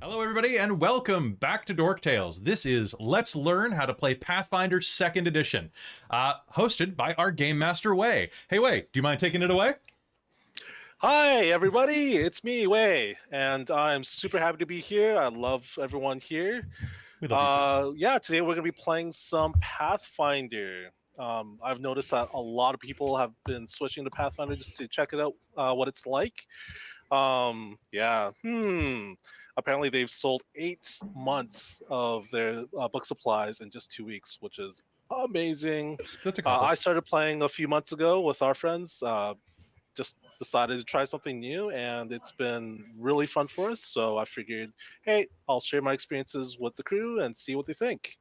Hello everybody and welcome back to Dork Tales. This is Let's Learn How to Play Pathfinder 2nd Edition, hosted by our Game Master Wei. Hey Wei, do you mind taking it away? Hi everybody, it's me, Wei, and I'm super happy to be here. I love everyone here. We love you too. Yeah, today we're going to be playing some Pathfinder. I've noticed that a lot of people have been switching to Pathfinder just to check it out, what it's like. Apparently they've sold 8 months of their book supplies in just 2 weeks, which is amazing. That's I started playing a few months ago with our friends. Just decided to try something new, and it's been really fun for us. So I figured, hey, I'll share my experiences with the crew and see what they think.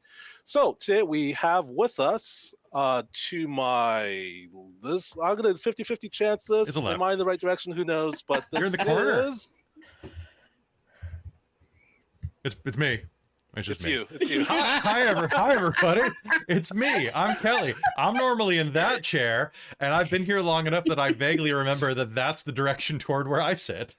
So today we have with us to my this I'm gonna 50-50 chance this. Am I in the right direction? Who knows? But this You're in the corner. is... It's me. It's me. It's you. Hi everybody. It's me. I'm Kelly. I'm normally in that chair, and I've been here long enough that I vaguely remember that that's the direction toward where I sit.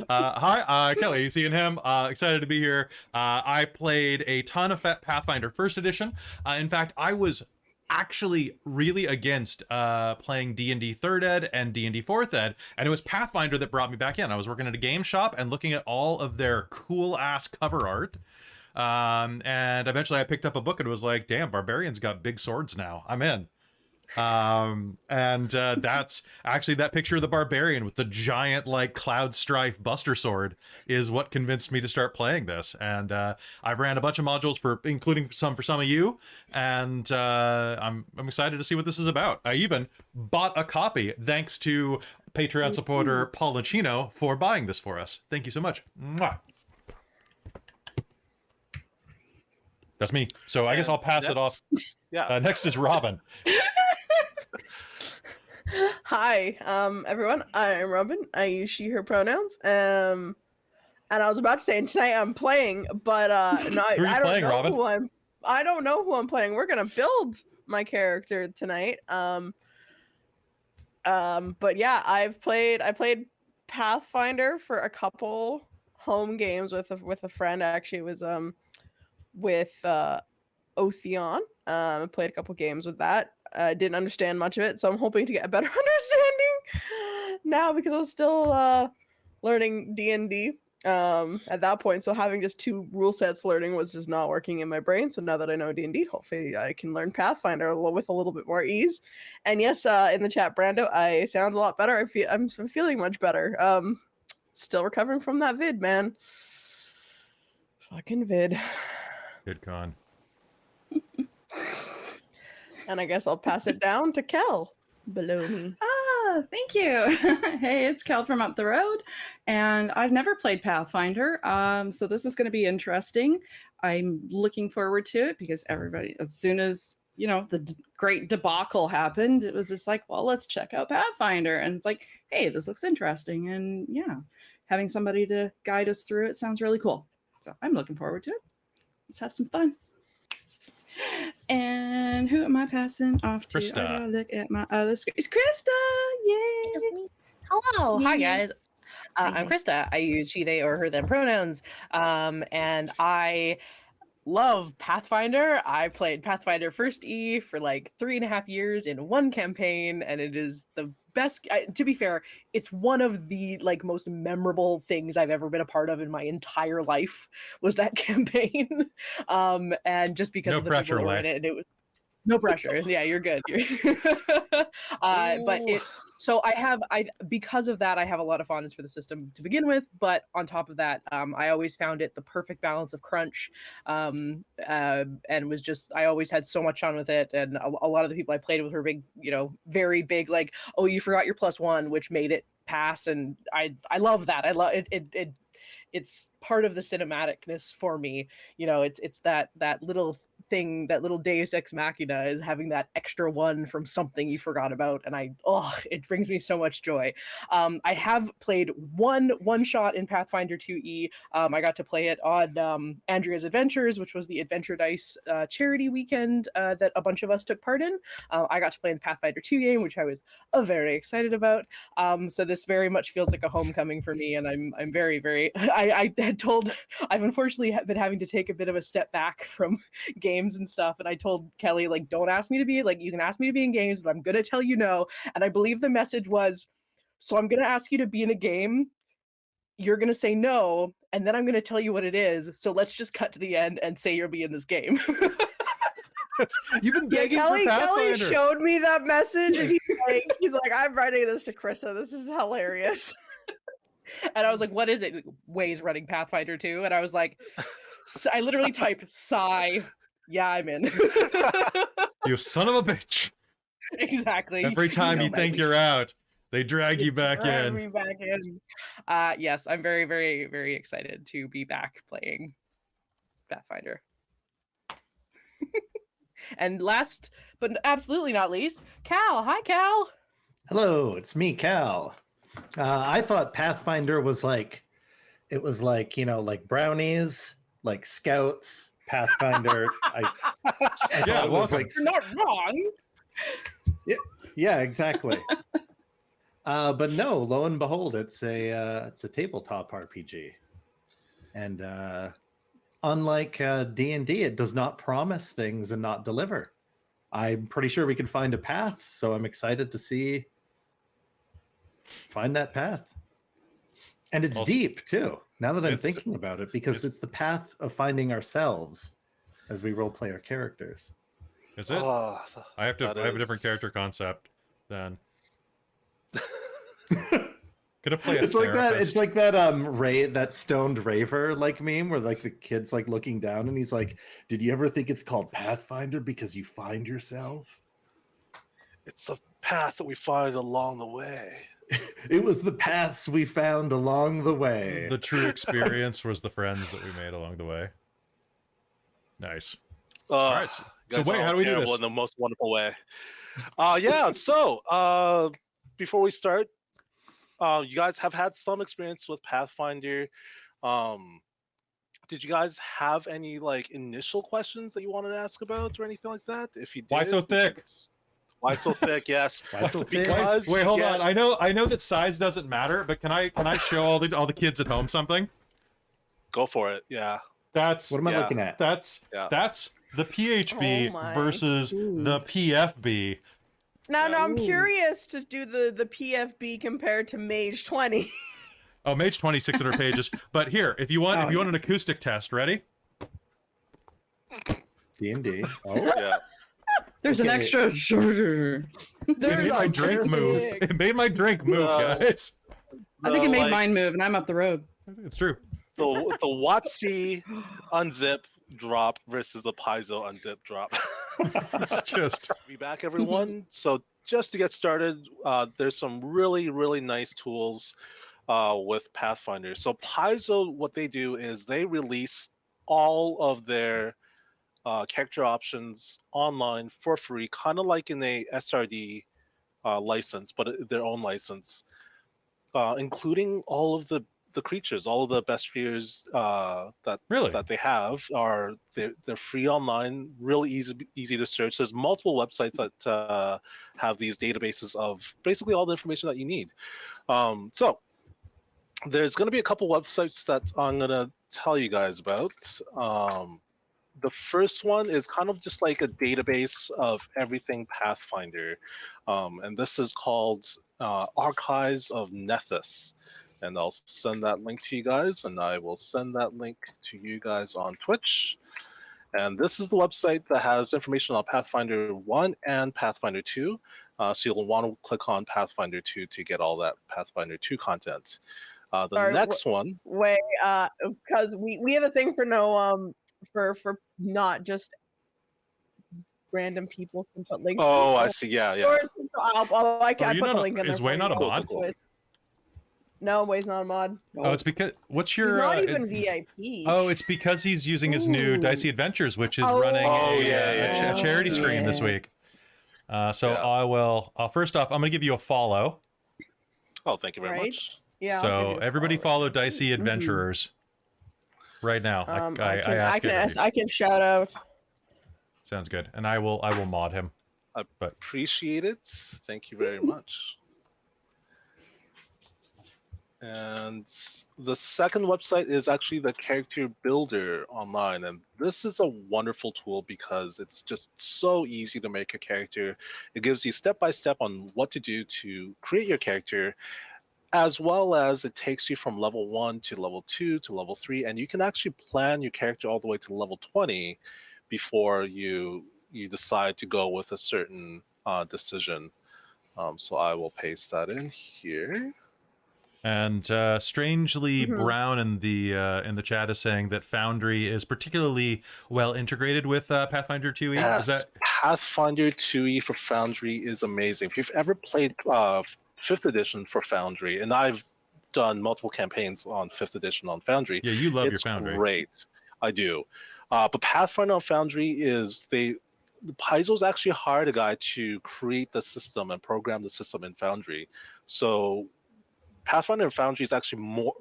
Hi, Kelly. You seeing him? Excited to be here. I played a ton of Pathfinder 1st Edition. In fact, I was actually really against playing D&D 3rd Ed and D&D 4th Ed, and it was Pathfinder that brought me back in. I was working at a game shop and looking at all of their cool ass cover art, and eventually I picked up a book and was like, damn, barbarians got big swords now. I'm in. That's actually that picture of the barbarian with the giant like cloud strife buster sword is what convinced me to start playing this. And I've ran a bunch of modules including some for some of you, and I'm excited to see what this is about. I even bought a copy thanks to Patreon supporter Paul Lucchino for buying this for us. Thank you so much. Mwah. That's me. So I guess I'll pass it off. Yeah. Next is Robin. Hi, everyone. I'm Robin. I use she, her pronouns. And I was about to say, and tonight I'm playing, but no, I don't know Robin? I don't know who I'm playing. We're gonna build my character tonight. But yeah, I played Pathfinder for a couple home games with a friend. Actually, it was with Otheon. I played a couple games with that. I didn't understand much of it, so I'm hoping to get a better understanding now because I was still learning D&D at that point. So having just 2 rule sets learning was just not working in my brain. So now that I know D&D, hopefully I can learn Pathfinder with a little bit more ease. And yes, in the chat, Brando, I sound a lot better. I'm feeling much better. Still recovering from that vid, man. Fucking vid. Good con. And I guess I'll pass it down to Kelle below me. Thank you. Hey, it's Kelle from up the road, and I've never played Pathfinder, so this is going to be interesting. I'm looking forward to it because everybody, as soon as, you know, the great debacle happened, it was just like, well, let's check out Pathfinder. And it's like, hey, this looks interesting. And yeah, having somebody to guide us through it sounds really cool. So I'm looking forward to it. Let's have some fun. And who am I passing off to? Christa. I gotta look at my other screen. It's Christa! Yay! Hello. Yay. Hi, guys. I'm Christa. I use she, they, or her, them pronouns. And I love Pathfinder. I played Pathfinder 1st E for like 3.5 years in one campaign, and it is the best. To be fair, it's one of the like most memorable things I've ever been a part of in my entire life was that campaign. And just because no of the pressure, people who were in it, and it was no pressure. Yeah, you're good. But so because of that, I have a lot of fondness for the system to begin with. But on top of that, I always found it the perfect balance of crunch, and was just, I always had so much fun with it. And a lot of the people I played with were big, you know, very big, like, oh, you forgot your +1, which made it pass. And I love that. I love it. It's part of the cinematicness for me. You know, it's that little thing, that little Deus Ex Machina, is having that extra one from something you forgot about, and it brings me so much joy. I have played one shot in Pathfinder 2e. I got to play it on Andrea's Adventures, which was the Adventure Dice charity weekend that a bunch of us took part in. I got to play in the Pathfinder 2 game, which I was very excited about. So this very much feels like a homecoming for me, and I'm very, very. I've unfortunately been having to take a bit of a step back from games and stuff, and I told Kelly, like, don't ask me to be, like, you can ask me to be in games, but I'm gonna tell you no. And I believe the message was, so I'm gonna ask you to be in a game, you're gonna say no, and then I'm gonna tell you what it is, so let's just cut to the end and say you'll be in this game. You've been begging Kelly for Pathfinder. showed me that message, and he's like, I'm writing this to Christa. This is hilarious. And I was like, what is it? Wei's running Pathfinder 2. And I was like, I literally typed sigh. Yeah, I'm in. You son of a bitch. Exactly. Every time you think you're out, they drag you back in. Me back in. Yes, I'm very, very, very excited to be back playing Pathfinder. And last, but absolutely not least, Cal. Hi, Cal. Hello, it's me, Cal. I thought Pathfinder was like, it was like, you know, like brownies, like scouts, Pathfinder. I Yeah, it was like, You're not wrong. yeah, exactly. But no, lo and behold, it's a tabletop RPG, and unlike D&D, it does not promise things and not deliver. I'm pretty sure we can find a path, so I'm excited to find that path. And it's Also, deep too, now that I'm it's- thinking about it, because it's the path of finding ourselves as we role play our characters. Is it? Oh, I have that a different is- character concept then. Gonna play a It's like that. It's therapist. like that that stoned raver like meme where like the kid's like looking down and he's like, "Did you ever think it's called Pathfinder because you find yourself? It's a path that we find along the way. It was the paths we found along the way." The true experience was the friends that we made along the way. Nice. All right. So Guys are wait, how all do we do terrible this? in the most wonderful way. Yeah. So before we start, you guys have had some experience with Pathfinder. Did you guys have any like initial questions that you wanted to ask about or anything like that? If you did, Why so thick? Why so thick? Yes. Why so thick? Because Wait, you hold get- on. I know that size doesn't matter, but can I show all the kids at home something? Go for it. Yeah. That's What am I Yeah. looking at? that's the PHB Oh my. versus the PFB. Now, I'm Ooh. curious to do the PFB compared to Mage 20. Oh, Mage 20, 600 pages. But here, if you want an acoustic test, ready? D&D. Oh, Yeah. There's an Okay. extra. It made my drink move. It made my drink move, guys. I think it No, made like, mine move, and I'm up the road. It's true. the WotC unzip drop versus the Paizo unzip drop. It's just Be back, everyone. So just to get started, there's some really, really nice tools with Pathfinder. So Paizo, what they do is they release all of their character options online for free, kind of like in a SRD license, but their own license, including all of the creatures, all of the best fears that really. that they have are they're free online, really easy to search. There's multiple websites that have these databases of basically all the information that you need. So there's going to be a couple websites that I'm going to tell you guys about. The first one is kind of just like a database of everything Pathfinder, and this is called Archives of Nethys. And I'll send that link to you guys, and I will send that link to you guys on Twitch. And this is the website that has information on Pathfinder 1 and Pathfinder 2. So you'll want to click on Pathfinder 2 to get all that Pathfinder 2 content. The Sorry, next one. Wait, because we have a thing for no for not just random people can put links. Oh, in. I see. Yeah, yeah. Yours, I Oh, put you the know, link in there. is Wei for not a you. mod? Cool. No, Wei's not a mod. Oh, it's because what's your? He's not it- even VIP. Oh, it's because he's using his new Ooh. Dicey Adventures, which is Oh, running Oh, a, yeah, a charity stream this week. So Yeah. I will. First off, I'm going to give you a follow. Oh, thank you very Right? much. Yeah. I'll So give you a everybody follow. follow Dicey Adventurers right now. I ask everybody. I can shout out. Sounds good, and I will mod him. Appreciate it. Thank you very much. And the second website is actually the Character Builder online, and this is a wonderful tool because it's just so easy to make a character. It gives you step by step on what to do to create your character, as well as it takes you from level 1 to level 2 to level 3, and you can actually plan your character all the way to level 20 before you decide to go with a certain decision. So I will paste that in here. And strangely, Mhm. Brown in the chat is saying that Foundry is particularly well integrated with Pathfinder 2e. Yes, Is that Pathfinder 2e for Foundry is amazing. If you've ever played 5th edition for Foundry, and I've done multiple campaigns on 5th edition on Foundry, yeah? You love your it's Foundry. great. I do. But Pathfinder on Foundry is Paizo's actually hired a guy to create the system and program the system in Foundry. So Pathfinder and Foundry is actually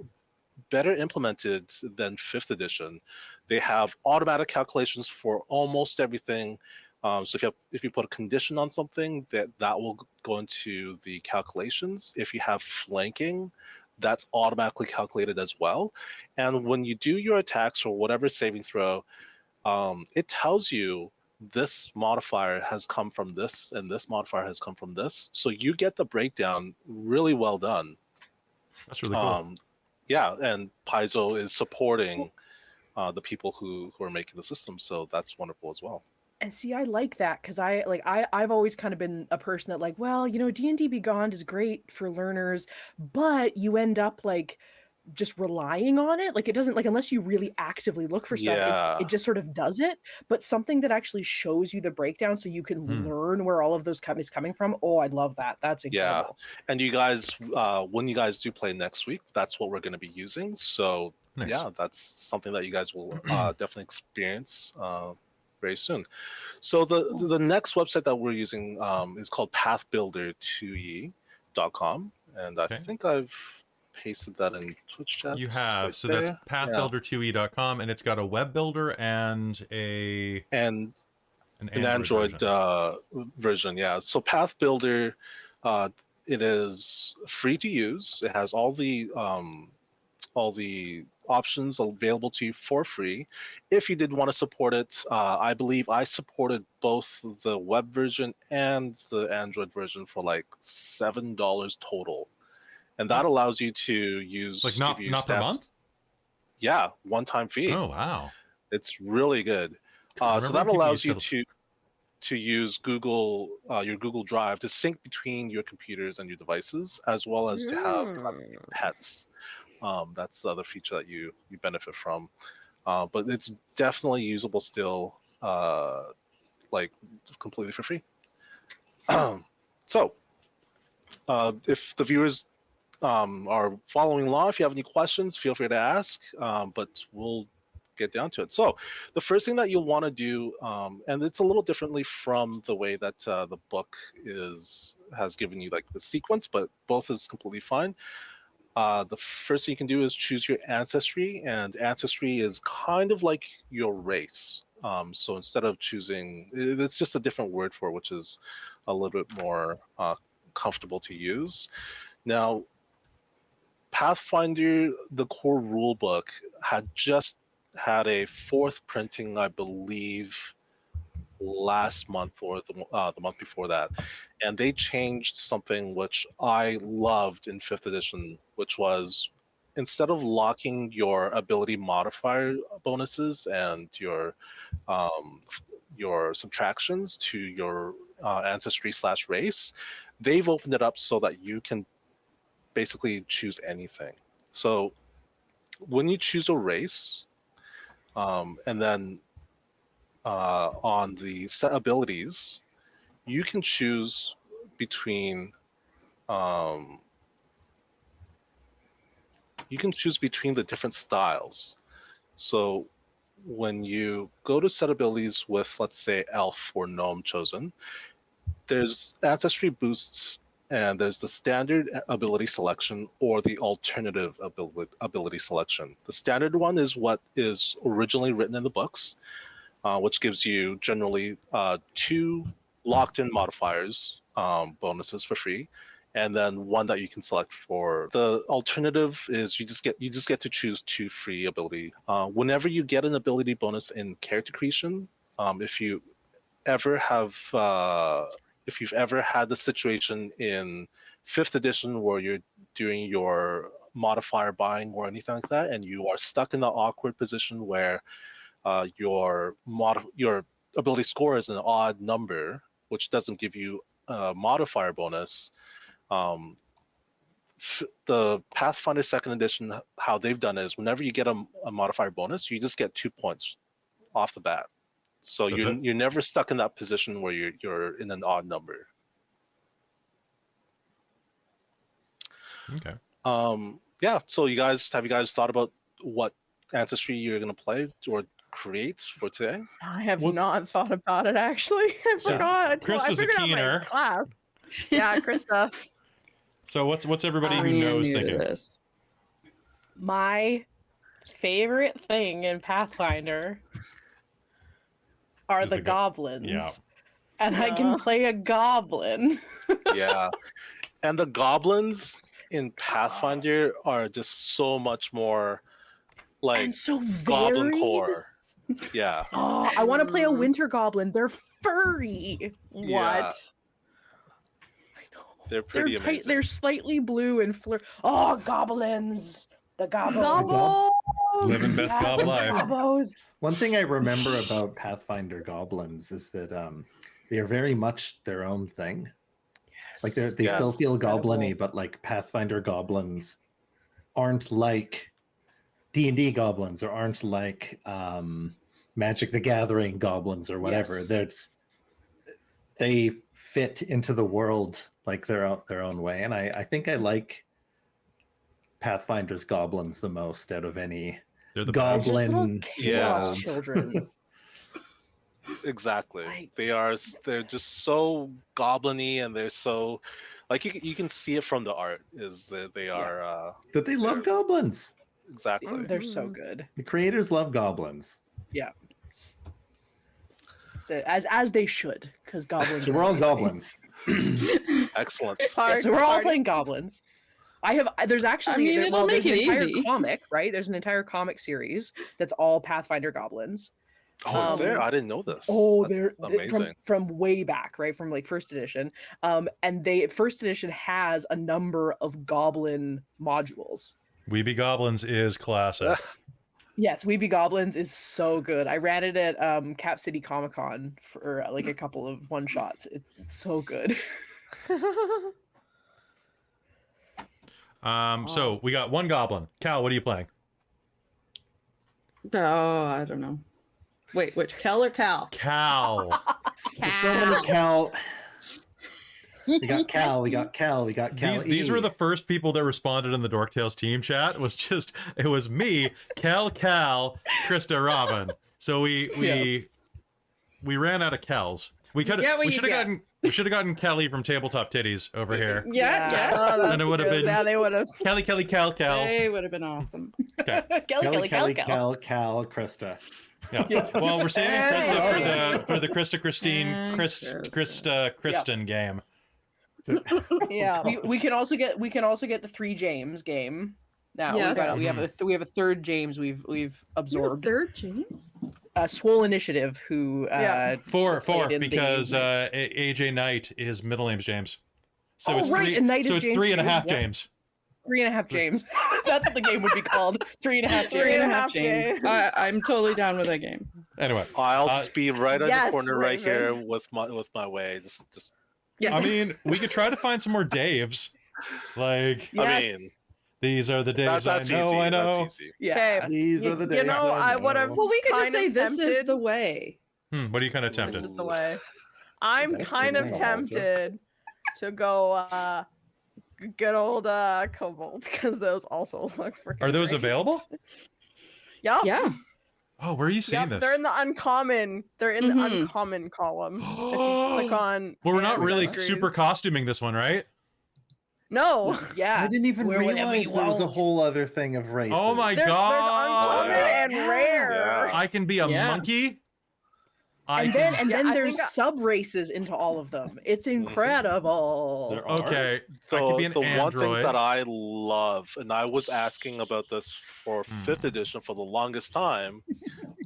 better implemented than 5th edition. They have automatic calculations for almost everything. So if you put a condition on something, that will go into the calculations. If you have flanking, that's automatically calculated as well. And when you do your attacks or whatever saving throw, it tells you this modifier has come from this and this modifier has come from this. So you get the breakdown really well done. That's really cool. Yeah, and Paizo is supporting the people who are making the system, so that's wonderful as well. And see, I like that because I've always kind of been a person that like, well, D&D Beyond is great for learners, but you end up like just relying on it. Like it doesn't, like, unless you really actively look for stuff, Yeah. it just sort of does it. But something that actually shows you the breakdown so you can learn where all of those is coming from. Oh, I love that. That's incredible. Yeah. And you guys, when you guys do play next week, that's what we're going to be using. So Nice. yeah, that's something that you guys will definitely experience very soon. So the next website that we're using is called pathbuilder2e.com, and I think I've pasted that in Twitch chat. You have. Right So there. that's pathbuilder2e.com, and it's got a web builder and an Android version. Yeah. So Path Builder, it is free to use. It has all the options available to you for free. If you did want to support it, I believe I supported both the web version and the Android version for like $7 total, and that allows you to use like not per month. Yeah, one-time fee. Oh wow, it's really good. So that allows you to use Google your Google Drive to sync between your computers and your devices, as well as to have pets. That's the other feature that you benefit from. But it's definitely usable still, like completely for free. So if the viewers are following along, if you have any questions, feel free to ask, but we'll get down to it. So the first thing that you'll want to do, and it's a little differently from the way that the book has given you like the sequence, but both is completely fine. The first thing you can do is choose your ancestry, and ancestry is kind of like your race. So instead of choosing, it's just a different word for it, which is a little bit more comfortable to use. Now, Pathfinder, the core rulebook, had just had a 4th printing, I believe, last month or the month before that, and they changed something which I loved in 5th edition, which was instead of locking your ability modifier bonuses and your subtractions to your ancestry/race, they've opened it up so that you can basically choose anything. So when you choose a race, and then on the set abilities, you can choose between you can choose between the different styles. So when you go to set abilities with, let's say, elf or gnome chosen, there's ancestry boosts, and there's the standard ability selection or the alternative ability selection. The standard one is what is originally written in the books, which gives you generally 2 locked-in modifiers bonuses for free, and then 1 that you can select for. The alternative is you just get to choose 2 free ability. Whenever you get an ability bonus in character creation, if you've ever had the situation in 5th edition where you're doing your modifier buying or anything like that, and you are stuck in the awkward position where your ability score is an odd number, which doesn't give you a modifier bonus. The Pathfinder 2nd edition, how they've done it is whenever you get a modifier bonus, you just get 2 points off the bat. So you're never stuck in that position where you're in an odd number. Okay. Yeah. So have you guys thought about what ancestry you're gonna play or create for today? I have not thought about it actually. I forgot. Until I Krista's a figured out my keener. class. Yeah, Christa. So what's everybody who knows thinking? This. My favorite thing in Pathfinder are Is the the goblins. Yeah. And I can play a goblin. Yeah. And the goblins in Pathfinder are just so much more like And so goblin varied. core. Yeah. Oh, I want to play a winter goblin. They're furry. Yeah. What? They're pretty amazing. They're slightly blue and Oh, goblins! The goblins. Gobble. Living Beth Gob life. Gobos. One thing I remember about Pathfinder goblins is that they are very much their own thing. Like they Yes. still feel goblin-y, but like Pathfinder goblins aren't like D&D goblins or aren't like Magic the Gathering goblins or whatever. Yes. They fit into the world like their own way, and I think I like Pathfinder's goblins the most out of any They're the Just little goblin. Yeah. chaos children. Exactly. They're just so goblin-y, and they're so like you can see it from the art is that they are That they love goblins. exactly. They're so good. The creators love goblins. As they should, because goblins. So are we're all amazing. goblins. Excellent. Yeah, so we're all playing goblins. There's actually it'll make there's it an entire easy. comic, right? There's an entire comic series that's all Pathfinder goblins. Oh, is there? I didn't know this. Oh, That's they're amazing. from way back, right? From like 1st edition. And first edition has a number of goblin modules. We Be Goblins is classic. Yes, We Be Goblins is so good. I ran it at Cap City Comic Con for like a couple of one shots. It's so good. So we got one goblin. Cal, what are you playing? Oh, I don't know. Wait, which Kelle or Cal? Cal. Someone Cal. We got Cal. We got Cal. We got Cal. These were the first people that responded in the Dork Tales team chat. It was me, Cal, Christa, Robin. So we ran out of Cals. We should have gotten Kelly from Tabletop Titties over here. Yeah. And it would have been Yeah, they would have. Cal. They would have been awesome. Okay. Kelly. Cal, Christa. Yeah. Well, we're saving Christa for the Kristen game. Yeah. We can also get the 3 James game. Now Yes. we have a 3rd James we've absorbed. Third James? Swole Initiative, who Four played in because the- AJ Knight, his middle name's James. So Oh, it's right, three. and Knight So is it's James 3.5 too, yeah. James. 3.5 James. That's what the game would be called. 3.5 Three and a James. half James. James. I'm totally down with that game. Anyway, I'll just be right on yes, the corner right Raven. here with my way. Just Yes. I mean, we could try to find some more Daves. Like Yeah. I mean, these are the Daves that's I know. easy. I know. That's easy. Yeah. These are the days. You know, I would have. Well, we could just Kind say of this is tempted. the way. What are you kind of tempted? This is the way. I'm That's kind the of way. tempted to go good old Kobold, because those also look freaking Are those great. available? Yep. Yeah. Oh, where are you seeing Yep, this? they're in the uncommon. They're in the Mhm. uncommon column. If you click on. Well, we're not really ancestries- super costuming this one, right? No. Yeah. I didn't even Wear whatever realize you there was a want. whole other thing of races. Oh my There's god! uncommon Yeah. and rare. Yeah. I can be a Yeah. monkey. And then Yeah, I there's think I- sub races into all of them. It's incredible. There are. Okay, I could be an The one thing android. that I love, and I was asking about this for Hmm. 5th edition for the longest time,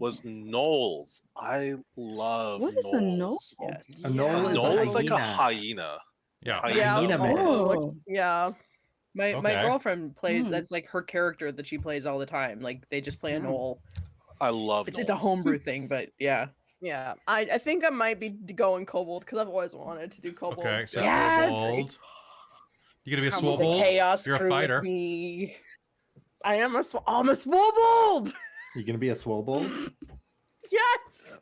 was gnolls. I love What is a gnoll? Yes. A gnoll is Gnoll a is like a hyena. hyena. Yeah. Yeah, Hyena man. Oh. Yeah. My Okay. girlfriend plays. Hmm. That's like her character that she plays all the time. Like they just play a Hmm. gnoll. I love It's a gnolls. homebrew thing, but yeah. Yeah. I think I might be going Kobold because I've always wanted to do Kobold. Okay, so Yes! Kobold. You gonna be a Come with the swobold? chaos You're a crew with fighter. me. I'm a Swobold! You gonna be a swobold? Yes!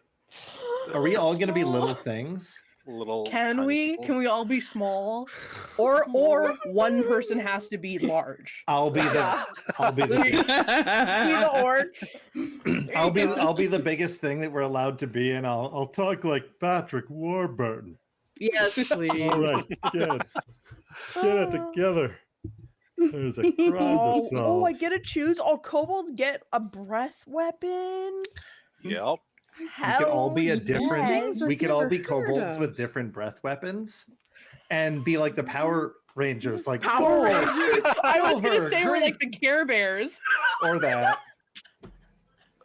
Are we all gonna be little things? Little Can tiny we? people. Can we all be small? Or one person has to be large. I'll be the I'll be Be the orc. I'll be the biggest thing that we're allowed to be, and I'll talk like Patrick Warburton. Yes, please. All right, kids, get it together. There's a crime to Oh, solve. I get to choose. Oh, Kobolds get a breath weapon. Yep. We could all be a Hell different. yes. We I've could all never be heard kobolds of. with different breath weapons, and be like the Power Rangers, like Power "Oh, Rangers." I was gonna Silver, say we're green," like the Care Bears. or that.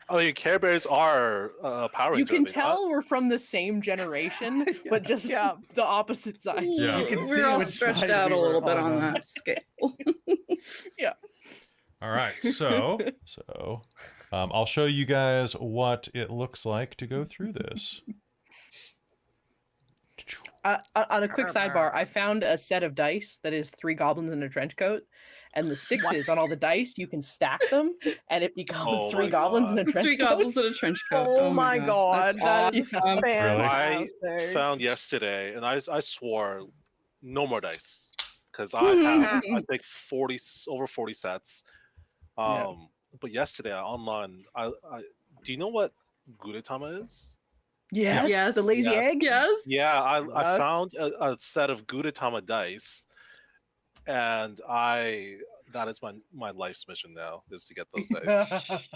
I mean, Care Bears are Power Rangers. You can are they not? tell we're from the same generation, but just Yeah. the opposite sides. Yeah. You can see We're all which stretched side out we a were little bit on on. that scale. All right, so I'll show you guys what it looks like to go through this. On a quick sidebar, I found a set of dice that is 3 goblins in a trench coat, and the sixes on all the dice, you can stack them, and it becomes Oh 3 my goblins in a God. trench 3 coat. goblins in a trench coat. Oh my god, that is awesome. fantastic. I found yesterday, and I swore no more dice because I have I think over 40 sets. Yeah. But yesterday online, I do you know what Gudetama is? Yes, Yes. the lazy Yes. egg. Yes. Yeah, I Yes. found a set of Gudetama dice, and that is my life's mission now is to get those dice.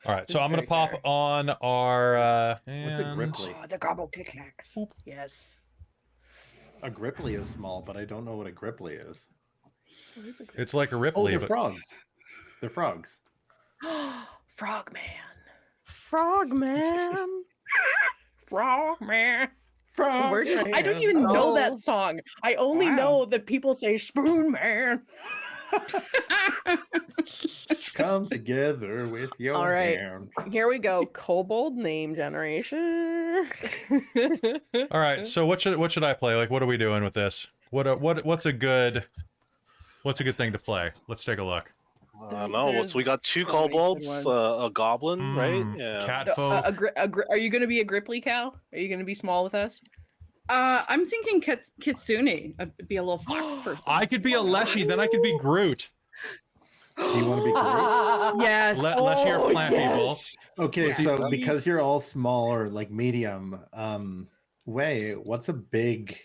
All right, so It's I'm gonna very pop fair. on our. What's a and- Gripply? Oh, the gobble click-clacks. Yes. A Gripply is small, but I don't know what a Gripply is. It's like a Oh, Ripley, they're but frogs. They're frogs. Frogman. Frogman. Frogman. Frog. We're just, I don't even know Oh. that song. I only Wow. know that people say Spoon Man. Come together with your All right. hand. Here we go. Kobold name generation. all right. So what should I play? Like, what are we doing with this? What's a good thing to play? Let's take a look. I don't know. So we got 2 There's so many good kobolds, ones. a goblin, right? Mm, And cat No, folk. are you going to be a Gripply cow? Are you going to be small with us? I'm thinking Kitsune. I'd be a little fox person. I could be a Leshy, then I could be Groot. Do you want to be Groot? Yes. Leshy are plant yes. Okay, Yeah. so because you're all small or like medium, Wei, what's a big?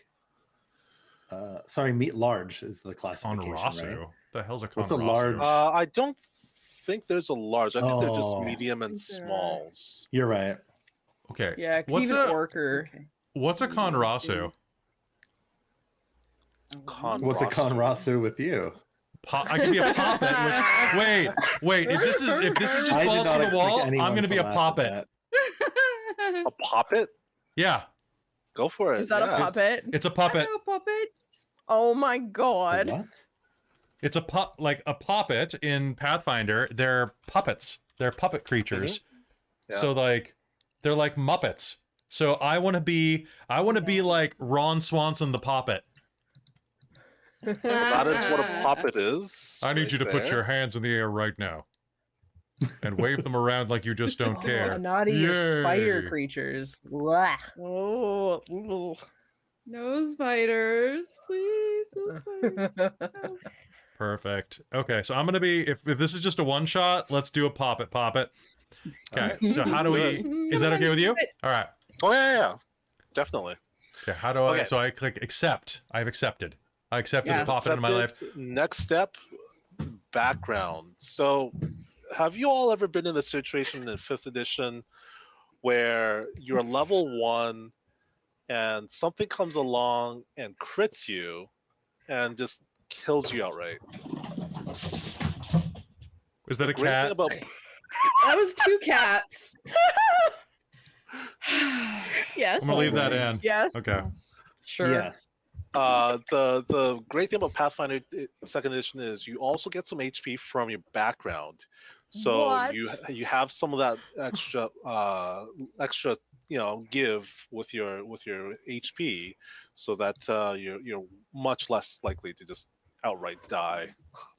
Large is the classification, Conrasu. right? The hell's a Conrasu? What's a large? I don't think there's a large. I think they're just Oh. medium and There are. smalls. You're right. Okay. Yeah, 'cause What's even a Orker. what's a Conrasu? What's a Conrasu with you? I could be a poppet. Wait. If this is just I did balls not to the expect wall, anyone I'm gonna to be a laugh at poppet. that. A puppet? Yeah, Go for it. Is that a yeah. puppet? it's a puppet. Hello, puppet. Oh my A god. What? It's a poppet in Pathfinder. They're puppets. They're puppet creatures. Yeah. So like they're like Muppets. So I want to be like Ron Swanson the puppet. That is what a puppet is. I need right you to put there. your hands in the air right now and wave them around like you just don't care. Oh, naughty or spider Yay. creatures. Blah. Oh, ooh. No spiders, please. No spiders. No. Perfect. Okay, so I'm gonna be if this is just a one shot, let's do a pop it. Okay, so how do we? Is that okay with you? All right. Oh yeah. Definitely. Okay, how do I? Okay. So I click accept. I've accepted. I accepted the Yes. pop it in my life. Accepted. Next step, background. So, have you all ever been in the situation in 5th edition where you're level 1 and something comes along and crits you and just kills you outright? Was that a Great thing cat? about That was 2 cats. Yes. I'm gonna leave that in. Yes. Okay. Sure. Yes. the great thing about Pathfinder 2nd edition is you also get some HP from your background. So What? you have some of that extra give with your HP, so that you're much less likely to just outright die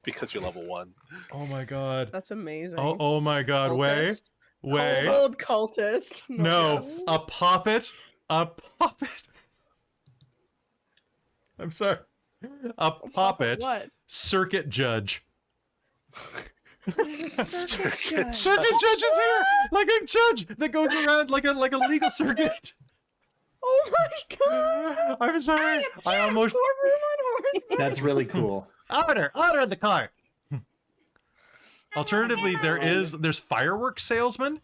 because you're level 1. Oh my god. That's amazing. Oh my god. Wei. Cultist. Wei. Old cultist. No, Yes. a puppet. A puppet. I'm sorry. A puppet. What? Circuit judge. Circuit Circuit judge is here, like a judge that goes around like a legal circuit. Oh my god. I'm sorry. I almost. Courtroom on horseback. That's really cool. Order in the car. Alternatively, there's fireworks salesman.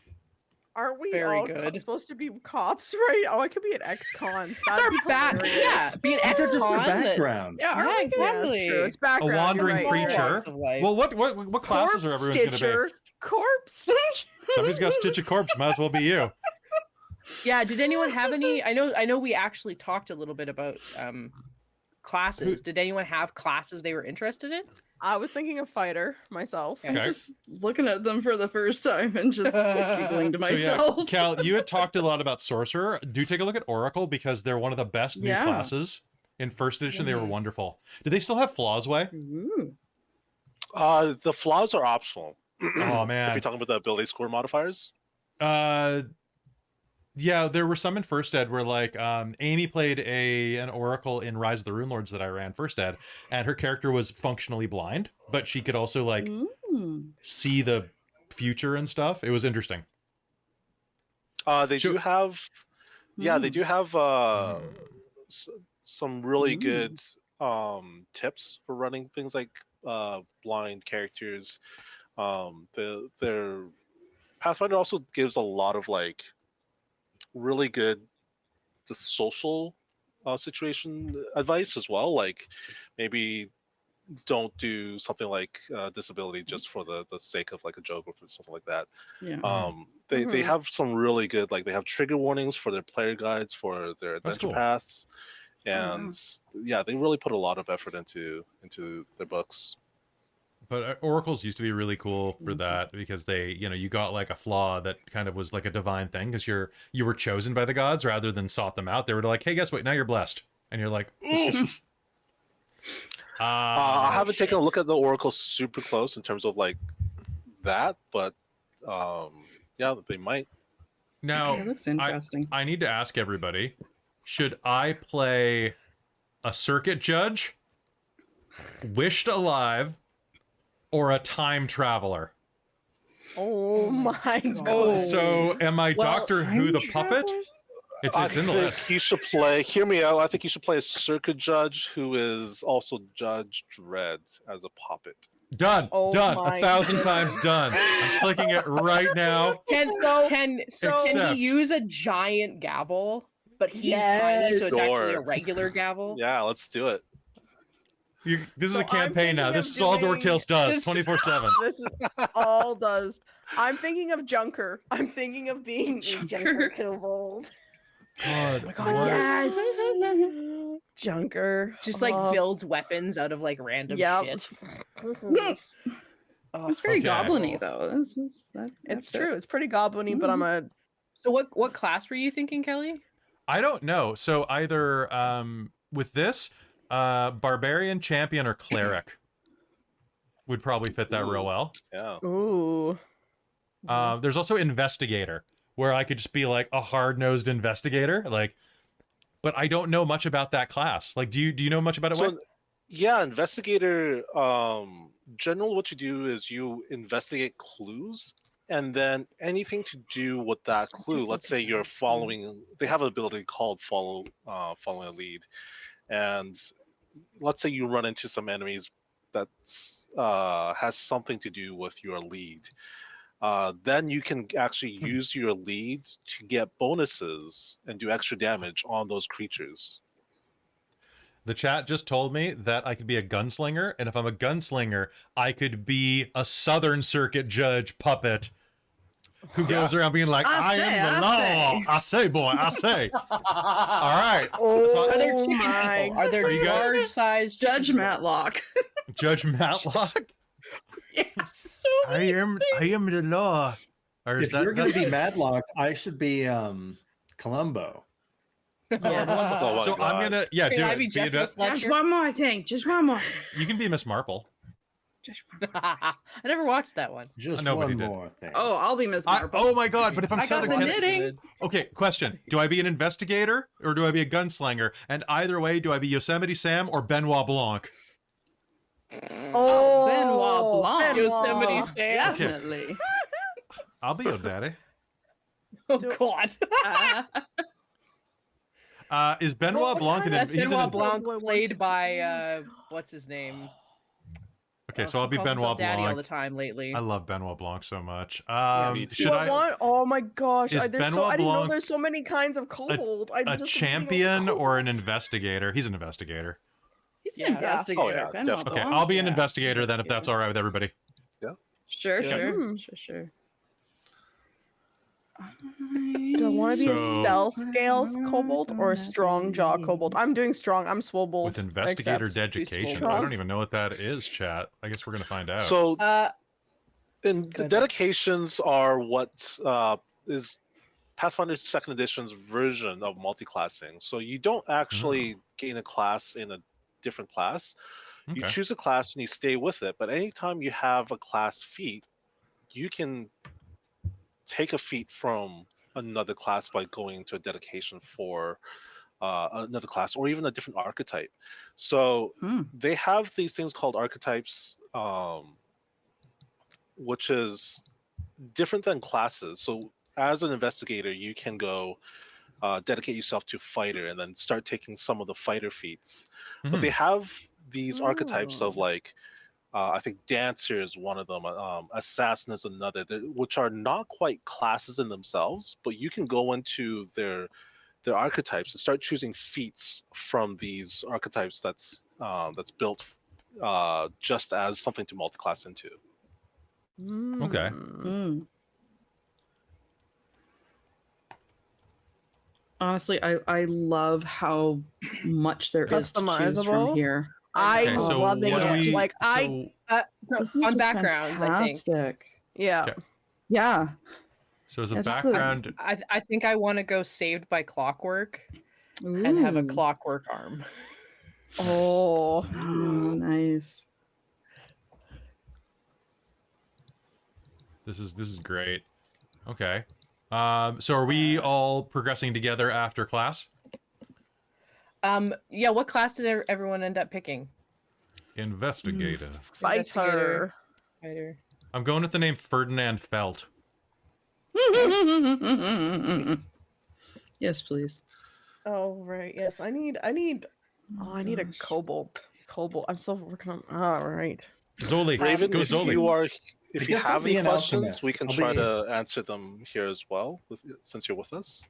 Aren't we Very all good. supposed to be cops, right? Oh, I could be an ex-con. It's That'd our be back. hilarious. Yeah, be an These are just the ex-con that- background. Yeah, aren't Yeah, we? exactly. Yeah, that's true. It's A background. you're wandering right, you're right. preacher. Walks of life. Well, what classes are everyone's gonna Stitcher. Corpse Stitcher. be? Somebody's got to stitch a corpse. Might as well be you. Yeah, did anyone have any? I know we actually talked a little bit about classes. Did anyone have classes they were interested in? I was thinking of fighter myself. I'm Okay. just looking at them for the first time and just giggling to myself. So yeah, Cal, you had talked a lot about sorcerer. Do take a look at Oracle because they're one of the best new Yeah. classes. In 1st edition, they were wonderful. Do they still have flaws, Way? Ooh. The flaws are optional. Oh If man. you're talking about the ability score modifiers. Yeah, there were some in first ed where like Amy played an oracle in Rise of the Rune Lords that I ran first ed, and her character was functionally blind, but she could also like Ooh. see the future and stuff. It was interesting. They Sure. do have, yeah, they Mm. do have some really Mm. good tips for running things like blind characters. Their Pathfinder also gives a lot of like really good just social situation advice as well. Like maybe don't do something like disability just for the sake of like a joke or something like that. Yeah. They Mhm. have some really good, like they have trigger warnings for their player guides for their That's adventure cool. paths, wow. and yeah, they really put a lot of effort into their books. But oracles used to be really cool for that because they, you got like a flaw that kind of was like a divine thing because you were chosen by the gods rather than sought them out. They were like, hey, guess what? Now you're blessed, and you're like, ooh. I haven't taken a look at the oracle super close in terms of like that, but yeah, they might. Now That looks interesting. I need to ask everybody: should I play a circuit judge, wished alive, or a time traveler? Oh my god. So am I Well, Doctor Who the time puppet? travelers? It's I in the think list. you should play. Hear me out. I think you should play a circuit judge who is also Judge Dredd as a puppet. Done. Oh Done. my 1,000 goodness. times done. I'm clicking it right now. Can Except- he use a giant gavel? But he's tiny, so it's actually a Dork. regular gavel. Yeah, let's do it. This is So a I'm campaign now. thinking This of is all Dork doing- Tales does. this- 24/7. This is all does. I'm thinking of Junker. I'm thinking of being a Junker. Junker Kobold. God. Oh my god, yes! Junker. Just like Oh. builds weapons out of like random Yep. shit. It's very Okay. goblin-y though. That It's fits. true. It's pretty goblin-y, but I'm a So what class were you thinking, Kelly? I don't know. So either with this, barbarian, champion, or cleric would probably fit that real well. Yeah. ooh. There's also investigator, where I could just be like a hard-nosed investigator. Like, but I don't know much about that class. Like, do you know much about it? So, Wei? yeah, investigator. Generally, what you do is you investigate clues, and then anything to do with that clue. Let's say you're following. They have an ability called following a lead, and let's say you run into some enemies that's has something to do with your lead. Then you can actually use your lead to get bonuses and do extra damage on those creatures. The chat just told me that I could be a gunslinger, and if I'm a gunslinger, I could be a Southern Circuit judge puppet who goes around being like, I am the law. I say, boy, I say. All right. Oh, Are there chicken my people? Are there you guys- large-sized Judge chicken people? Matlock. Judge Matlock? So I am the law. Or is If you're that going to be Madlock, I should be Columbo. Oh my so God. I'm gonna Can do I it. be Jessica Just Fletcher? one more thing. Just one more thing. You can be Miss Marple. Just one more. I never watched that one. Just Nobody one did. more thing. Oh, I'll be Miss Marple. Oh my god! But if I'm I got Southern, the can- knitting. okay. Question: do I be an investigator or do I be a gunslinger? And either way, do I be Yosemite Sam or Benoit Blanc? Oh, Benoit Blanc. Yosemite Benoit. Sam. Definitely. I'll be your daddy. Oh God. Is Benoit Blanc an? That's He's an- Benoit Blanc Wait, played what's by what's his name? Okay, so I'll be Calls himself Benoit Daddy all the Blanc. time lately. I love Benoit Blanc so much. me too. Should What I one? Oh my gosh! Is I Benoit didn't know Blanc there's so many kinds of kobold. I'm a just champion thinking of or an kobolds. investigator? He's an investigator. He's Yeah. an investigator. Oh, yeah, Benoit definitely. Okay, Blanc. I'll be an Yeah. investigator then, if that's all right with everybody. Sure, Yeah. sure, sure. Do I want to be a So- spell scales kobold or a strong jaw kobold? I'm doing strong. I'm swobold. With investigator except dedication, strong. I don't even know what that is. Chat. I guess we're gonna find out. So, and the Good. dedications are what is Pathfinder's second edition's version of multi-classing. So you don't actually gain a class in a different class. You Okay. choose a class and you stay with it. But anytime you have a class feat, you can take a feat from another class by going to a dedication for another class or even a different archetype. So they have these things called archetypes, which is different than classes. So as an investigator, you can go dedicate yourself to fighter and then start taking some of the fighter feats. But they have these archetypes of like, I think dancer is one of them, assassin is another, which are not quite classes in themselves, but you can go into their archetypes and start choosing feats from these archetypes that's built just as something to multi-class into. Okay. Honestly, I love how much there is to choose Customizable? from here. I'm Okay, so loving what do it. we? Like I, This is on just backgrounds, I think. fantastic. yeah. Okay. Yeah. So as a Yeah, just the- background, I think I want to go Saved by Clockwork and have a Ooh. clockwork arm. Oh, Oh, nice. this is great. Okay. So are we all progressing together after class? Yeah. What class did everyone end up picking? Investigator. fighter. Fighter. I'm going with the name Ferdinand Felt. Yes, please. Oh right, yes. I need. Oh, I need a gosh. kobold. Kobold. I'm still working on. All right. Zoli. Raven, Go if Zoli. you are, I if you guess I'll have be any an questions, alchemist. we can I'll try be- to answer them here as well, since you're with us.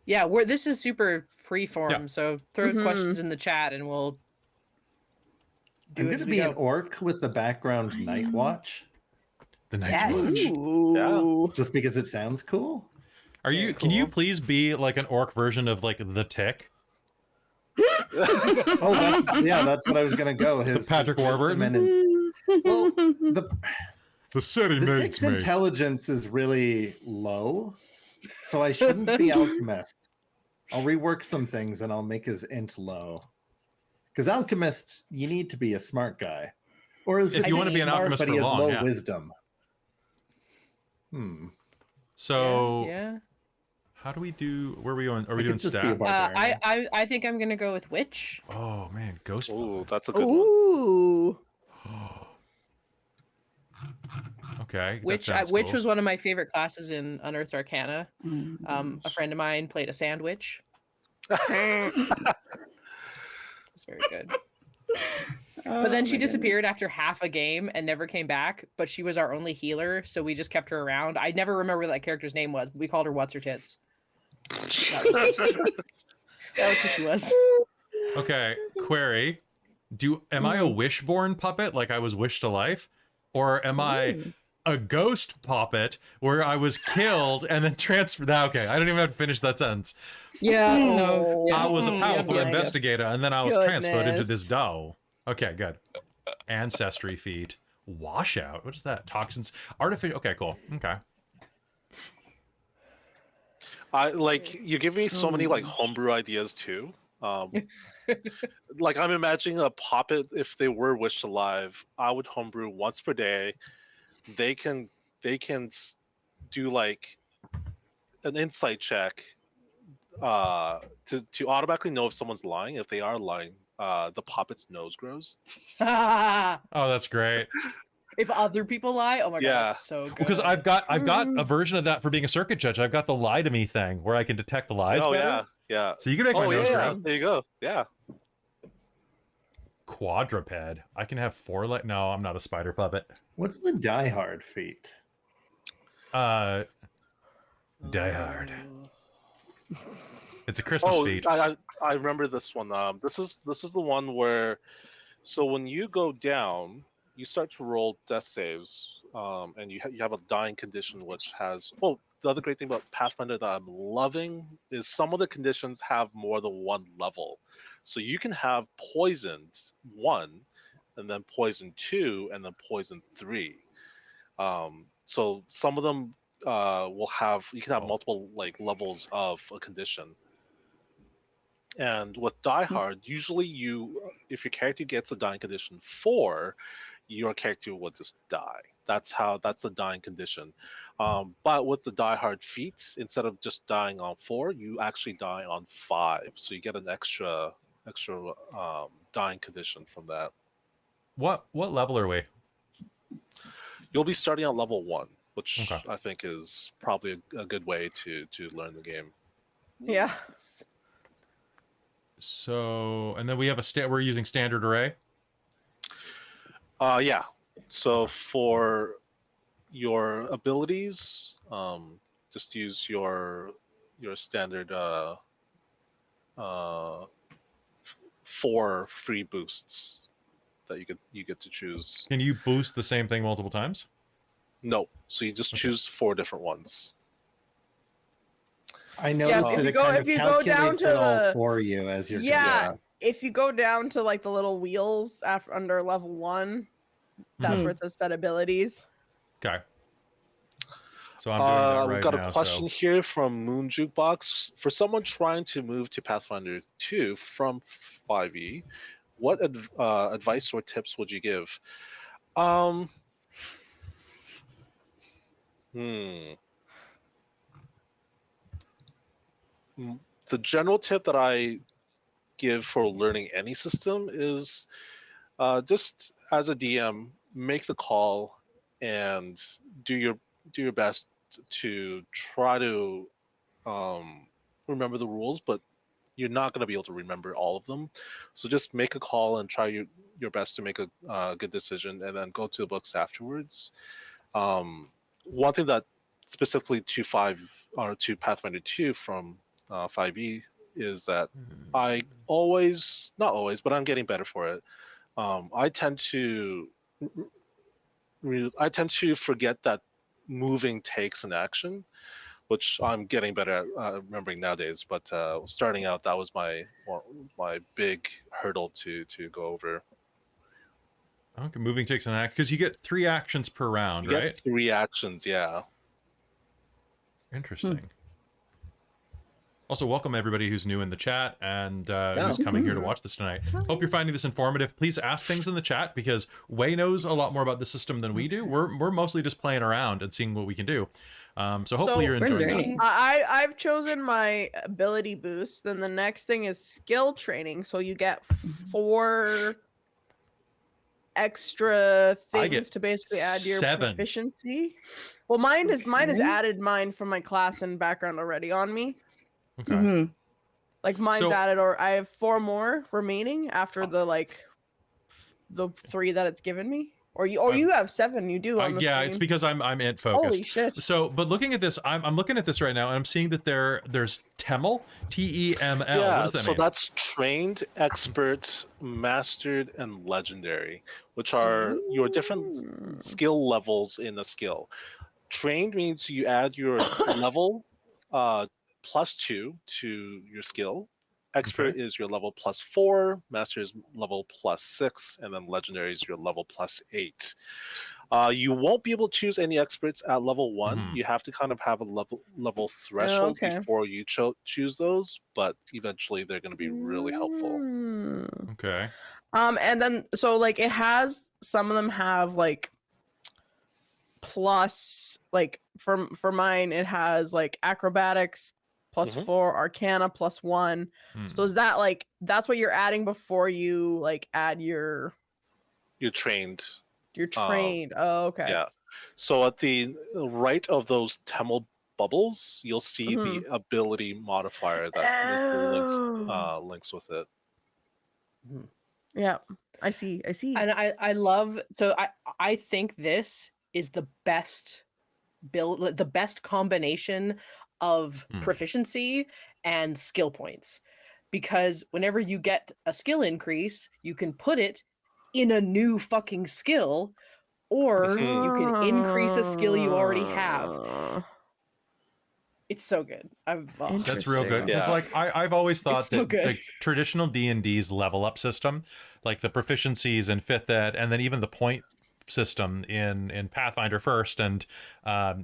Yeah, this is super free form, Yeah. so throw Mhm. questions in the chat and we'll do I'm it going as to we be go. an orc with the background Night Watch, The Night's Yes. Watch. Ooh. just because it sounds cool. Are you? Very Can you cool. please be like an orc version of like the Tick? Oh, that's what I was going to go. His Patrick his wisdom Warburton? well, the The city Tick's intelligence is really low, so I shouldn't be alchemist. I'll rework some things and I'll make his int low. Because alchemist, you need to be a smart guy, or is If it you wanna be an smart, alchemist but for he has long, low yeah. wisdom? So Yeah. How do we do? Where are we going? Are we I doing could just be a stat? barbarian. I think I'm gonna go with witch. Oh man, ghost. Ooh, that's a good one. Ooh. Okay. that Witch sounds witch cool. was one of my favorite classes in Unearthed Arcana. Mm. A friend of mine played a sandwich. It's very good. But then Oh, she my disappeared goodness. after half a game and never came back. But she was our only healer, so we just kept her around. I never remember what that character's name was. But we called her What's Her Tits. That was who she was. Okay. Query. Am I a wishborn puppet like I was wished to life, or am I a ghost puppet where I was killed and then transferred? Okay, I don't even have to finish that sentence. Yeah, Oh. no. Yeah. I was a Mm, powerful yeah. investigator, and then I was transferred into Goodness. this dough. Okay, good. Ancestry feat. Washout. What is that? Toxins. Artificial. Okay, cool. Okay. You're giving me so many like homebrew ideas too. Like I'm imagining a puppet if they were wished alive. I would homebrew once per day. They can do like an insight check to automatically know if someone's lying. If they are lying, the puppet's nose grows. Oh, that's great. If other people lie, oh my Yeah. god, that's so good. Because I've got a version of that for being a circuit judge. I've got the lie to me thing where I can detect the lies. Oh better. yeah. So you can make my Oh nose yeah. grow. There you go. Yeah. Quadruped. I can have 4 legs. No, I'm not a spider puppet. What's the Die Hard feat? Die Hard. It's a Christmas Oh, feat. I remember this one. This is the one where, so when you go down, you start to roll death saves, and you have a dying condition which has. Well, the other great thing about Pathfinder that I'm loving is some of the conditions have more than one level, so you can have poisoned 1, and then poison 2, and then poison 3. So some of them will have you can have multiple like levels of a condition. And with Die Hard, usually if your character gets a dying condition 4, your character will just die. That's the dying condition. But with the Die Hard feats, instead of just dying on 4, you actually die on 5. So you get an extra dying condition from that. What level are we? You'll be starting on level 1, which Okay. I think is probably a good way to learn the game. Yeah. So, and then we have we're using standard array. Yeah. So for your abilities, just use your standard 4 free boosts that you get to choose. Can you boost the same thing multiple times? No, so you just choose 4 different ones. I noticed if that you it go- kind if of you go down calculates to it all the- for you as you're Yeah. going. If you go down to like the little wheels under level 1, that's where it says set abilities. Okay. So I'm doing that right We've got now. a question here from Moon Jukebox. For someone trying to move to Pathfinder 2 from 5e, what advice or tips would you give? The general tip that I give for learning any system is just as a DM, make the call and do your best to try to remember the rules, but you're not going to be able to remember all of them. So just make a call and try your best to make a good decision, and then go to the books afterwards. One thing that specifically to Pathfinder 2 from 5e is that I always, not always, but I'm getting better for it. I tend to forget that moving takes an action, which I'm getting better at remembering nowadays. But starting out, that was my big hurdle to go over. Okay, moving takes an act because you get 3 actions per round, You right? get 3 actions, yeah. Interesting. Also, welcome everybody who's new in the chat and who's coming here to watch this tonight. Hope you're finding this informative. Please ask things in the chat because Wei knows a lot more about the system than we do. We're mostly just playing around and seeing what we can do. So hopefully you're we're enjoying learning. I've chosen my ability boost. Then the next thing is skill training. So you get 4 extra I get things to basically add to your 7. proficiency. Well, mine is Okay. added mine from my class and background already on me. Okay. Mhm. Like mine's So- added, or I have 4 more remaining after the the 3 that it's given me. Or you have 7. You do on the Yeah, screen. it's because I'm int focused. Holy shit. So, but looking at this, I'm looking at this right now, and I'm seeing that there's Temel, TEML. What Yeah, does that so mean? that's trained, expert, mastered, and legendary, which are your different skill levels in a skill. Trained means you add your level +2 to your skill. Expert is your level +4, master is level +6, and then legendary is your level +8. You won't be able to choose any experts at level 1. Mhm. You have to kind of have a level threshold okay. before you choose those, but eventually they're going to be really helpful. Mm. Okay. And then so like it has, some of them have like plus, like for mine it has like acrobatics +4, arcana +1. So is that like, that's what you're adding before you like add your You're trained. trained? Oh, okay. Yeah. So at the right of those Temel bubbles, you'll see the ability modifier that links with it. Yeah. I see. And I love, so I think this is the best build, the best combination of proficiency and skill points, because whenever you get a skill increase, you can put it in a new fucking skill, or you can increase a skill you already have. It's so good. That's real good, Interesting. because Yeah. like I've always thought It's so that good. the traditional D&D's level up system, like the proficiencies in 5th ed, and then even the point system in Pathfinder first and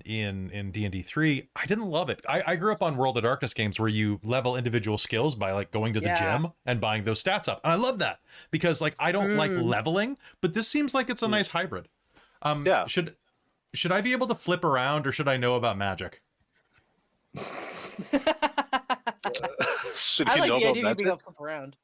in D&D 3, I didn't love it. I grew up on World of Darkness games where you level individual skills by like going to the gym and buying those stats up, and I love that because like I don't like leveling, but this seems like it's a nice hybrid. Yeah. Should I be able to flip around, or should I know about magic? Should I you like know the about idea of you magic? being able to flip around.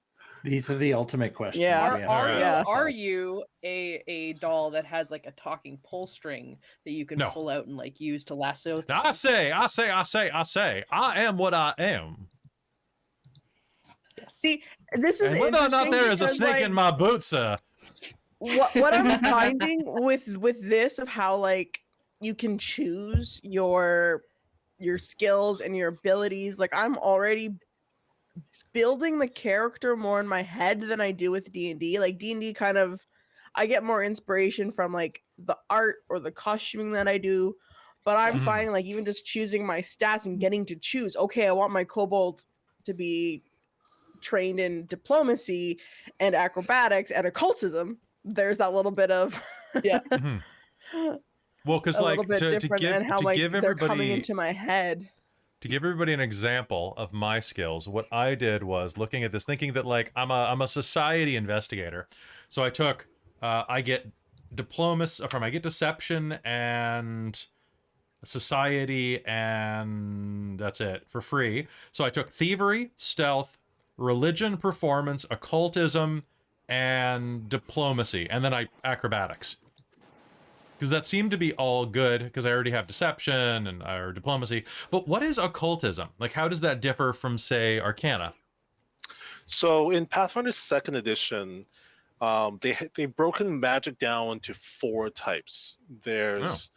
These are the ultimate questions. Yeah. we have to ask Are ourselves. you a doll that has like a talking pull string that you can No. pull out and like use to lasso things? I say, I am what I am. Yes. See, this is And whether or not interesting there is a because, snake like, in my boots, sir. what I'm finding with this, of how like you can choose your skills and your abilities, like I'm already building the character more in my head than I do with D&D. Like D&D kind of, I get more inspiration from like the art or the costuming that I do, but I'm finding like even just choosing my stats and getting to choose, okay, I want my kobold to be trained in diplomacy and acrobatics and occultism. There's that little bit of Yeah. Well, because a like little bit to different, give and how like give they're coming everybody into my head. to give everybody an example of my skills, what I did was looking at this, thinking that like I'm a society investigator, so I took I get diplomacy from, I get deception and society, and that's it for free. So I took thievery, stealth, religion, performance, occultism, and diplomacy, and then acrobatics, because that seemed to be all good because I already have deception and or diplomacy. But what is occultism? Like, how does that differ from, say, arcana? So in Pathfinder Second Edition, they've broken magic down into 4 types. There's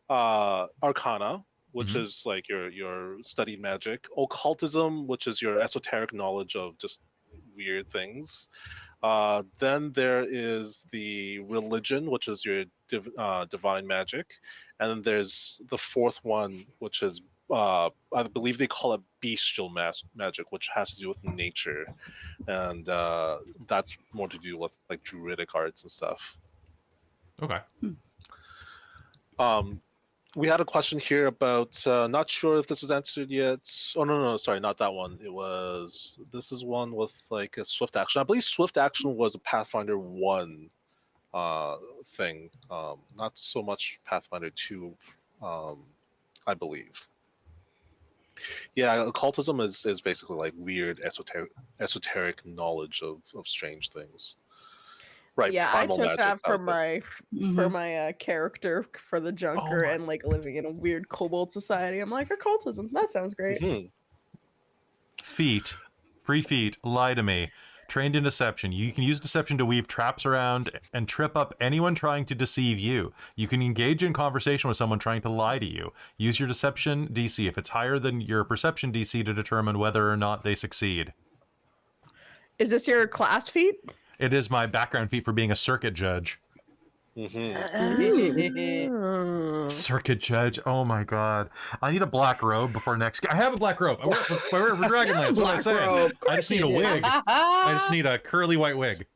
Arcana, which is like your studied magic. Occultism, which is your esoteric knowledge of just weird things. Then there is the Religion, which is your divine magic. And then there's the 4th one, which is I believe they call it bestial magic, which has to do with nature, and that's more to do with like druidic arts and stuff. Okay. We had a question here about not sure if this was answered yet. Oh no, sorry, not that one. This is one with like a swift action. I believe swift action was a Pathfinder 1 thing, not so much Pathfinder 2. I believe. Yeah, occultism is basically like weird esoteric knowledge of strange things. Right, Yeah, I primal took magic. that for was it. my character for the Junker my- and like living in a weird kobold society. I'm like, occultism. That sounds great. Mhm. Feet, free feet, lie to me. Trained in deception. You can use deception to weave traps around and trip up anyone trying to deceive you. You can engage in conversation with someone trying to lie to you. Use your deception DC if it's higher than your perception DC to determine whether or not they succeed. Is this your class feat? It is my background feat for being a circuit judge. Oh. Circuit judge. Oh my god. I need a black robe before next. I have a black robe. I work for Dragonlance. What am I saying? I just need a wig. I just need a curly white wig.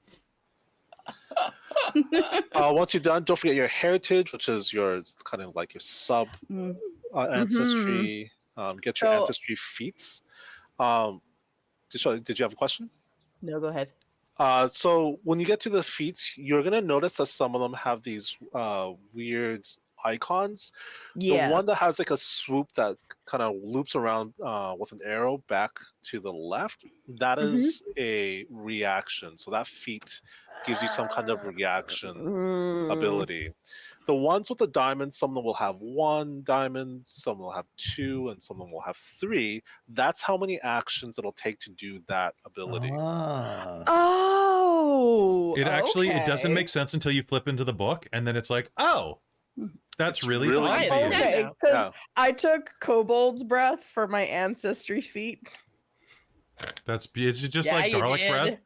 Once you're done, don't forget your heritage, which is your kind of like your sub ancestry. Get your So- ancestry feats. Did you have a question? No, go ahead. So when you get to the feats, you're gonna notice that some of them have these weird icons. Yes. The one that has like a swoop that kind of loops around with an arrow back to the left, that is a reaction. So that feat gives you some kind of reaction ability. The ones with the diamonds, some of them will have 1 diamond, some will have 2, and some of them will have 3. That's how many actions it'll take to do that ability. Ah. Oh. It actually it doesn't okay. make sense until you flip into the book, and then it's like, oh, that's It's really really obvious. easy. Okay, Yeah. because I took Kobold's breath for my ancestry feat. Is it just Yeah, like you garlic did. bread?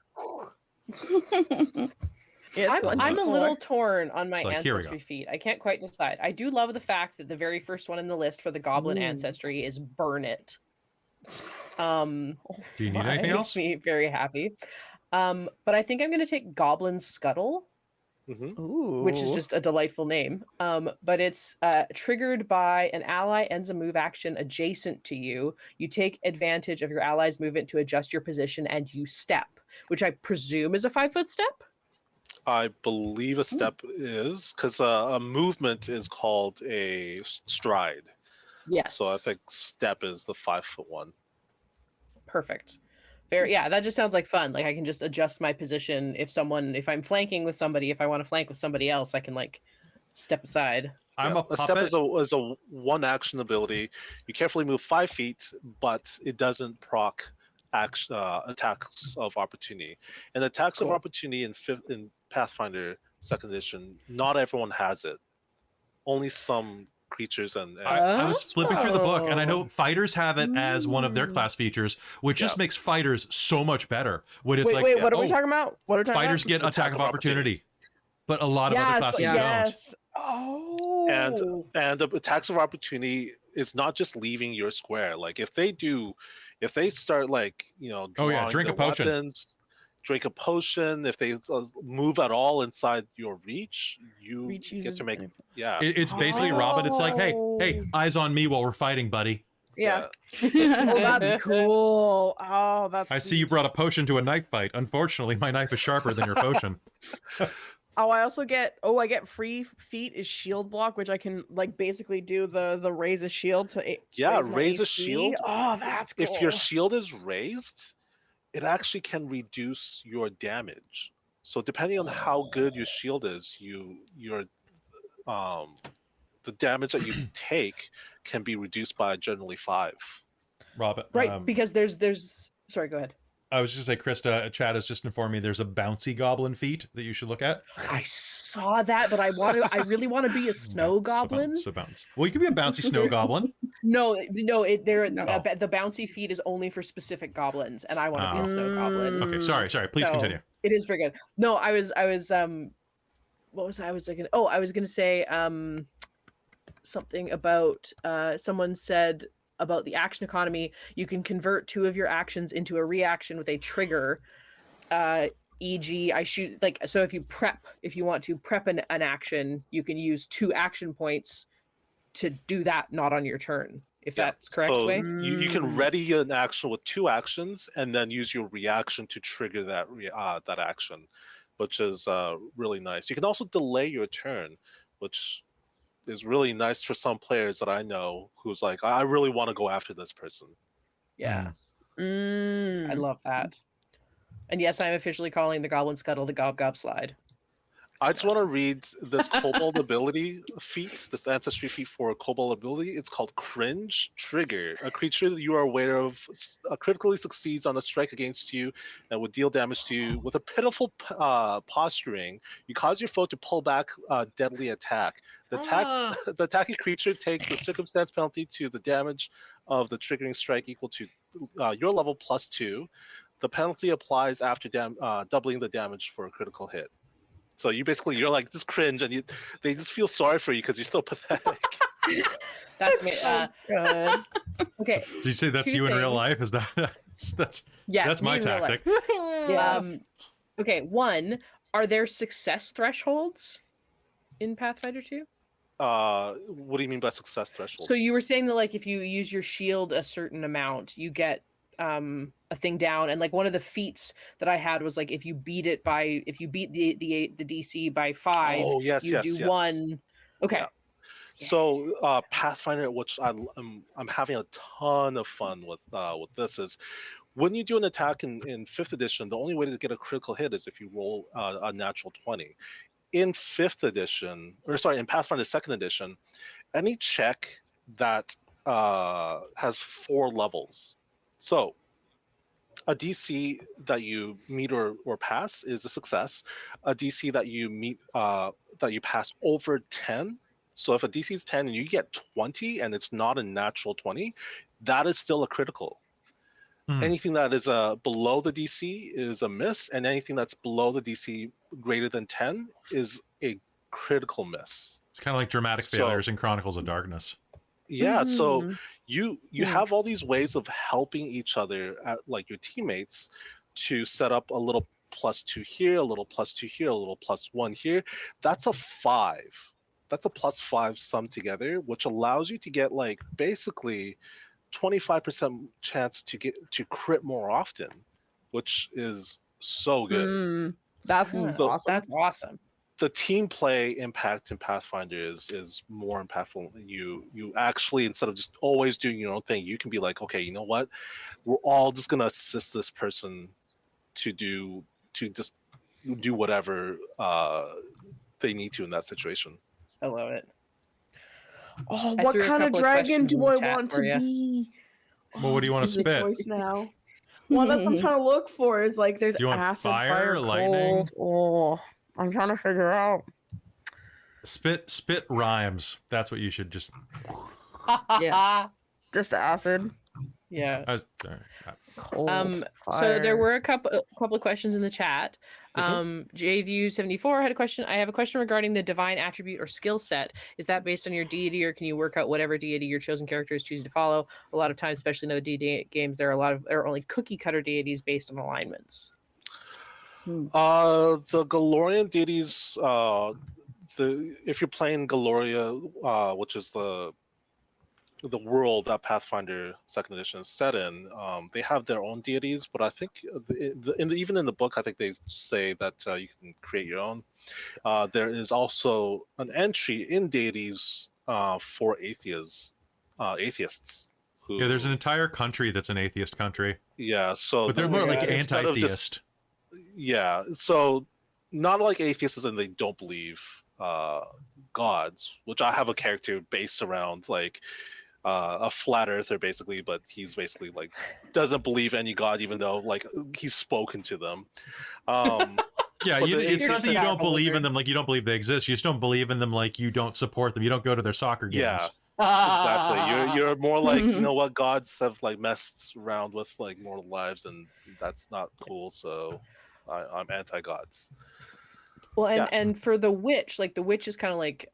Yeah, it's I'm a wonderful. little torn on my It's like, here we ancestry feat. I can't quite decide. I do love the fact that the very first one in the list for the goblin Ooh. ancestry is burn it. Do you need anything Makes else? me very happy. But I think I'm going to take Goblin Scuttle, Mhm. Ooh. which is just a delightful name. But it's triggered by an ally ends a move action adjacent to you. You take advantage of your ally's movement to adjust your position and you step, which I presume is a 5-foot step. I believe a step is because a movement is called a stride. Yes. So I think step is the 5-foot one. Perfect. Yeah, that just sounds like fun. Like I can just adjust my position if I'm flanking with somebody, if I want to flank with somebody else, I can like step aside. I'm Yeah, a step puppet. is a one action ability. You carefully move 5 feet, but it doesn't proc attacks of opportunity. And attacks of Cool. opportunity in Pathfinder Second Edition, not everyone has it. Only some creatures and I was flipping through the book, and I know Oh. fighters have it as one of their Mm. class features, which just makes fighters so much better. When it's Wait, like, wait, what are we oh, talking about? What are we talking fighters about? get attack of opportunity, but a lot of other Yes, classes yes. Oh. and the attacks of opportunity is not just leaving your square. Like if they start like Oh, drawing yeah, drink a their potion. weapons, drink a potion. If they move at all inside your reach, you Reach get uses to make benefit. It's basically Robin. It's like, hey, Oh. eyes on me while we're fighting, buddy. Yeah. Oh, that's cool. Oh, that's. I see you sweet. brought a potion to a knife fight. Unfortunately, my knife is sharper than your potion. Oh, I also get. Oh, I get free feat is shield block, which I can like basically do the raise a shield to. Yeah, raise my raise a AC. shield. Oh, that's cool. If your shield is raised, it actually can reduce your damage. So depending on how good your shield is, your the damage that you take can be reduced by generally 5. Robin, Right, because there's sorry, go ahead. I was just say, Krista, Chad has just informed me there's a bouncy goblin feat that you should look at. I saw that, but I really want to be a snow goblin. So bounce. Well, you could be a bouncy snow goblin. No, the No. bouncy feat is only for specific goblins, and I want to be Oh. a snow goblin. Okay, sorry. Please So, continue. It is very good. No, I was what was I was thinking? Oh, I was gonna say something about someone said about the action economy. You can convert 2 of your actions into a reaction with a trigger. E.g., I shoot so if you want to prep an action, you can use 2 action points to do that not on your turn. If that's correct, So Wei? you can ready an action with 2 actions and then use your reaction to trigger that that action, which is really nice. You can also delay your turn, which is really nice for some players that I know who's like, I really want to go after this person. Yeah, I Mm. love that. And yes, I'm officially calling the Goblin Scuttle the Gob Gob Slide. I just want to read this Kobold ability feat, this ancestry feat for a Kobold ability. It's called Cringe Trigger. A creature that you are aware of critically succeeds on a strike against you and would deal damage to you. With a pitiful posturing, you cause your foe to pull back a deadly attack. The attacking creature takes a circumstance penalty to the damage of the triggering strike equal to your level +2. The penalty applies after doubling the damage for a critical hit. So you're like this cringe, and they just feel sorry for you because you're so pathetic. That's me. Good. Okay. Did you say that's Two you in real things. life? Is that's Yes, that's my me in real life. tactic? Yeah. Okay. One, are there success thresholds in Pathfinder 2? What do you mean by success threshold? So you were saying that like if you use your shield a certain amount, you get a thing down, and like one of the feats that I had was like if you beat the DC by 5, Oh yes, you yes, do yes. 1. Okay. Yeah. So Pathfinder, which I'm having a ton of fun with this, is when you do an attack in 5th edition, the only way to get a critical hit is if you roll a natural 20. In 5th edition, in Pathfinder 2nd edition, any check that has 4 levels. So a DC that you meet or pass is a success. A DC that you meet that you pass over 10. So if a DC is 10 and you get 20 and it's not a natural 20, that is still a critical. Anything that is below the DC is a miss, and anything that's below the DC greater than 10 is a critical miss. It's kind of like dramatic failures in Chronicles of Darkness. Yeah, so Mhm. you have all these ways of helping each other, like your teammates, to set up a little +2 here, a little +2 here, a little +1 here. That's a 5. That's a +5 sum together, which allows you to get like basically 25% chance to crit more often, which is so good. That's Yeah, So- awesome. That's awesome. The team play impact in Pathfinder is more impactful. You actually, instead of just always doing your own thing, you can be like, okay, you know what? We're all just gonna assist this person to just do whatever they need to in that situation. I love it. Oh, I what threw a kind of couple of dragon questions in do the I chat want for to ya. be? Well, what do you wanna this is the spit? choice now. Well, that's what I'm trying to look for. Is like there's Do you want acid, fire, fire, lightning? cold. Oh, I'm trying to figure out. Spit rhymes. That's what you should just. Yeah. Just acid, Yeah. cold, So there fire. were a couple of questions in the chat. JView74 had a question. I have a question regarding the divine attribute or skill set. Is that based on your deity, or can you work out whatever deity your chosen character is choosing to follow? A lot of times, especially in the D&D games, there are only cookie cutter deities based on alignments. The Galorian deities, if you're playing Galoria, which is the world that Pathfinder 2nd edition is set in, they have their own deities, but I think even in the book, I think they say that you can create your own. There is also an entry in deities for atheists. Who, Yeah, there's an entire country that's an atheist country, yeah, so but they're more like instead of anti-theist. yeah, so not like atheists and they don't believe gods, which I have a character based around like a flat earther basically, but he's basically like doesn't believe any god even though like he's spoken to them. Yeah, But it's not that you Chat don't believe in wizard. them like you don't believe they exist. You just don't believe in them like you don't support them. You don't go to their soccer games. Yeah. Exactly. You're more like, you know what, gods have like messed around with like mortal lives and that's not cool, so I'm anti-gods. Well, Yeah. and for the witch, like the witch is kind of like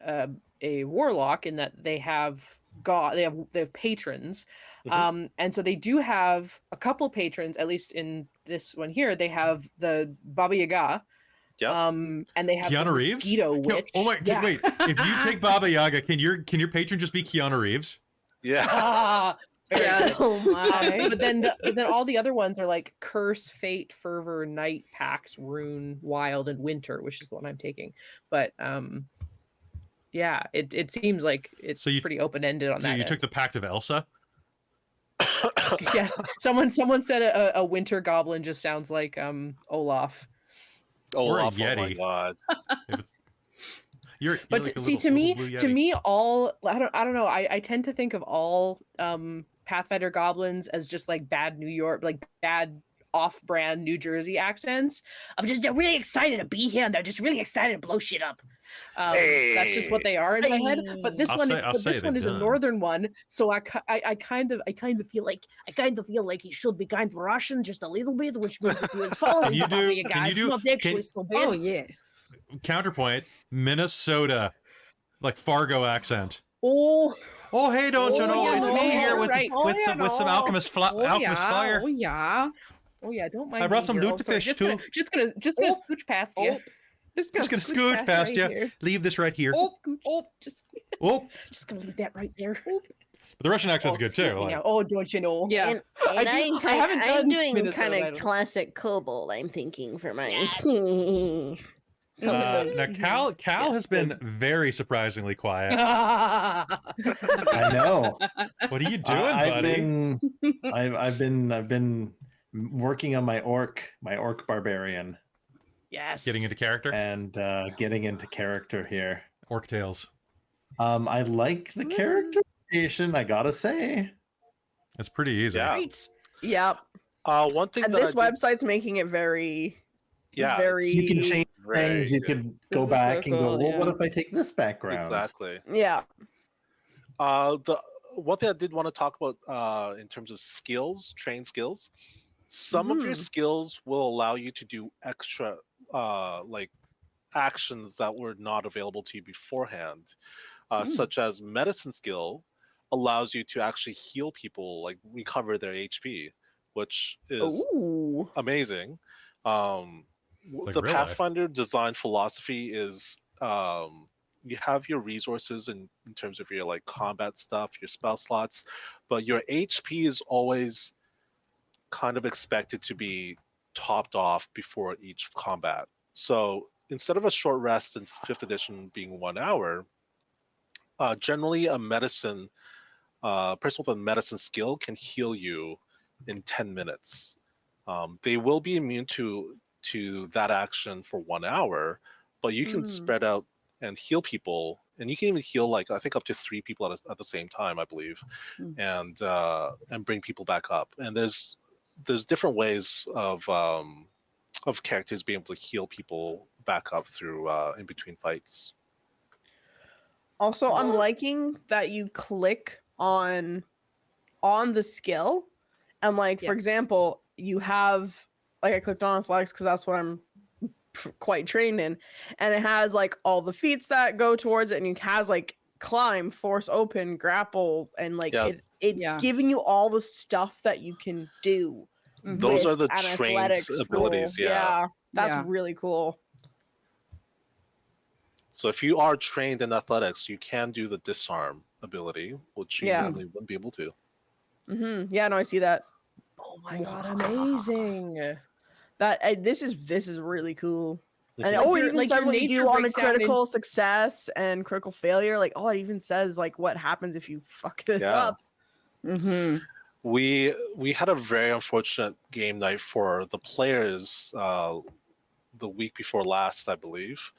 a warlock in that they have they have patrons, and so they do have a couple patrons. At least in this one here, they have the Baba Yaga, Yep. and they have Keanu the Reeves? mosquito witch. Oh my! Yeah. Wait, if you take Baba Yaga, can your patron just be Keanu Reeves? Yeah. Very Yeah. good. Oh my. But then all the other ones are like curse, fate, fervor, night, pax, rune, wild, and winter, which is the one I'm taking. But yeah, it seems like it's So you- pretty open ended on So that. you end. took the Pact of Elsa? Yes, someone said a winter goblin just sounds like Olaf. Or a Oh my Yeti. god. If it's, you're But like a see, little blue to Yeti. me, all I don't know. I tend to think of all Pathfinder goblins as just like bad New York, like bad off-brand New Jersey accents. I'm just they're really excited to be here, and they're just really excited to blow shit up. That's just what they are in my head. But this I'll one, say- I'll say this they're one is a done. northern one, so I kind of feel like he should be kind of Russian just a little bit, which means if he was following you do- you can guys, you do- not actually can- so bad. Oh yes. Counterpoint, Minnesota, like Fargo accent. Oh, Oh, hey, don't you Oh, know? yeah, It's no, me yeah, here with right. with some alchemist alchemist fire. Oh yeah. oh yeah, don't mind. I brought me some here. loot Oh, to sorry, fish, just too. gonna Oh, scooch past you. Oh, just Just gonna scooch past right you. here. Leave this right here. Oh, just Oh, just gonna leave that right there. but the Russian accent's Oh, good excuse too. me Like, now. Oh, don't you know? Yeah. And, I and do- I haven't I'm done doing Minnesota, kind I of don't- classic Kobold. I'm thinking for mine. now Cal has been good. very surprisingly quiet. I know. What are you doing, I've buddy? been, I've been working on my orc barbarian, Yes. Getting into character. and getting into character here. Orc Tales. I like the character creation, I gotta say. It's pretty easy. Yeah. Right. Yep. One thing And that this I did, website's making it very, yeah, very. You can change very things. You good. can go This is back so and go, cool, well, yeah. what if I take this background? Exactly. Yeah. The one thing I did want to talk about in terms of skills, trained skills, some of your Mhm. skills will allow you to do extra like actions that were not available to you beforehand, such as medicine skill allows you to actually heal people, like recover their HP, which is Ooh. amazing. like The real life. Pathfinder design philosophy is you have your resources in terms of your like combat stuff, your spell slots, but your HP is always kind of expected to be topped off before each combat. So instead of a short rest in 5th edition being 1 hour, generally a medicine person with a medicine skill can heal you in 10 minutes. They will be immune to that action for 1 hour, but you can spread out and heal people, and you can even heal like I think up to 3 people at the same time, I believe, and bring people back up. And there's different ways of characters being able to heal people back up through in between fights. Also, I'm liking that you click on the skill, and like for Yeah. example, you have like I clicked on athletics because that's what I'm quite trained in, and it has like all the feats that go towards it, and it has like climb, force open, grapple, and like Yeah. it's Yeah. giving you all the stuff that you can do. Those are with the an trained athletics abilities, roll. yeah. That's Yeah. really cool. So if you are trained in athletics, you can do the disarm ability, which you Yeah. normally wouldn't be able to. Yeah, no, I see that. Oh my god, amazing. That this is really cool. And Like it your- even like says your what you nature do on a breaks down in- critical success and critical failure. Like, oh, it even says like what happens if you fuck this Yeah. up. Mm-hmm. We had a very unfortunate game night for the players the week before last, I believe.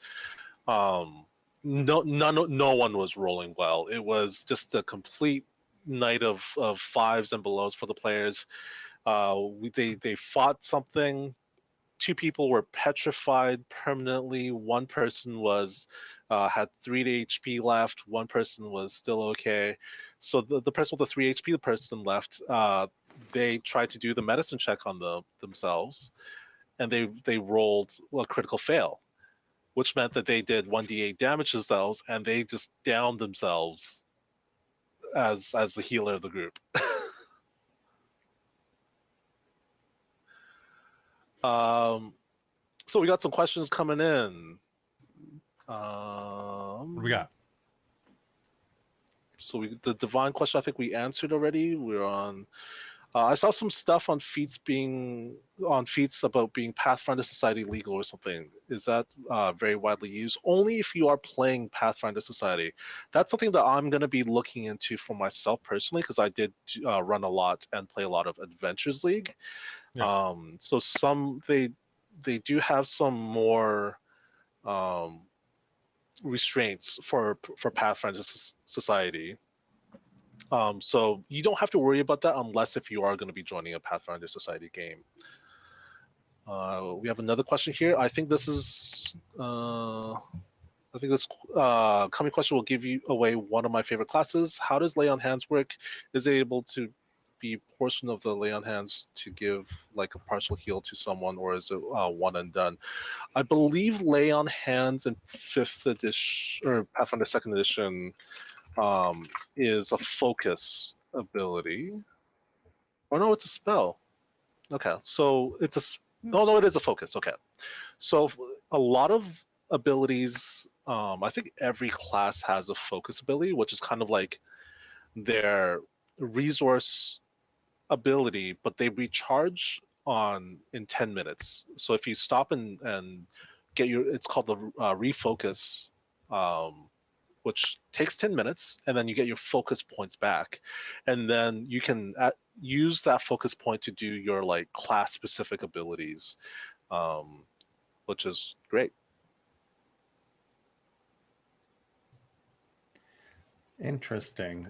No one was rolling well. It was just a complete night of 5s and belows for the players. They fought something. 2 people were petrified permanently. One person was had 3 HP left. One person was still okay. So the person with the 3 HP, the person left, they tried to do the medicine check on themselves, and they rolled a critical fail, which meant that they did 1d8 damage to themselves, and they just downed themselves as the healer of the group. So we got some questions coming in. What do we got? So the divine question, I think we answered already. We're on. I saw some stuff on feats about being Pathfinder Society legal or something. Is that very widely used? Only if you are playing Pathfinder Society. That's something that I'm going to be looking into for myself personally, because I did run a lot and play a lot of Adventures League. Yeah. So they do have some more restraints for Pathfinder Society. So you don't have to worry about that unless if you are going to be joining a Pathfinder Society game. We have another question here. I think this coming question will give you away one of my favorite classes. How does Lay on Hands work? Is it able to be a portion of the Lay on Hands to give like a partial heal to someone, or is it one and done? I believe Lay on Hands in 5th edition or Pathfinder 2nd edition is a focus ability. Oh no, it's a spell. Okay, so it's a no, it is a focus. Okay, so a lot of abilities. I think every class has a focus ability, which is kind of like their resource ability, but they recharge in 10 minutes. So if you stop and get it's called the refocus. Which takes 10 minutes, and then you get your focus points back, and then you can use that focus point to do your like class specific abilities, which is great. Interesting.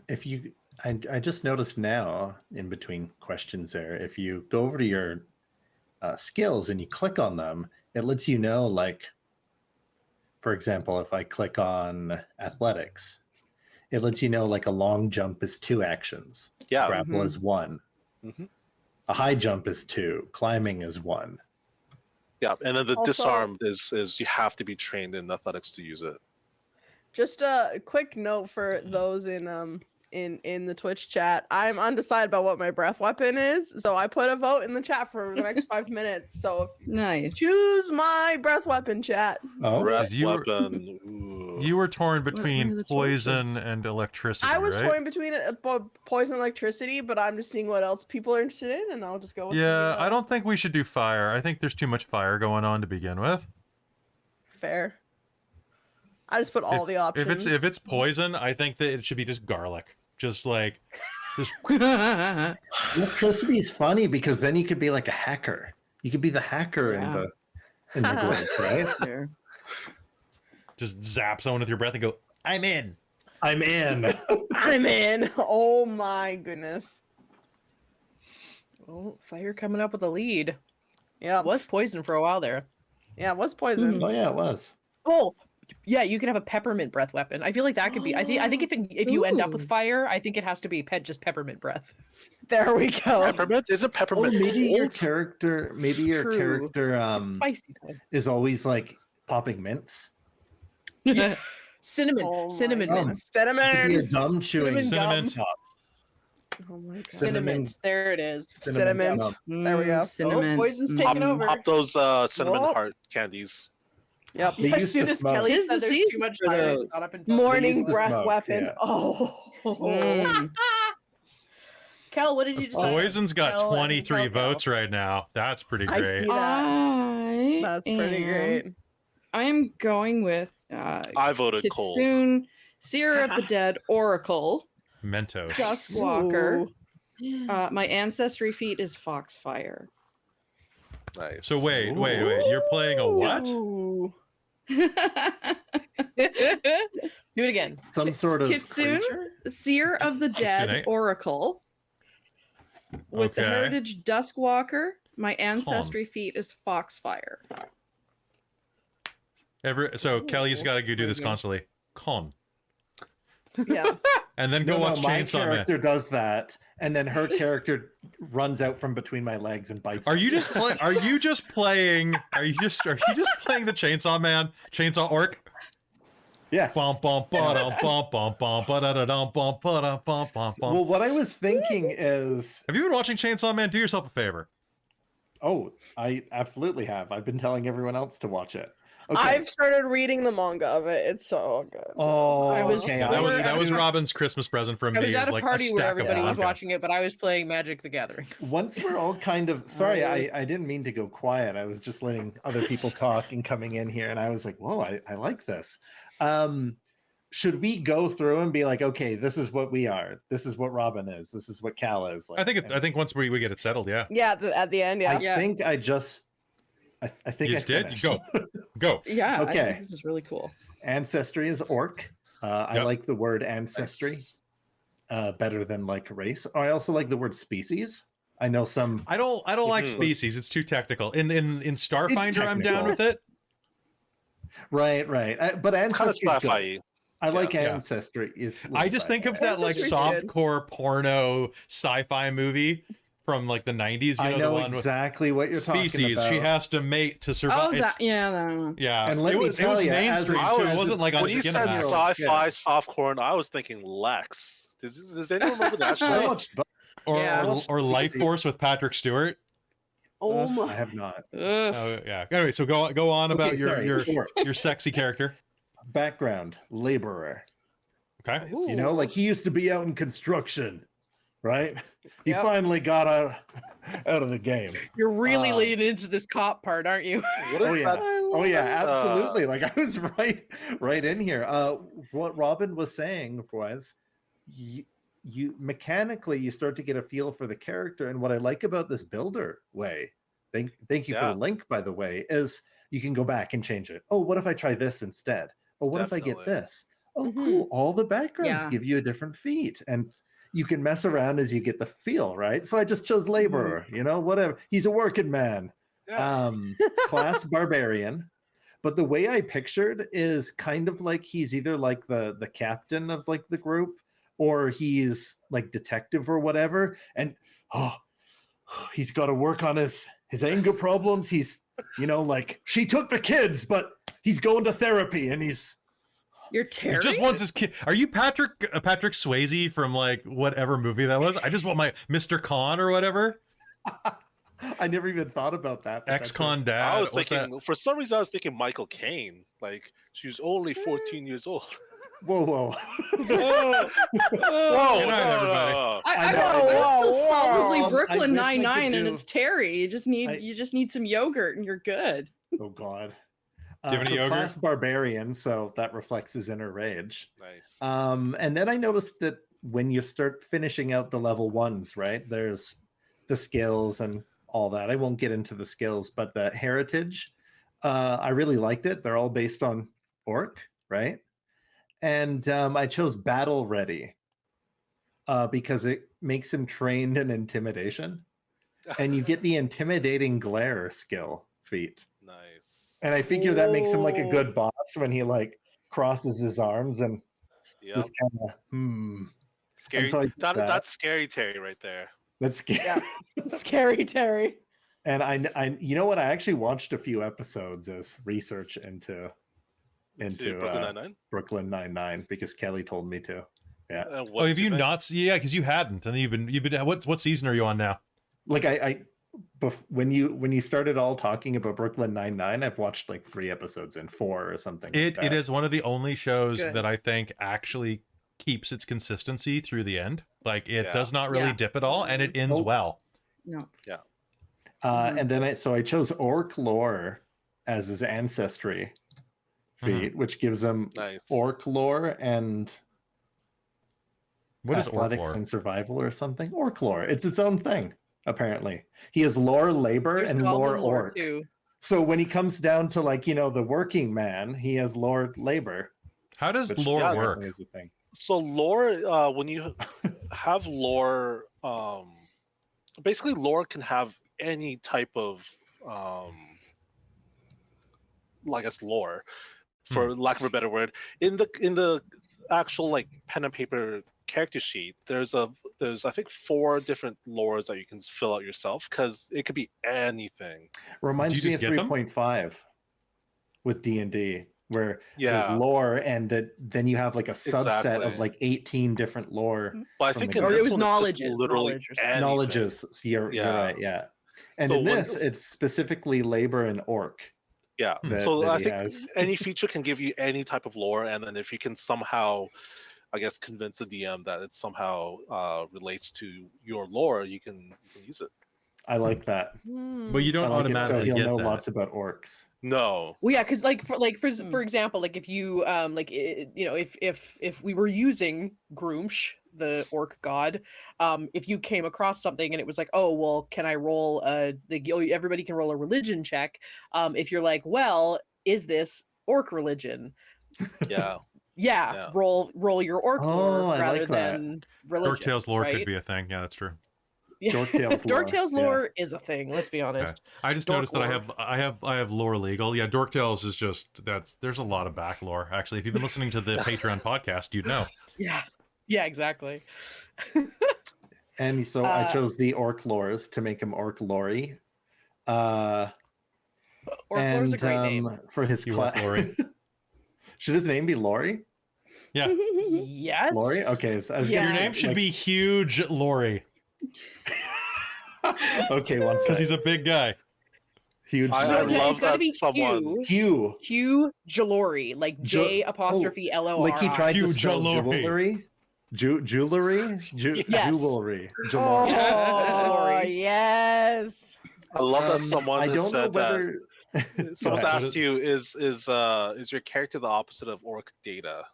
I just noticed now in between questions there, if you go over to your skills and you click on them, it lets you know, like, for example, if I click on athletics, it lets you know like a long jump is 2 actions. Yeah. Grapple is 1. Mhm. A high jump is 2. Climbing is 1. Yeah, and then the Also- disarm is you have to be trained in athletics to use it. Just a quick note for those in the Twitch chat. I'm undecided about what my breath weapon is, so I put a vote in the chat for the next 5 minutes. So if Nice. choose my breath weapon, chat. Oh, Breath you were- weapon. Ooh. You were torn are between the poison choices? and electricity, I was right? torn between poison and electricity, but I'm just seeing what else people are interested in, and I'll just go with Yeah, I don't think we should do fire. I think there's too much fire going on to begin with. fair. I just put all the options. If it's poison, I think that it should be just garlic. Just like electricity is funny because then you could be like a hacker. You could be the hacker Yeah. in the group, right? There. just zap someone with your breath and go, I'm in. I'm in. I'm in. Oh my goodness. Oh, fire coming up with a lead. Yeah, It was poison for a while there. yeah, it was poison. Oh yeah, it was. Oh, yeah, you could have a peppermint breath weapon. I feel like that could be. I think if you end up with Ooh. fire, I think it has to be just peppermint breath. There we go. Peppermint? Is it Oh, peppermint? maybe your gold? character, True. Um, It's spicy time. is always like popping mints. Cinnamon, Oh my cinnamon God. mints, It could be a Cinnamon. gum chewing Cinnamon gum. top. Oh my god. cinnamon. There it is. Cinnamon. gum. There we go. Cinnamon. poison's Mm. taken over. Pop those cinnamon Oh. heart candies. Yep. They As used soon to as smoke. Kelly Tis said the there's season too much for fire, I those. got up and Morning used to breath smoke, weapon. yeah. Oh. Mm. Kel, what did you decide? Poison's got Kel, as in 23 Kel. votes right now. That's pretty I great. see that. That's pretty am- great. I am going with I voted cold. Kitsune, Seer of the Dead, Oracle, Mentos. Duskwalker. Ooh. My ancestry feat is Foxfire. Nice. So wait. You're playing a what? Ooh. Do it again. Some sort of Kitsune, creature? Seer of the Dead, Kitsune. Oracle. With the Okay. heritage Duskwalker, my ancestry feat is Foxfire. So Kelly's Ooh. got to go do this Okay. constantly. Con. Yeah. And then go watch my Chainsaw Man. character does that, and then her character runs out from between my legs and bites. Are me. you just playing the Chainsaw Man? Chainsaw Orc? Yeah. Bum bum ba-dum, bum bum bum ba-da-da-dum, bum ba-dum, bum bum bum. Well, what I was thinking is, Have you been watching Chainsaw Man? Do yourself a favor. oh, I absolutely have. I've been telling everyone else to watch it. Okay. I've started reading the manga of it. It's so good. Oh, I was- okay. Yeah, we that were- was Robin's Christmas present from I me. was It at a like party where stack of everybody was manga. watching it, but I was playing Magic the Gathering. Once we're all kind of sorry, I didn't mean to go quiet. I was just letting other people talk and coming in here, and I was like, whoa, I like this. Should we go through and be like, okay, this is what we are, this is what Robin is, this is what Cal is? Like, I think once we get it settled, yeah. Yeah, at the end, yeah. I think I just I think You I just did? finished. Go. Yeah. I Okay. think this is really cool. Ancestry is orc. I Yep. like the word ancestry Nice. better than like race. I also like the word species. I know some. I don't like Mhm. species. It's too technical. In Starfinder, I'm down technical. with it. Right. But Kind of ancestry. is good. sci-fi. I like Yeah. ancestry. It's I just think of that like Ancestry's good. softcore porno sci-fi movie from like the 90s. You know, I the know one exactly what with you're talking species. about. She has to mate to survive. Oh, It's- that, yeah, that one. yeah, And let it me was tell ya, as mainstream a- too. as It a- wasn't like on When you Skin said Max. sci-fi softcore, I was thinking Lex. Does anyone remember that I show? watched both. Yeah. or Life Force with Patrick Stewart. Oh I my. have not. Ugh. Oh yeah. Anyway, so go on about Okay, sorry. your sexy character. Background: laborer. Okay. You know, like he used to be out in construction, right? He Yep. finally got out of the game. You're really Uh, leaning into this cop part, aren't you? What is Oh, yeah. that? Oh yeah, Uh, absolutely. Like I was right in here. What Robin was saying was, you mechanically you start to get a feel for the character, and what I like about this builder way, thank you for Yeah. the link by the way, is you can go back and change it. Oh, what if I try this instead? Oh, what if I get Definitely. this? Oh, Mhm. cool. All the backgrounds Yeah. give you a different feat, and you can mess around as you get the feel, right? So I just chose laborer, you know, whatever. He's a working man. Yeah. Class barbarian, but the way I pictured is kind of like he's either like the captain of like the group, or he's like detective or whatever, and he's got to work on his anger problems. He's, you know, like she took the kids, but he's going to therapy, and he's You're He Terry? just wants his kid. Are you Patrick Swayze from like whatever movie that was? I just want my Mr. Con or whatever. I never even thought about that. but that's Ex-con it. dad. I was what the- thinking, for some reason, I was thinking Michael Caine. Like, she was only 14 years old. Whoa. Whoa. Whoa, Good night, everybody. I know, know, I it's know. the solidly Whoa. I Brooklyn wish I could Nine-Nine, and do- it's Terry. You just need some yogurt, and you're good. Oh God. Do you have any so yogurt? class barbarian, so that reflects his inner rage. Nice. And then I noticed that when you start finishing out the level ones, right? There's the skills and all that. I won't get into the skills, but the heritage, I really liked it. They're all based on orc, right? And I chose battle ready because it makes him trained in intimidation, and you get the intimidating glare skill feat. Nice. And I figure that makes him like a good boss when he like crosses his arms and Yep. just kind of Scary. so I did that. That's scary Terry right there. That's scary. Yeah. Scary Terry. And I you know what? I actually watched a few episodes as research into To Brooklyn Nine-Nine. Brooklyn Nine-Nine because Kelly told me to. Yeah. Oh, have you not? Yeah, because you hadn't, and you've been. What season are you on now? Like when you started all talking about Brooklyn Nine-Nine, I've watched like 3 episodes and 4 or something. It like that. is one of the only shows Good. that I think actually keeps its consistency through the end. Like it Yeah. does not really Yeah. dip at all, and it ends Nope. well. No. And then I chose orc lore as his ancestry feat, which gives him Nice. orc lore and What is orc athletics lore? and survival or something. Orc lore. It's its own thing, apparently. He has lore labor There's and goblin lore lore, orc. too. So when he comes down to like, you know, the working man, he has lore labor. How does which lore yeah, work? apparently is a thing. So lore, when you have lore, basically lore can have any type of, I guess lore, for lack of a better word. In the actual like pen and paper character sheet, there's I think 4 different lores that you can fill out yourself because it could be anything. Reminds Do you me of just get them? 3.5 with D&D, where Yeah. there's lore and then you have like a subset Exactly. of like 18 different lore But I From think the in Or this it was one, it's just knowledges, literally knowledge or something. anything. knowledges. So you're Yeah. right, yeah. And So in when- this, it's specifically labor and orc. Yeah. that, So that I he think has. any feature can give you any type of lore, and then if you can somehow, I guess, convince the DM that it somehow relates to your lore, you can use it. I like that. Hmm. But you I don't like it so automatically he'll get know that. lots about orcs. No. Well, yeah, because for example, like if you if we were using Groomsh, the orc god, if you came across something and it was like, oh well, can I roll everybody can roll a religion check. If you're like, well, is this orc religion? Yeah. Yeah, Yeah. roll your orc Oh, lore I rather like that. than religion. Dorktail's lore right? could be a thing. Yeah, that's true. Yeah. Dorktail's lore, Dorktail's yeah. lore is a thing. Let's be honest. I just Dork noticed that lore. I have lore legal. Yeah, Dorktails is just there's a lot of back lore. Actually, if you've been listening to the Patreon podcast, you'd know. Yeah. Yeah, exactly. And so I chose the orc lores to make him orc Lori. Orc lore's a great name. For his You orc class, Lori. should his name be Lori? Yeah, Yes. Lori? Okay, so I was Yeah. your gonna name say, should like- be Huge Lori Okay, one because second. he's a big guy. Huge. I Lori. love it's gotta that be someone- Hugh. Hugh. Hugh Jalori, like J apostrophe L O R. Like he tried Hugh to spell Jalori. jewelry. Jewelry? Yes. Jewelry. Oh, Jalori. Jalori. yes. I love that someone I has don't know said that. whether Someone's ahead. asked you, is your character the opposite of orc data?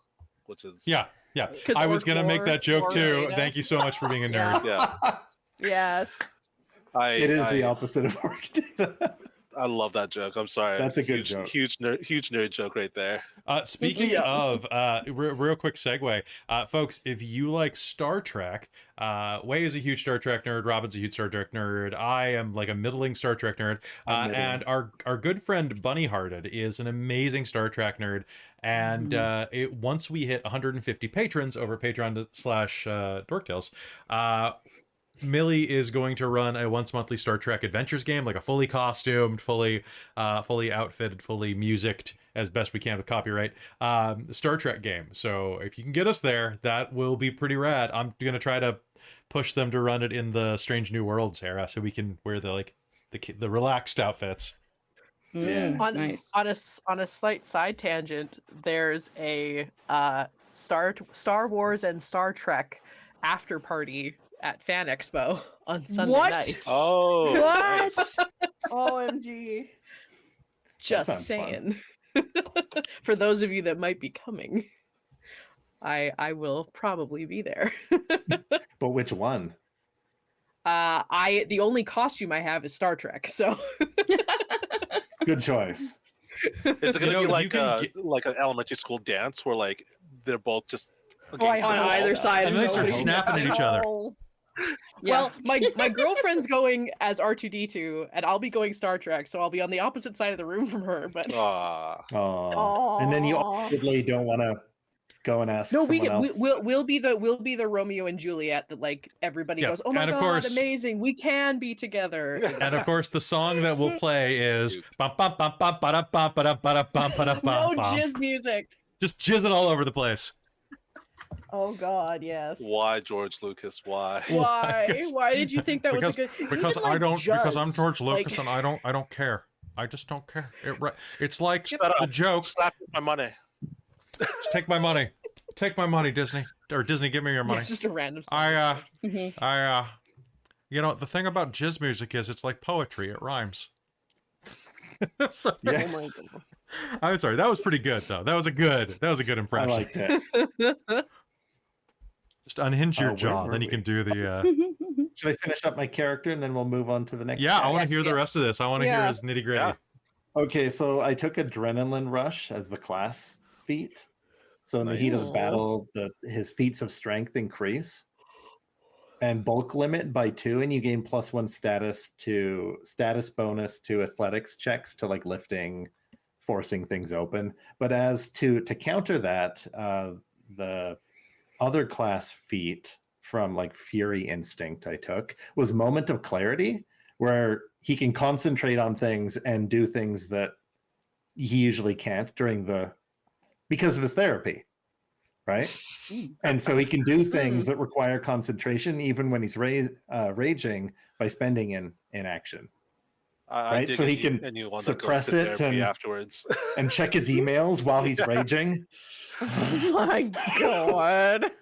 Which is Yeah. 'Cause I was orc gonna make lore, that joke lore too. data. Thank you so much for being a nerd. Yeah. Yes. it is the opposite of orc. I love that joke. I'm sorry. That's a good huge, joke. Huge nerd joke right there. Speaking Yeah. of, real quick segue, folks, if you like Star Trek, Wei is a huge Star Trek nerd. Robin's a huge Star Trek nerd. I am like a middling Star Trek nerd. I'm middling. And our good friend Bunny Hearted is an amazing Star Trek nerd. And once we hit 150 patrons over Patreon/Dorktales, Millie is going to run a once monthly Star Trek Adventures game, like a fully costumed, fully outfitted, fully musicked as best we can with copyright Star Trek game. So if you can get us there, that will be pretty rad. I'm gonna try to push them to run it in the Strange New Worlds era, so we can wear the relaxed outfits. Yeah. Nice. On a slight side tangent, there's a Star Wars and Star Trek after party at Fan Expo on Sunday What? night. Oh. What? nice. OMG. Just sounds fun. saying. For those of you that might be coming, I will probably be there. But which one? The only costume I have is Star Trek, so Good choice. Is it gonna You be know, you can like an elementary school dance where like they're both just Oh, I against know. the On wall? either side. And they start nobody- snapping at each other. Oh. Well, my girlfriend's going as R2D2, and I'll be going Star Trek, so I'll be on the opposite side of the room from her. But Ah. Oh. And then you Aw. awkwardly don't want to go and ask no, someone else. we'll be the Romeo and Juliet that like everybody Yeah, goes, oh my and of god, course- amazing, we can be together. And of course, the song that we'll play is bum bum bum bum ba da bum ba da ba da bum ba da No bum bum. jizz music. Just jizzing all over the place. Oh God, yes. Why, George Lucas? Why? Why? Yes. Why did you think that Because was a good? because Even, I like, don't because I'm jizz, George like- Lucas and I don't care. I just don't care. It's like Shut the up. joke. Slap my money. Just take my money. Take my money, Disney. Or Disney, give me your Yeah, money. it's just a random. I Mhm. you know, the thing about jizz music is it's like poetry. It rhymes. So- Yeah. Oh my god. I'm sorry. That was pretty good though. That was a good I impression. like that. Just unhinge your Where jaw, were then you we? can do the Should I finish up my character and then we'll move on to the next? Yeah, I guy? want Yes, to hear the yes. rest of this. I want to hear Yeah. his nitty gritty. Yeah. Okay, so I took Adrenaline Rush as the class feat. So in the heat of the Nice. battle, his feats of strength increase. And bulk limit by 2, and you gain +1 status bonus to athletics checks to like lifting, forcing things open. But as to counter that, the other class feat from like Fury Instinct I took was Moment of Clarity, where he can concentrate on things and do things that he usually can't because of his therapy, right? And so he can do things that require concentration even when he's raging by spending in action. I Right, dig so he any- can anyone suppress that goes to it therapy and- afterwards. and check his emails while he's raging. Oh my god.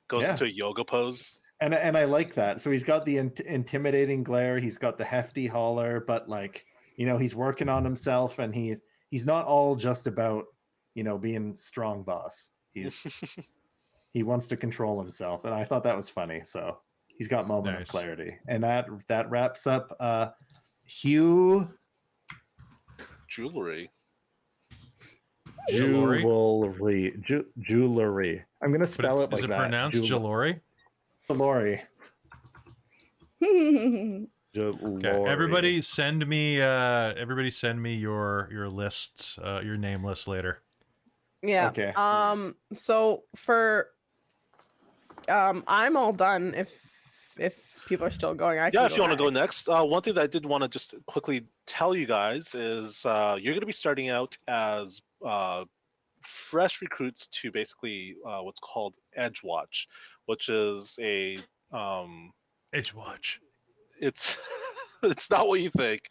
Goes Yeah. into a yoga pose. And I like that. So he's got the intimidating glare, he's got the hefty holler, but like, you know, he's working on himself, and he's not all just about, you know, being strong boss. He wants to control himself, and I thought that was funny. So he's got moment Nice. of clarity, and that wraps up Hugh Jewelry. Jewelry? Jewelry. I'm gonna But spell it like is it that. pronounced Jalori? Jewelry. Okay. Everybody send me your lists, your name list later. Yeah. Okay. So for I'm all done. If people are still going, I can Yeah, if you want to go next. next. One thing that I did want to just quickly tell you guys is you're going to be starting out as fresh recruits to basically what's called Edge Watch, which is a Edge Watch. it's it's not what you think.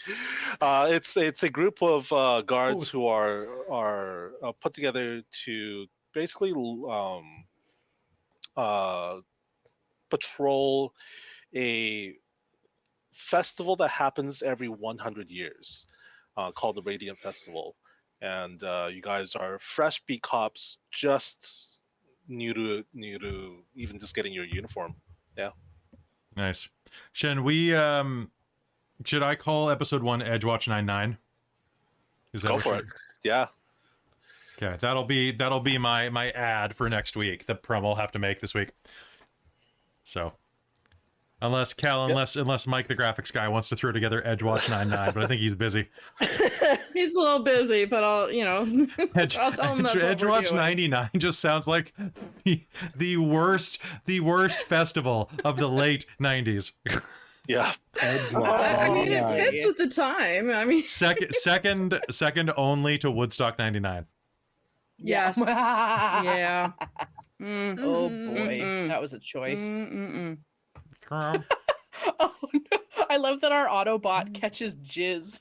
It's a group of guards who are put together to basically patrol a festival that happens every 100 years, called the Radiant Festival. And you guys are fresh beat cops, just new to even just getting your uniform. Yeah. Nice. Should I call episode 1 Edge Watch 99? Is that Go what for you- it. Yeah. Okay, that'll be my ad for next week. The promo I'll have to make this week. So, unless Mike the graphics guy wants to throw together Edge Watch 99, but I think he's busy. He's a little busy, but I'll Edge, I'll tell him that's what Edge we're Watch doing. 99 just sounds like the worst festival of the late 90s. Yeah. I mean, it fits with the time. I mean, Second only to Woodstock 99. yes, yeah. Oh boy, that was a choice. Girl. Oh no! I love that our Autobot catches jizz.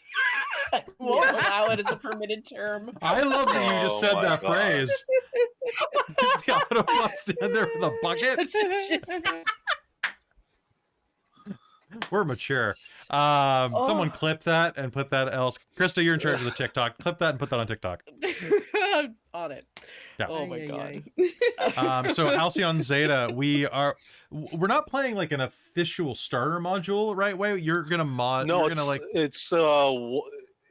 We'll allow it as a permitted term. I love that you just Oh said my that God. phrase. Does the Autobot stand there with a bucket? We're mature. Someone clip that and put that else. Krista, you're in charge of the TikTok. Clip that and put that on TikTok. On it. Yeah. Oh my god. So Halcyon Zeta, we're not playing like an official starter module, right? Way you're gonna mod. No, you're it's gonna like.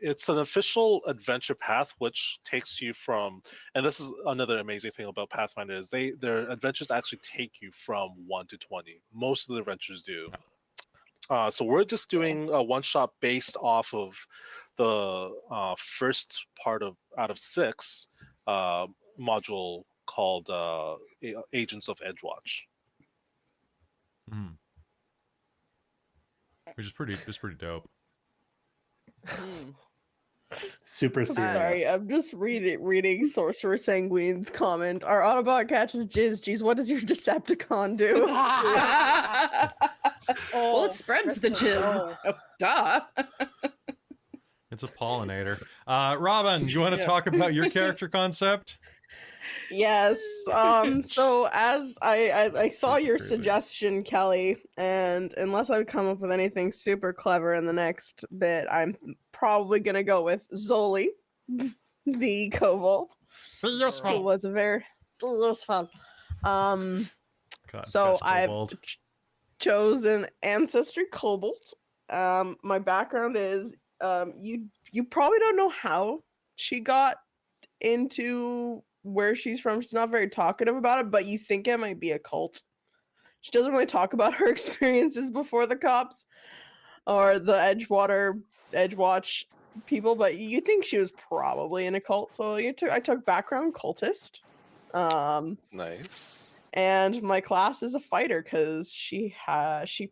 it's an official adventure path which takes you from, and this is another amazing thing about Pathfinder, is their adventures actually take you from 1 to 20. Most of the adventures do. So we're just doing a one shot based off of the first part out of 6 module called Agents of Edgewatch. Which is pretty dope. Super serious. Sorry, I'm just reading Sorcerer Sanguine's comment. Our Autobot catches jizz. Geez, what does your Decepticon do? Well, it spreads the jizz. Oh, duh. It's a pollinator. Robin, do you want to talk about your character concept? Yes. So as I saw That's your crazy. suggestion, Kelly, and unless I come up with anything super clever in the next bit, I'm probably gonna go with Zoli, the Kobold. Who was a very useful. God, So best I've kobold. chosen Ancestry Kobold. My background is you probably don't know how she got into where she's from. She's not very talkative about it, but you think it might be a cult. She doesn't really talk about her experiences before the cops or the Edgewatch people, but you think she was probably in a cult. So I took background cultist. Nice. And my class is a fighter because she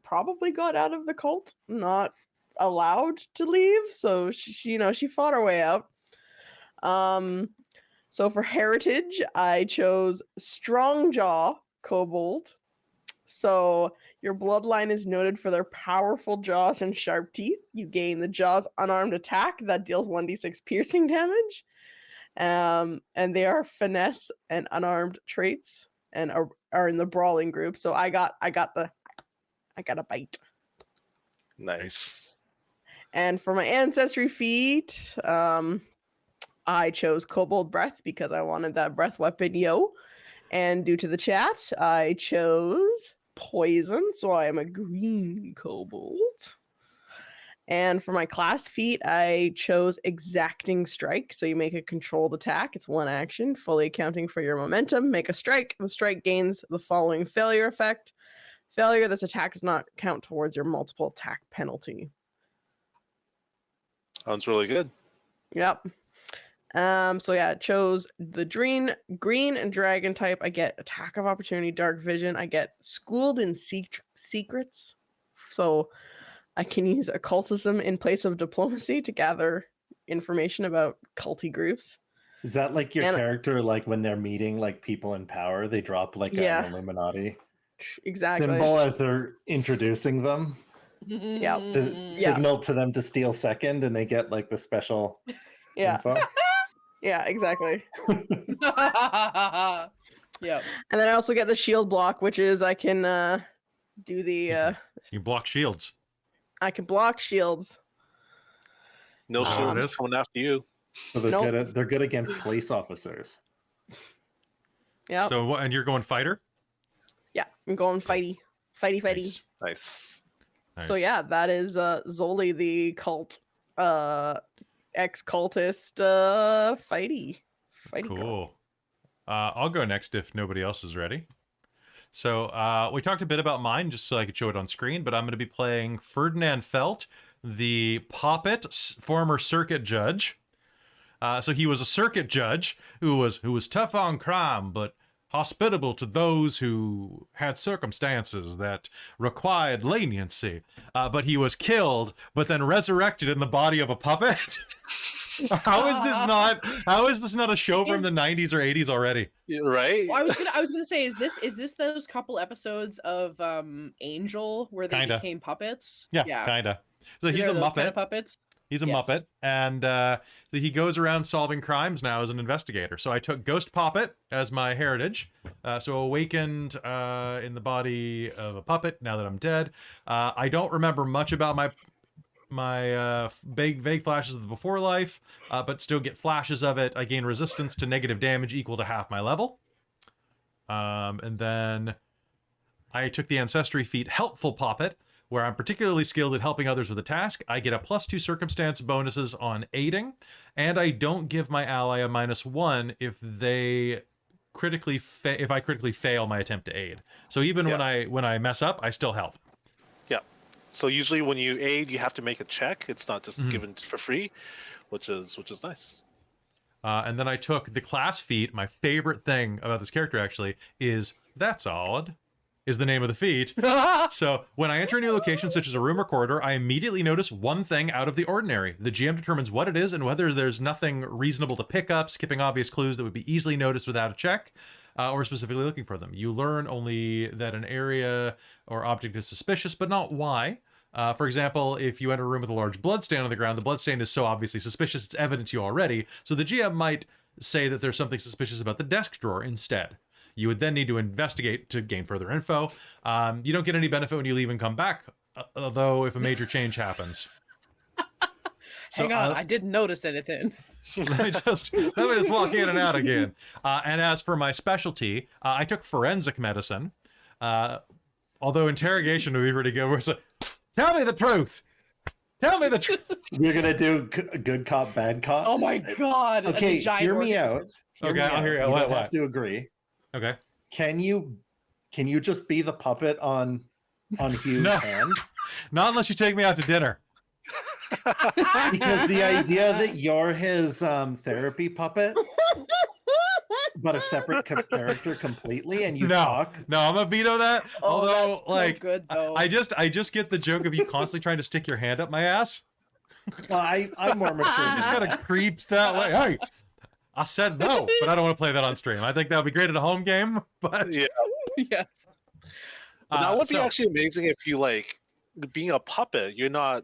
probably got out of the cult, not allowed to leave, so she fought her way out. So for heritage, I chose Strongjaw Kobold. So your bloodline is noted for their powerful jaws and sharp teeth. You gain the jaws unarmed attack that deals 1d6 piercing damage. And they are finesse and unarmed traits and are in the brawling group. So I got a bite. Nice. And for my ancestry feat, I chose Kobold Breath because I wanted that breath weapon, yo. And due to the chat, I chose Poison, so I am a green kobold. And for my class feat, I chose Exacting Strike. So you make a controlled attack. It's one action, fully accounting for your momentum. Make a strike. The strike gains the following failure effect. Failure, this attack does not count towards your multiple attack penalty. Sounds really good. Yep. So yeah, it chose the green and dragon type. I get attack of opportunity, dark vision. I get schooled in secrets. So I can use occultism in place of diplomacy to gather information about culty groups. Is that like your character, like when they're meeting like people in power, they drop like an Illuminati symbol as they're introducing them? Yeah. To signal to them to steal second, and they get like the special info. Yeah, exactly. Yep. And then I also get the shield block, which is I can do the You block shields. I can block shields. No shields coming after you. So they're good against police officers. Yeah. So and you're going fighter? Yeah, I'm going fighty. Nice. So yeah, that is Zoli the cult ex-cultist fighty Cool. girl. I'll go next if nobody else is ready. So we talked a bit about mine just so I could show it on screen, but I'm going to be playing Ferdinand Felt, the Poppet former circuit judge. So he was a circuit judge who was tough on crime, but hospitable to those who had circumstances that required leniency. But he was killed, but then resurrected in the body of a puppet. How is this not a show from the 90s or 80s already? Right? Well, I was gonna say, is this those couple episodes of Angel where they became puppets? Yeah. Kinda. So he's a Muppet. Kind of puppets. He's a Muppet, and he goes around solving crimes now as an investigator. So I took Ghost Poppet as my heritage. So awakened in the body of a puppet now that I'm dead. I don't remember much about my vague flashes of the before life, but still get flashes of it. I gain resistance to negative damage equal to half my level. And then I took the Ancestry feat Helpful Poppet, where I'm particularly skilled at helping others with a task. I get a +2 circumstance bonuses on aiding, and I don't give my ally a -1 if they critically fail my attempt to aid. So even when I mess up, I still help. Yeah. So usually when you aid, you have to make a check. It's not just given for free, which is nice. And then I took the class feat. My favorite thing about this character actually is That's Odd. Is the name of the feat. So when I enter a new location, such as a room or corridor, I immediately notice one thing out of the ordinary. The GM determines what it is and whether there's nothing reasonable to pick up, skipping obvious clues that would be easily noticed without a check, or specifically looking for them. You learn only that an area or object is suspicious, but not why. For example, if you enter a room with a large bloodstain on the ground, the bloodstain is so obviously suspicious it's evident to you already, so the GM might say that there's something suspicious about the desk drawer instead. You would then need to investigate to gain further info. You don't get any benefit when you leave and come back, although if a major change happens. Hang on, I didn't notice anything. Let me just walk in and out again. And as for my specialty, I took forensic medicine. Although interrogation would be pretty good. Where it's like, tell me the truth. Tell me the truth. You're gonna do good cop, bad cop. Oh my god. Okay, hear me out. Okay, I'll hear you. You What? don't have to agree. Okay. Can you just be the puppet on Hugh's hand? Not unless you take me out to dinner. Because the idea that you're his therapy puppet, but a separate character completely, and you talk. No, I'm gonna veto that. Although, that's so like, good, though. I just get the joke of you constantly trying to stick your hand up my ass. Well, I'm more mature. It just kind of creeps that way. Hey, I said no, but I don't want to play that on stream. I think that would be great at a home game, but Yeah. Yes. But that would be So- actually amazing if you like being a puppet. You're not.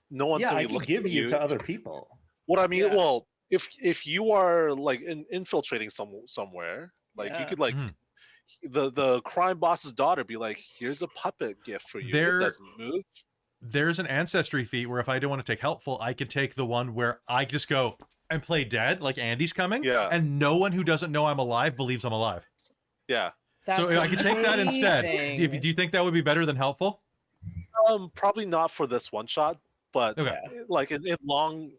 No one's Yeah, gonna I be can looking give at you to other people. What I mean, Yeah. well, if you are like infiltrating somewhere, like you Yeah. could like Mhm. the crime boss's daughter be like, "Here's a puppet gift for you. There- It doesn't move." There's an ancestry feat where if I don't want to take helpful, I could take the one where I just go and play dead, like Andy's coming, Yeah. and no one who doesn't know I'm alive believes I'm alive. Yeah. So That's I could take that instead. amazing. Do you think that would be better than helpful? Probably not for this one shot, but Okay. like in long,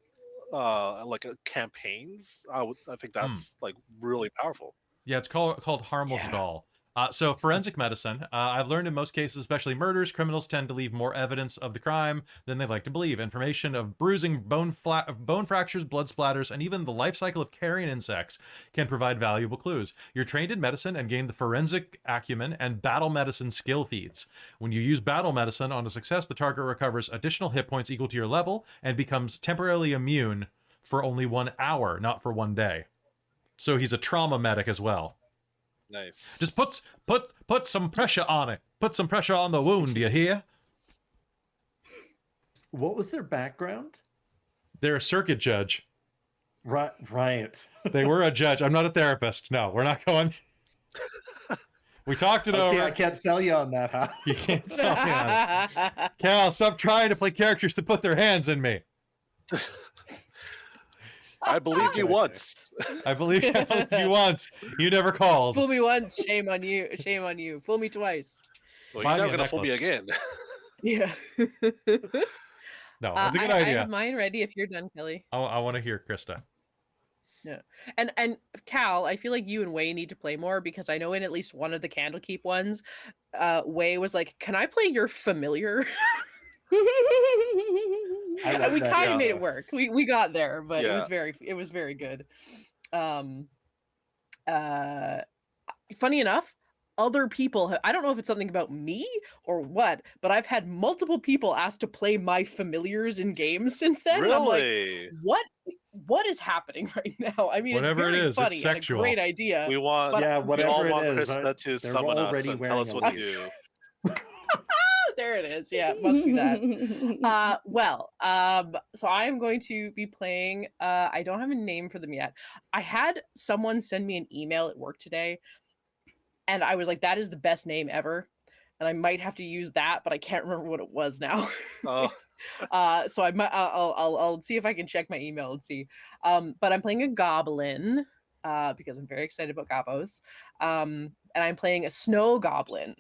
like campaigns, I think that's like really powerful. Yeah, it's called harmless doll. So forensic medicine, I've learned in most cases, especially murders, criminals tend to leave more evidence of the crime than they like to believe. Information of bruising, bone fractures, blood splatters, and even the life cycle of carrion insects can provide valuable clues. You're trained in medicine and gain the forensic acumen and battle medicine skill feats. When you use battle medicine on a success, the target recovers additional hit points equal to your level and becomes temporarily immune for only 1 hour, not for 1 day. So he's a trauma medic as well. Nice. Just put some pressure on it. Put some pressure on the wound, you hear? What was their background? They're a circuit judge. Right. They were a judge. I'm not a therapist. No, we're not going. We talked it Okay, over. I can't sell you on that, huh? You can't sell me on it. Cal, stop trying to play characters that put their hands in me. I believed you Okay. once. I believe you once. You never called. Fool me once, shame on you. Shame on you. Fool me twice. Well, Buy you're me never a gonna fool me necklace. again. Yeah. No, that's a good I idea. have mine ready if you're done, Kelly. I want to hear Krista. And Cal, I feel like you and Wei need to play more because I know in at least one of the Candlekeep ones, Wei was like, "Can I play your familiar?" I And love we that, kind of yeah. made it work. We got there, but Yeah. it was very good. Funny enough, other people I don't know if it's something about me or what, but I've had multiple people ask to play my familiars in games since then. And I'm like, Really? what is happening right now? I mean, Whatever it it's very is, it's funny and a sexual. great idea. We want. But- Yeah, we whatever all it want is. Krista to they're summon us already and tell us wearing what a to do. There it is. Yeah, it must be that. So I am going to be playing. I don't have a name for them yet. I had someone send me an email at work today, and I was like, "That is the best name ever," and I might have to use that, but I can't remember what it was now. Oh, So I might. I'll see if I can check my email and see. But I'm playing a goblin because I'm very excited about gobos. And I'm playing a snow goblin.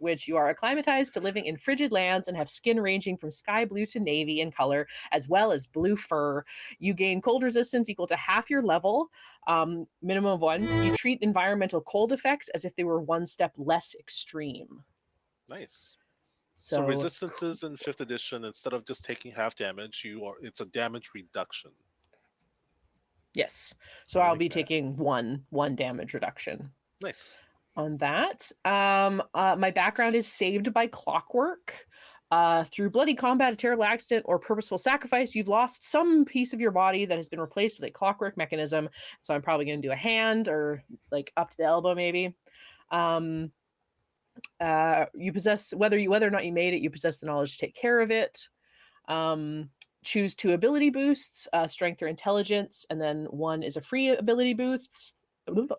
Which you are acclimatized to living in frigid lands and have skin ranging from sky blue to navy in color, as well as blue fur. You gain cold resistance equal to half your level, minimum of 1. You treat environmental cold effects as if they were 1 step less extreme. nice. So, So resistances in 5th edition, instead of just taking half damage, it's a damage reduction. yes. So I I'll like be that. taking one damage reduction. Nice. On that. My background is saved by clockwork. Through bloody combat, a terrible accident, or purposeful sacrifice, you've lost some piece of your body that has been replaced with a clockwork mechanism. So I'm probably going to do a hand or like up to the elbow, maybe. You possess whether or not you made it, you possess the knowledge to take care of it. Choose 2 ability boosts, strength or intelligence, and then 1 is a free ability boost.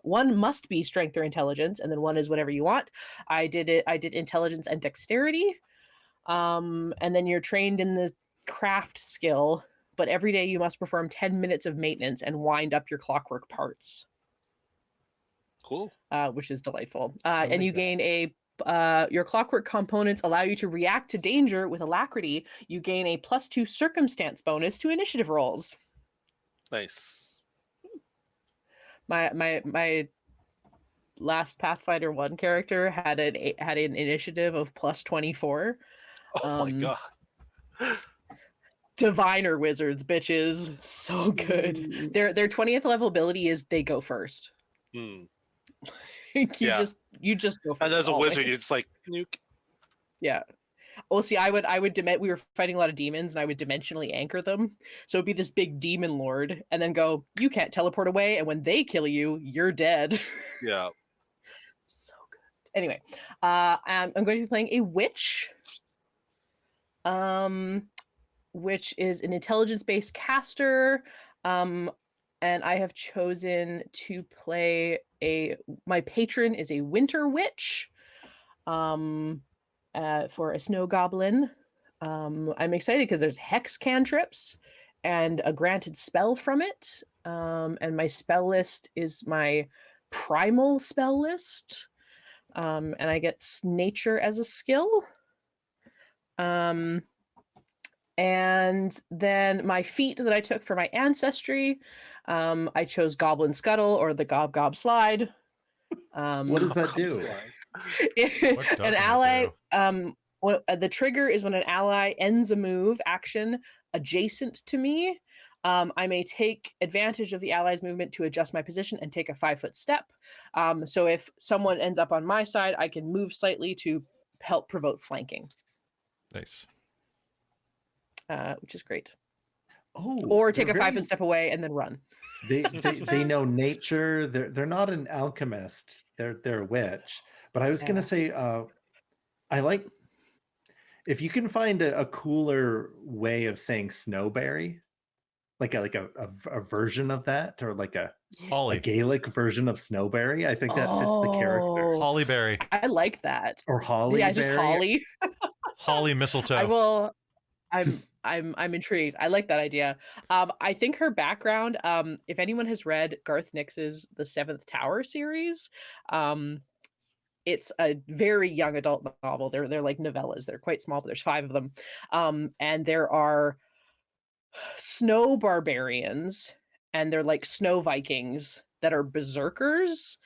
1 must be strength or intelligence, and then 1 is whatever you want. I did intelligence and dexterity. And then you're trained in the craft skill, but every day you must perform 10 minutes of maintenance and wind up your clockwork parts, Cool. which is delightful. like And you that. gain your clockwork components allow you to react to danger with alacrity. You gain a +2 circumstance bonus to initiative rolls. Nice. My last Pathfinder 1 character had an initiative of +24. Oh my god. Diviner wizards, bitches, so good. Their 20th level ability is they go first. Hmm. you Yeah. just go first. And as a wizard, always. it's like nuke. Yeah. Well, see, we were fighting a lot of demons, and I would dimensionally anchor them. So it'd be this big demon lord, and then go, you can't teleport away, and when they kill you, you're dead. Yeah. So good. Anyway, I'm going to be playing a witch, which is an intelligence-based caster. And I have chosen to play my patron is a winter witch, for a snow goblin. I'm excited because there's hex cantrips and a granted spell from it. And my spell list is my primal spell list. And I get nature as a skill. And then my feat that I took for my ancestry, I chose Goblin Scuttle or the Gob Gob Slide. What does that do? An ally, the trigger is when an ally ends a move action adjacent to me. I may take advantage of the ally's movement to adjust my position and take a 5-foot step. So if someone ends up on my side, I can move slightly to help provoke flanking. Nice. Which is great. Oh, Or take a they're 5-foot step away and then run. They know nature. They're not an alchemist. They're a witch. But I was gonna say, I like if you can find a cooler way of saying snowberry, like a version of that, or like a Gaelic version of snowberry. I think that fits the character. Hollyberry. I like that. Or holly. Yeah, just holly. Holly mistletoe. I will. I'm intrigued. I like that idea. I think her background, if anyone has read Garth Nix's The Seventh Tower series, it's a very young adult novel. They're like novellas. They're quite small, but there's 5 of them. And there are snow barbarians, and they're like snow Vikings that are berserkers,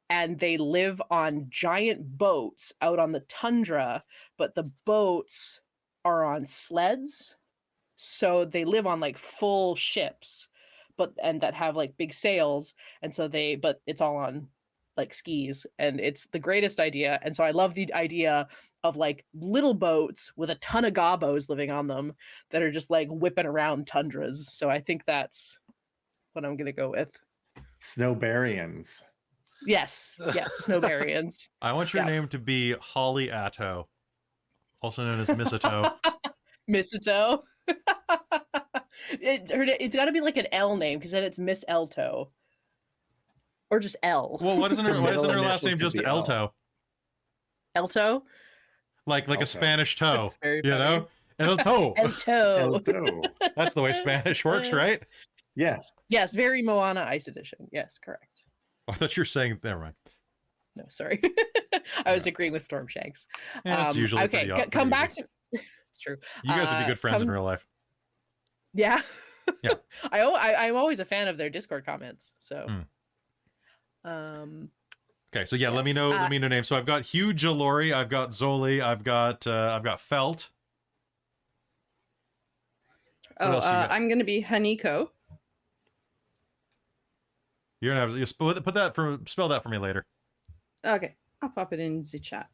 and they live on giant boats out on the tundra, but the boats are on sleds, so they live on like full ships, and that have like big sails, and so but it's all on like skis, and it's the greatest idea. And so I love the idea of like little boats with a ton of gobos living on them that are just like whipping around tundras. So I think that's what I'm gonna go with. Snowbarians. Yes, snowbarians. I want your name to be Holly Atto, also known as Mistletoe. Mistletoe. It's got to be like an L name, because then it's Miss Elto, or just L. Well, why isn't her last name just Elto? Elto, like a Spanish toe, you know? Elto. Elto. That's the way Spanish works, right? Yes. Yes, very Moana Ice Edition. Yes, correct. I thought you were saying. Never mind. No, sorry. I was agreeing with Stormshanks. Yeah, it's usually okay. Come back to. It's true. You guys would be good friends in real life. Yeah. Yeah. I'm always a fan of their Discord comments. So. Okay, so yeah, let me know names. So I've got Hugh Jalori, I've got Zoli, I've got Felt. I'm gonna be Haniko. You're gonna have to spell that for me later. Okay, I'll pop it in the chat.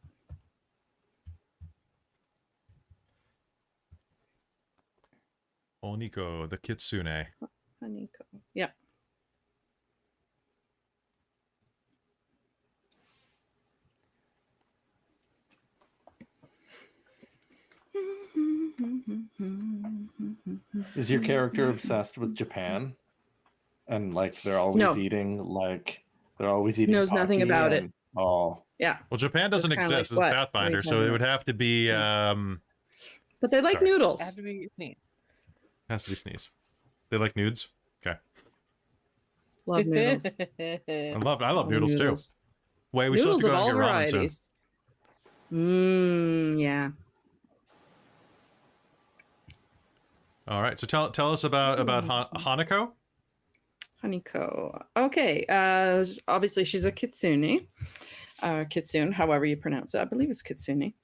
Oniko, the Kitsune. Haniko. Yeah. Is your character obsessed with Japan? And like they're always eating knows nothing about it. Oh. Yeah. Well, Japan doesn't exist as Pathfinder, so it would have to be but they like noodles. It has to be sneeze. Has to be sneeze. They like nudes? Okay. Love noodles. I love noodles too. Wait, we noodles still have of to go all and get ramen varieties. Yeah. All right, so tell us about Hanako. Haniko. Okay. Obviously she's a kitsune. Kitsune, however you pronounce it. I believe it's kitsune.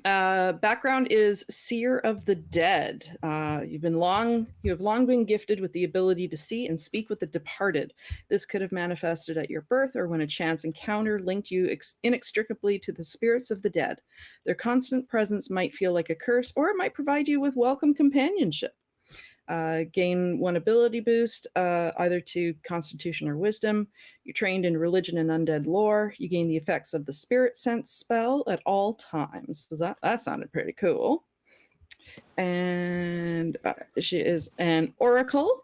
Background is Seer of the Dead. You have long been gifted with the ability to see and speak with the departed. This could have manifested at your birth or when a chance encounter linked you inextricably to the spirits of the dead. Their constant presence might feel like a curse, or it might provide you with welcome companionship. Gain 1 ability boost, either to Constitution or Wisdom. You're trained in religion and undead lore. You gain the effects of the Spirit Sense spell at all times. So that sounded pretty cool. And she is an oracle,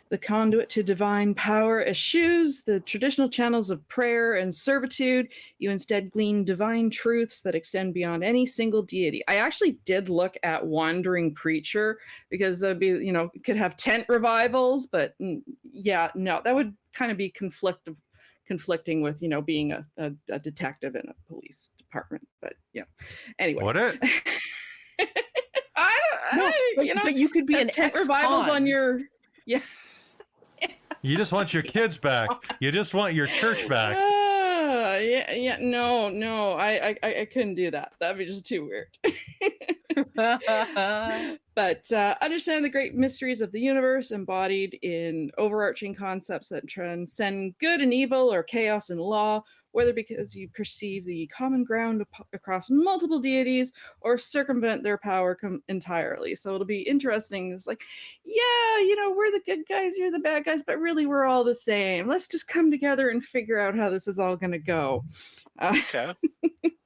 the conduit to divine power. Eschews the traditional channels of prayer and servitude. You instead glean divine truths that extend beyond any single deity. I actually did look at Wandering Preacher because that'd be, could have tent revivals, but yeah, no, that would kind of be conflicting with, being a detective in a police department. But yeah, anyway. What it? But you could be an tent revivals on your You just want your kids back. You just want your church back. No, I couldn't do that. That'd be just too weird. But understand the great mysteries of the universe embodied in overarching concepts that transcend good and evil or chaos and law, whether because you perceive the common ground across multiple deities or circumvent their power entirely. So it'll be interesting. It's like, yeah, we're the good guys, you're the bad guys, but really we're all the same. Let's just come together and figure out how this is all going to go. Okay.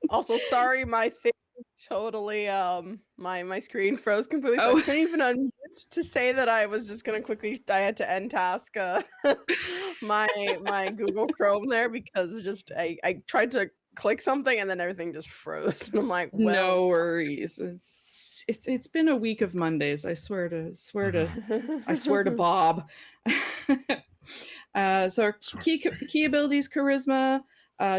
Also, sorry, my thing totally my screen froze completely. So I couldn't even unmute to say that I was just gonna I had to end task my Google Chrome there because I tried to click something and then everything just froze. And I'm like, well, no worries. It's been a week of Mondays. I swear to Bob. So our key abilities: charisma,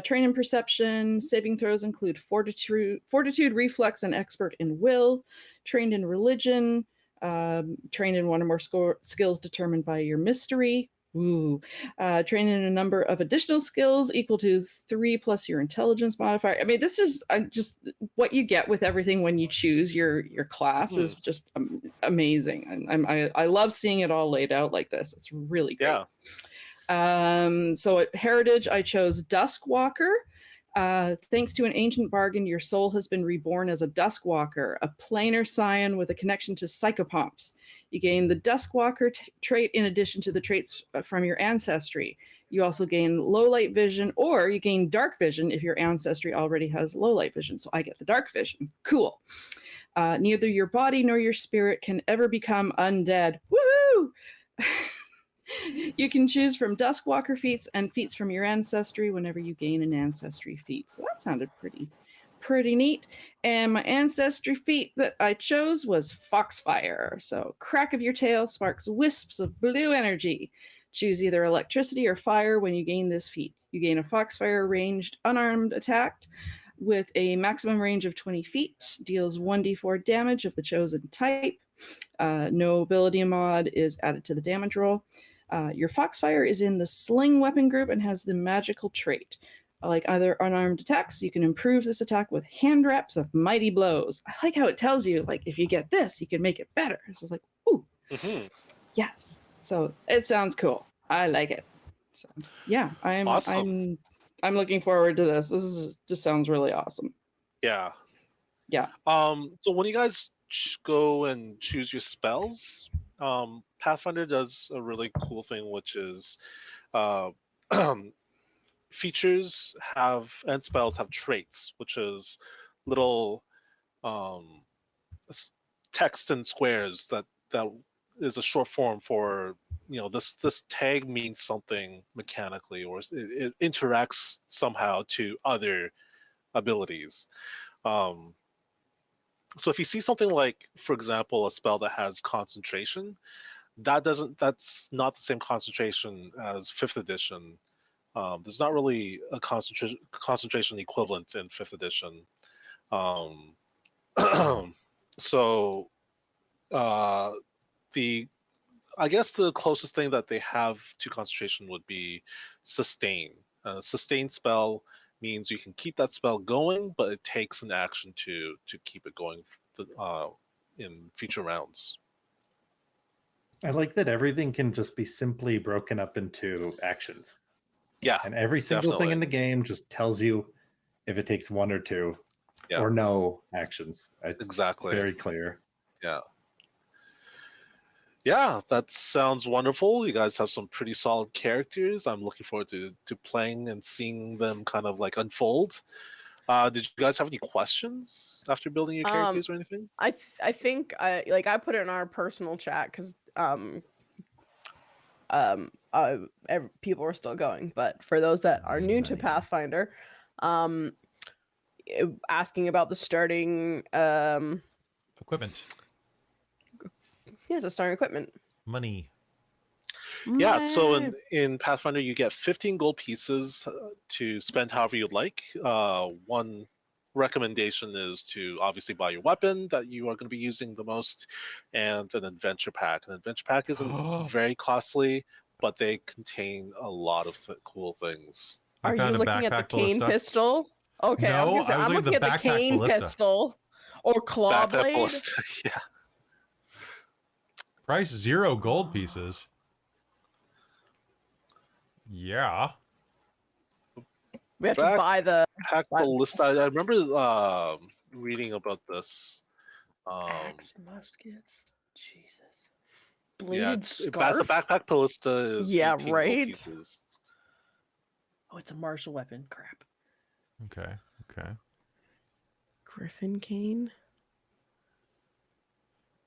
train in perception. Saving throws include fortitude, reflex, and expert in will. Trained in religion. Trained in 1 or more skills determined by your mystery. Trained in a number of additional skills equal to 3 plus your intelligence modifier. I mean, this is just what you get with everything when you choose your class is just amazing. And I love seeing it all laid out like this. It's really great. Yeah. So at Heritage, I chose Duskwalker. Thanks to an ancient bargain, your soul has been reborn as a Duskwalker, a planar scion with a connection to psychopomps. You gain the Duskwalker trait in addition to the traits from your ancestry. You also gain low light vision, or you gain dark vision if your ancestry already has low light vision. So I get the dark vision. Cool. Neither your body nor your spirit can ever become undead. Woohoo! You can choose from Duskwalker feats and feats from your ancestry whenever you gain an ancestry feat. So that sounded pretty neat. And my ancestry feat that I chose was Foxfire. So crack of your tail sparks wisps of blue energy. Choose either electricity or fire when you gain this feat. You gain a Foxfire ranged unarmed attack with a maximum range of 20 feet, deals 1d4 damage of the chosen type. No ability mod is added to the damage roll. Your Foxfire is in the sling weapon group and has the magical trait. Like other unarmed attacks, you can improve this attack with hand wraps of mighty blows. I like how it tells you, like, if you get this, you can make it better. So it's like, ooh, yes. So it sounds cool. I like it. So yeah, Awesome. I'm looking forward to this. Just sounds really awesome. Yeah. Yeah. So when you guys go and choose your spells, Pathfinder does a really cool thing, which is features and spells have traits, which is little text and squares that is a short form for, this tag means something mechanically, or it interacts somehow to other abilities. So if you see something like, for example, a spell that has concentration, that's not the same concentration as 5th edition. There's not really a concentration equivalent in 5th edition. So I guess the closest thing that they have to concentration would be sustain. Sustain spell means you can keep that spell going, but it takes an action to keep it going in future rounds. I like that everything can just be simply broken up into actions. Yeah, and every single thing in the game just tells you if it takes 1 or 2 or no actions. It's exactly very clear. Yeah. Yeah, that sounds wonderful. You guys have some pretty solid characters. I'm looking forward to playing and seeing them kind of like unfold. Did you guys have any questions after building your characters or anything? I think I put it in our personal chat because people are still going, but for those that are new to Pathfinder, asking about the starting Equipment. yeah, the starting equipment. Money. Yeah, so Meh. in Pathfinder, you get 15 gold pieces to spend however you'd like. One recommendation is to obviously buy your weapon that you are going to be using the most, and an adventure pack. An adventure pack isn't very costly, but they contain a lot of cool things. I Are you found a looking at the backpack full of cane stuff. pistol? Okay, I was No, gonna say I was I'm looking looking at at the the backpack cane ballista. pistol or claw Backpack blade. ballista, yeah. Price 0 gold pieces. Yeah. We have to Back- buy the Pack What? ballista. I remember reading about this. Axe, muskets, Jesus. Yeah, Bladed the scarf. backpack ballista is Yeah, 18 gold right? pieces. Oh, it's a martial weapon. Crap. Okay. Okay. griffin cane.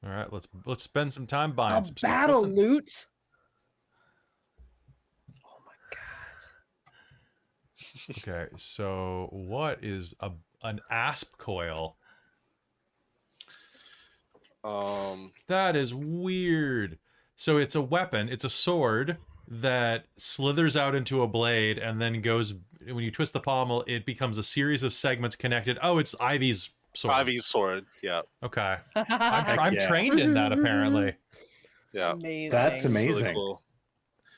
All right. Let's spend some time buying A some stuff. battle What's in- loot. Oh my god. Okay. So what is an asp coil? That is weird. So it's a weapon. It's a sword that slithers out into a blade and then goes. When you twist the pommel, it becomes a series of segments connected. Oh, it's Ivy's sword. Ivy's sword. Yeah, Okay. Heck I'm yeah. trained in that apparently. yeah. Amazing. That's It's amazing. really cool.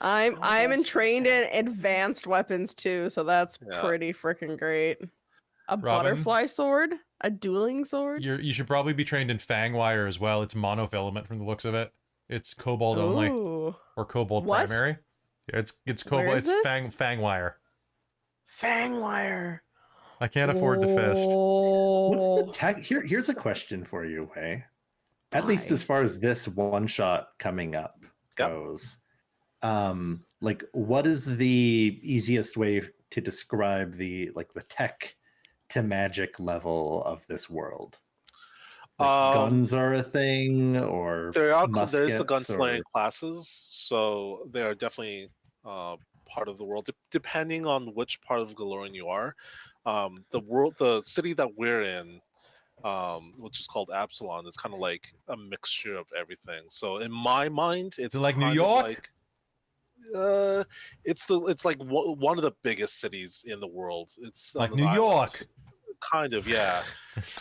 I'm that's trained in advanced weapons too, so that's Yeah. pretty freaking great. A Robin? butterfly sword, a dueling sword. You should probably be trained in fang wire as well. It's monofilament from the looks of it. It's kobold only Ooh. or kobold What? primary. Yeah, it's Where kobold. is It's this? fang wire. Fang wire. I can't afford to fist. What's Oh. the tech? Here's a question for you, Wei. At least Why? as far as this one shot coming up Yep. goes, like what is the easiest way to describe the tech to magic level of this world? Like, guns are a thing, or There's the muskets, gunslinger or- classes, so they are definitely part of the world. Depending on which part of Galorian you are, the city that we're in, which is called Absalon, is kind of like a mixture of everything. So in my mind, it's it like New kind of York? like, it's like one of the biggest cities in the world. It's on Like an New island. York. Kind of, yeah.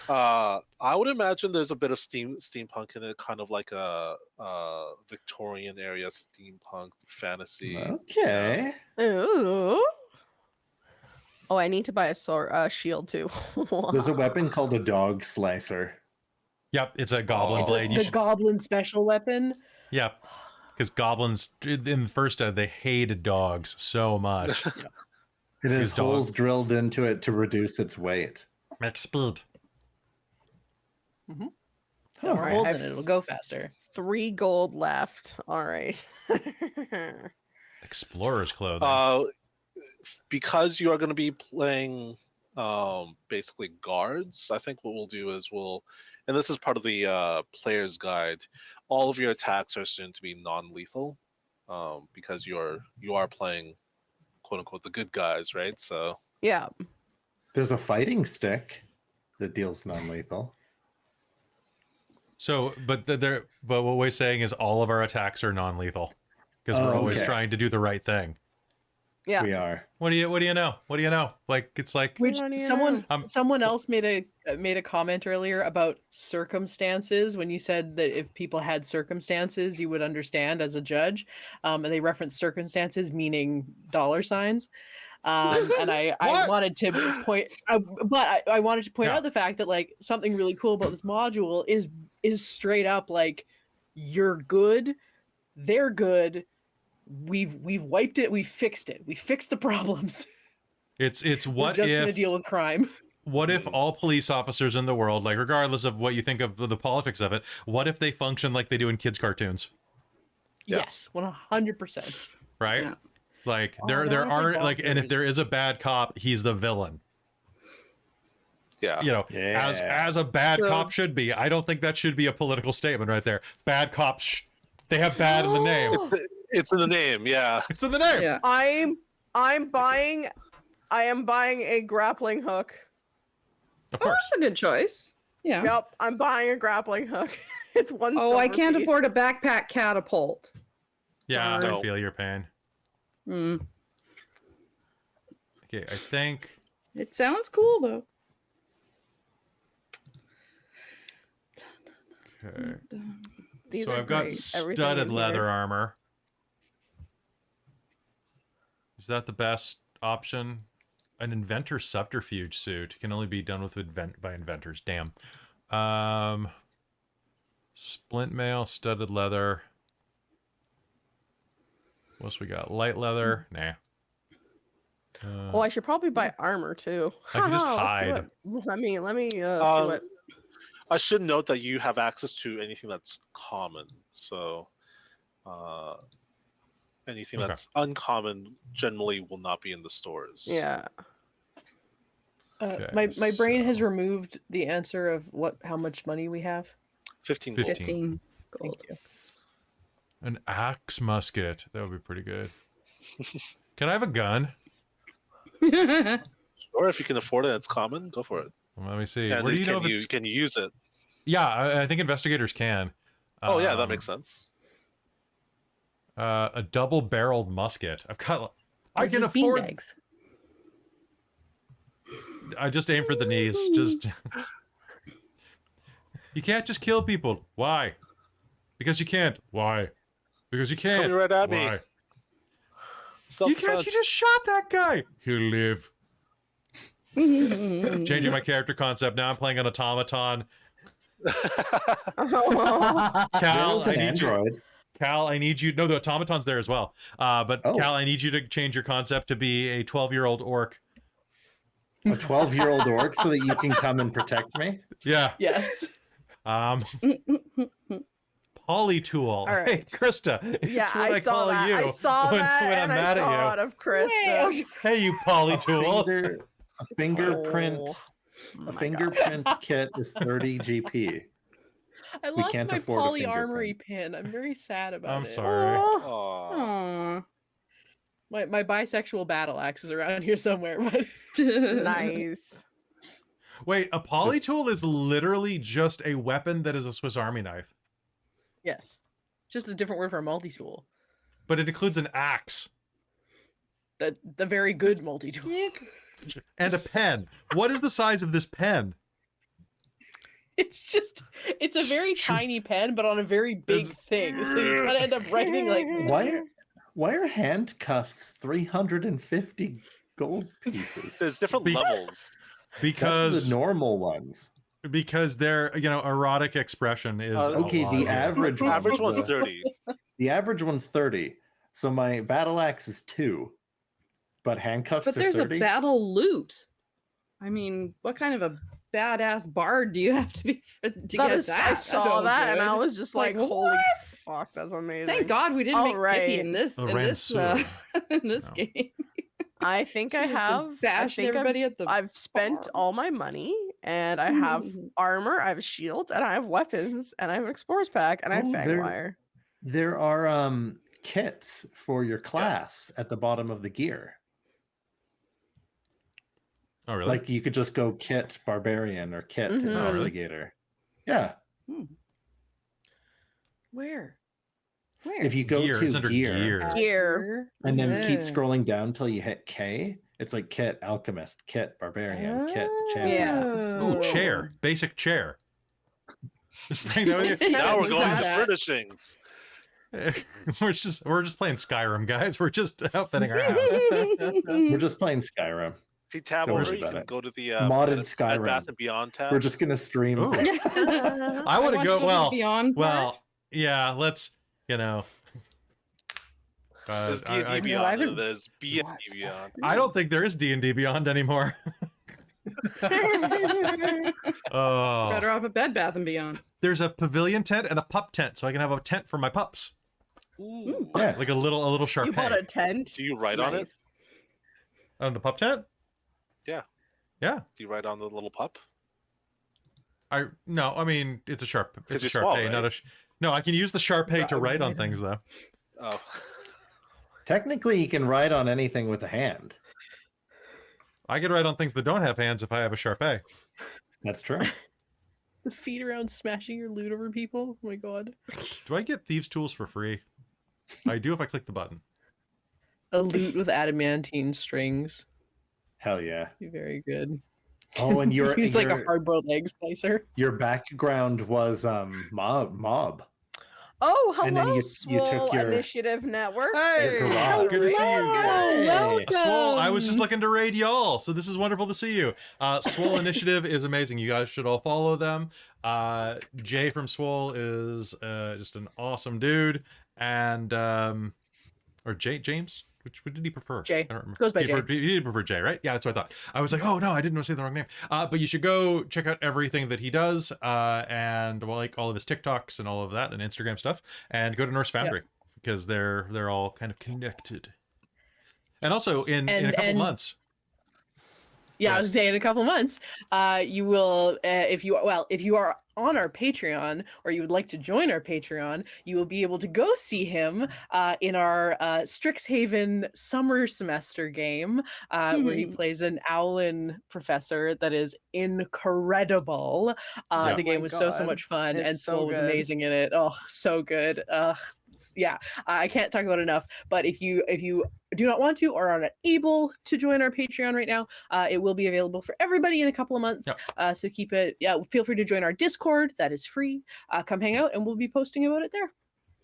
I would imagine there's a bit of steampunk in it, kind of like a Victorian area steampunk fantasy. Okay. Ooh. Oh, I need to buy a sword, shield too. There's a weapon called a dog slicer. Yep, it's a goblin Oh. blade. You The should- goblin special weapon. Yep. Because goblins in the first they hated dogs so much. It has His dog. holes drilled into it to reduce its weight. Max speed. There are Alright, holes I've- in it. It'll go faster. 3 gold left. All right. Explorer's clothing. Because you are going to be playing basically guards, I think what we'll do is and this is part of the player's guide, all of your attacks are soon to be non-lethal, because you are playing quote unquote the good guys, right? So Yeah. There's a fighting stick that deals non-lethal. So, but but what we're saying is all of our attacks are non-lethal because we're Oh, always okay. trying to do the right thing. Yeah. We are. What do you know? What do you know? Like it's like Which What do you someone know? someone else made a comment earlier about circumstances when you said that if people had circumstances you would understand as a judge, and they referenced circumstances meaning dollar signs. And I What? wanted to point, but I wanted to point Yeah. out the fact that like something really cool about this module is straight up like you're good, they're good. We've wiped it. We fixed it. We fixed the problems. it's We're what just gonna if deal with crime. what if all police officers in the world, like regardless of what you think of the politics of it, what if they function like they do in kids' cartoons? Yeah. Yes, 100%. right? Yeah. Like Oh, there no, there I don't think aren't like, and if Bond there is a bad cop, he's the villain. Yeah. You know, Yeah. as a bad So- cop should be. I don't think that should be a political statement right there. Bad cops, they have bad in the name. It's in the name. Yeah. It's in the name. Yeah. I am buying a grappling hook. Of Oh, course. that's a good choice. Yeah. Yep, I'm buying a grappling hook. It's one. Oh, I silver can't piece. afford a backpack catapult. Yeah, I No. feel your pain. Hmm. Okay, I think It sounds cool though. okay. These So are I've got great. Everything studded in leather here. armor. Is that the best option? An inventor subterfuge suit can only be done with by inventors. Damn. Splint mail, studded leather. What else we got? Light leather. Nah. Oh, I should probably buy armor too. I can just Let's see hide. what- Let me see Um, what. I should note that you have access to anything that's common. So anything Okay. that's uncommon generally will not be in the stores. Yeah. Okay, My brain has so- removed the answer of how much money we have. 15 gold. 15 Thank gold. you. An axe musket. That would be pretty good. Can I have a gun? Or if you can afford it, it's common. Go for it. Well, let me see. And Where do you then know if it's? can you use it? Yeah, I think investigators can. Oh yeah, that Um, makes sense. A double-barreled musket. I Or can just afford. beanbags. I just aim for the knees. Just. You can't just kill people. Why? Because you can't. Why? Because you can't. Coming right at me. Why? You Self-defense. can't. You just shot that guy. He'll live. Changing my character concept. Now I'm playing an automaton. Cal, Will's I an need you. android. Cal, I need you. No, the automaton's there as well. But Oh. Cal, I need you to change your concept to be a 12-year-old orc. A 12-year-old orc so that you can come and protect me. Yeah. Yes. Polytool. All Hey, right. Krista. It's Yeah, what I saw call that. you I saw when, that, when and I'm I mad thought at of Krista. you. Hey, you polytool. A fingerprint. Oh, A my God. fingerprint kit is 30 GP. I We lost can't my afford a poly armory fingerprint. pin. I'm very sad about I'm it. sorry. Oh, Aw. Aw. My bisexual battle axe is around here somewhere, but nice. Wait, a polytool is literally just a weapon that is a Swiss Army knife, yes. Just a different word for a multi-tool. but it includes an axe The very good multi-tool. and a pen. What is the size of this pen? It's a very tiny pen, but on a very big It's- thing. So you kind of end up writing like Why are handcuffs 350 gold pieces? There's different Be- levels. That's Because the normal ones. their erotic expression is Okay, a lot the of- average Average one's the- 30. The average one's 30. So my battle axe is 2. But handcuffs But are there's 30. a battle loot. I mean, what kind of a badass bard do you have to be to That get is, that? I saw so that and I good? was just Like, like, holy what? fuck, that's amazing. Thank God we didn't All make Pippi right. in this A in this Ranseur. in this No. game. I think She I just have. I bashed think everybody at the I've spent farm. all my money and I have armor, I have a shield, and I have weapons, and I have an explorer's pack, and I have Oh, there- Fangwire. There are kits for your class at the bottom of the gear. Oh, really? Like you could just go kit barbarian or kit Mhm. Oh, really? investigator. Yeah. Where? Where? If you go Gear, it's to under gear, gear. Gear. and then keep Yeah. scrolling down until you hit K, it's like kit alchemist, kit barbarian, kit champion. Yeah. Ooh, chair. Basic chair. Just bring that with you. Now we're Yes, going to that. furnishings. we're just playing Skyrim, guys. We're just outfitting our house. We're just playing Skyrim. If you tab Don't over, worry you about can it. go to the Modded Bed Skyrim. Bath and Beyond tab. We're just gonna stream. Ooh. I I want to go. to Well, beyond part. well, yeah. Let's. There's D&D I Beyond, haven't- and there's B&D What's that? Beyond. don't think there is D&D Beyond anymore. Oh, Better off a Bed Bath and Beyond. there's a pavilion tent and a pup tent, so I can have a tent for my pups. Ooh. Yeah. like a little You bought a Sharpay. tent. Do you write on it? Nice. On the pup tent? Yeah. Yeah. Do you write on the little pup? No, I mean it's a It's a 'Cause you're Sharpay, small, not a. right? No, I can use the Sharpay to write on Right. things though. Oh. Technically, you can write on anything with a hand. I can write on things that don't have hands if I have a Sharpay. That's true. The feet around smashing your loot over people. Oh my god. Do I get thieves' tools for free? I do if I click the button. A loot with adamantine strings. Hell yeah. Be very good. Oh, and He's like a hard-boiled egg slicer. your background was mob. Oh, And then hello, you Swole took your- Initiative Network. Hey, garage. good to see you. Hey. Swole, I was just looking to raid y'all, so this is wonderful to see you. Swole Initiative is amazing. You guys should all follow them. Jay from Swole is just an awesome dude, and or James. Which did he prefer? Jay. I don't remember. Goes by he Jay. He did prefer Jay, right? Yeah, that's what I thought. I was like, oh no, I didn't want to say the wrong name. But you should go check out everything that he does, and like all of his TikToks and all of that, and Instagram stuff, and go to Norse Foundry because they're all kind of connected. And also in a couple months. Yeah, I Yes. was saying in a couple months, you will, if you are on our Patreon or you would like to join our Patreon, you will be able to go see him in our Strixhaven summer semester game, where he plays an Owlin professor that is incredible. Yeah. The game Oh my was so God. much fun, It's and so Swole was good. amazing in it. Oh, so good. Yeah, I can't talk about it enough. But if you do not want to or are not able to join our Patreon right now, it will be available for everybody in a couple of months. So keep it. Yeah, feel free to join our Discord. That is free. Come hang out, and we'll be posting about it there.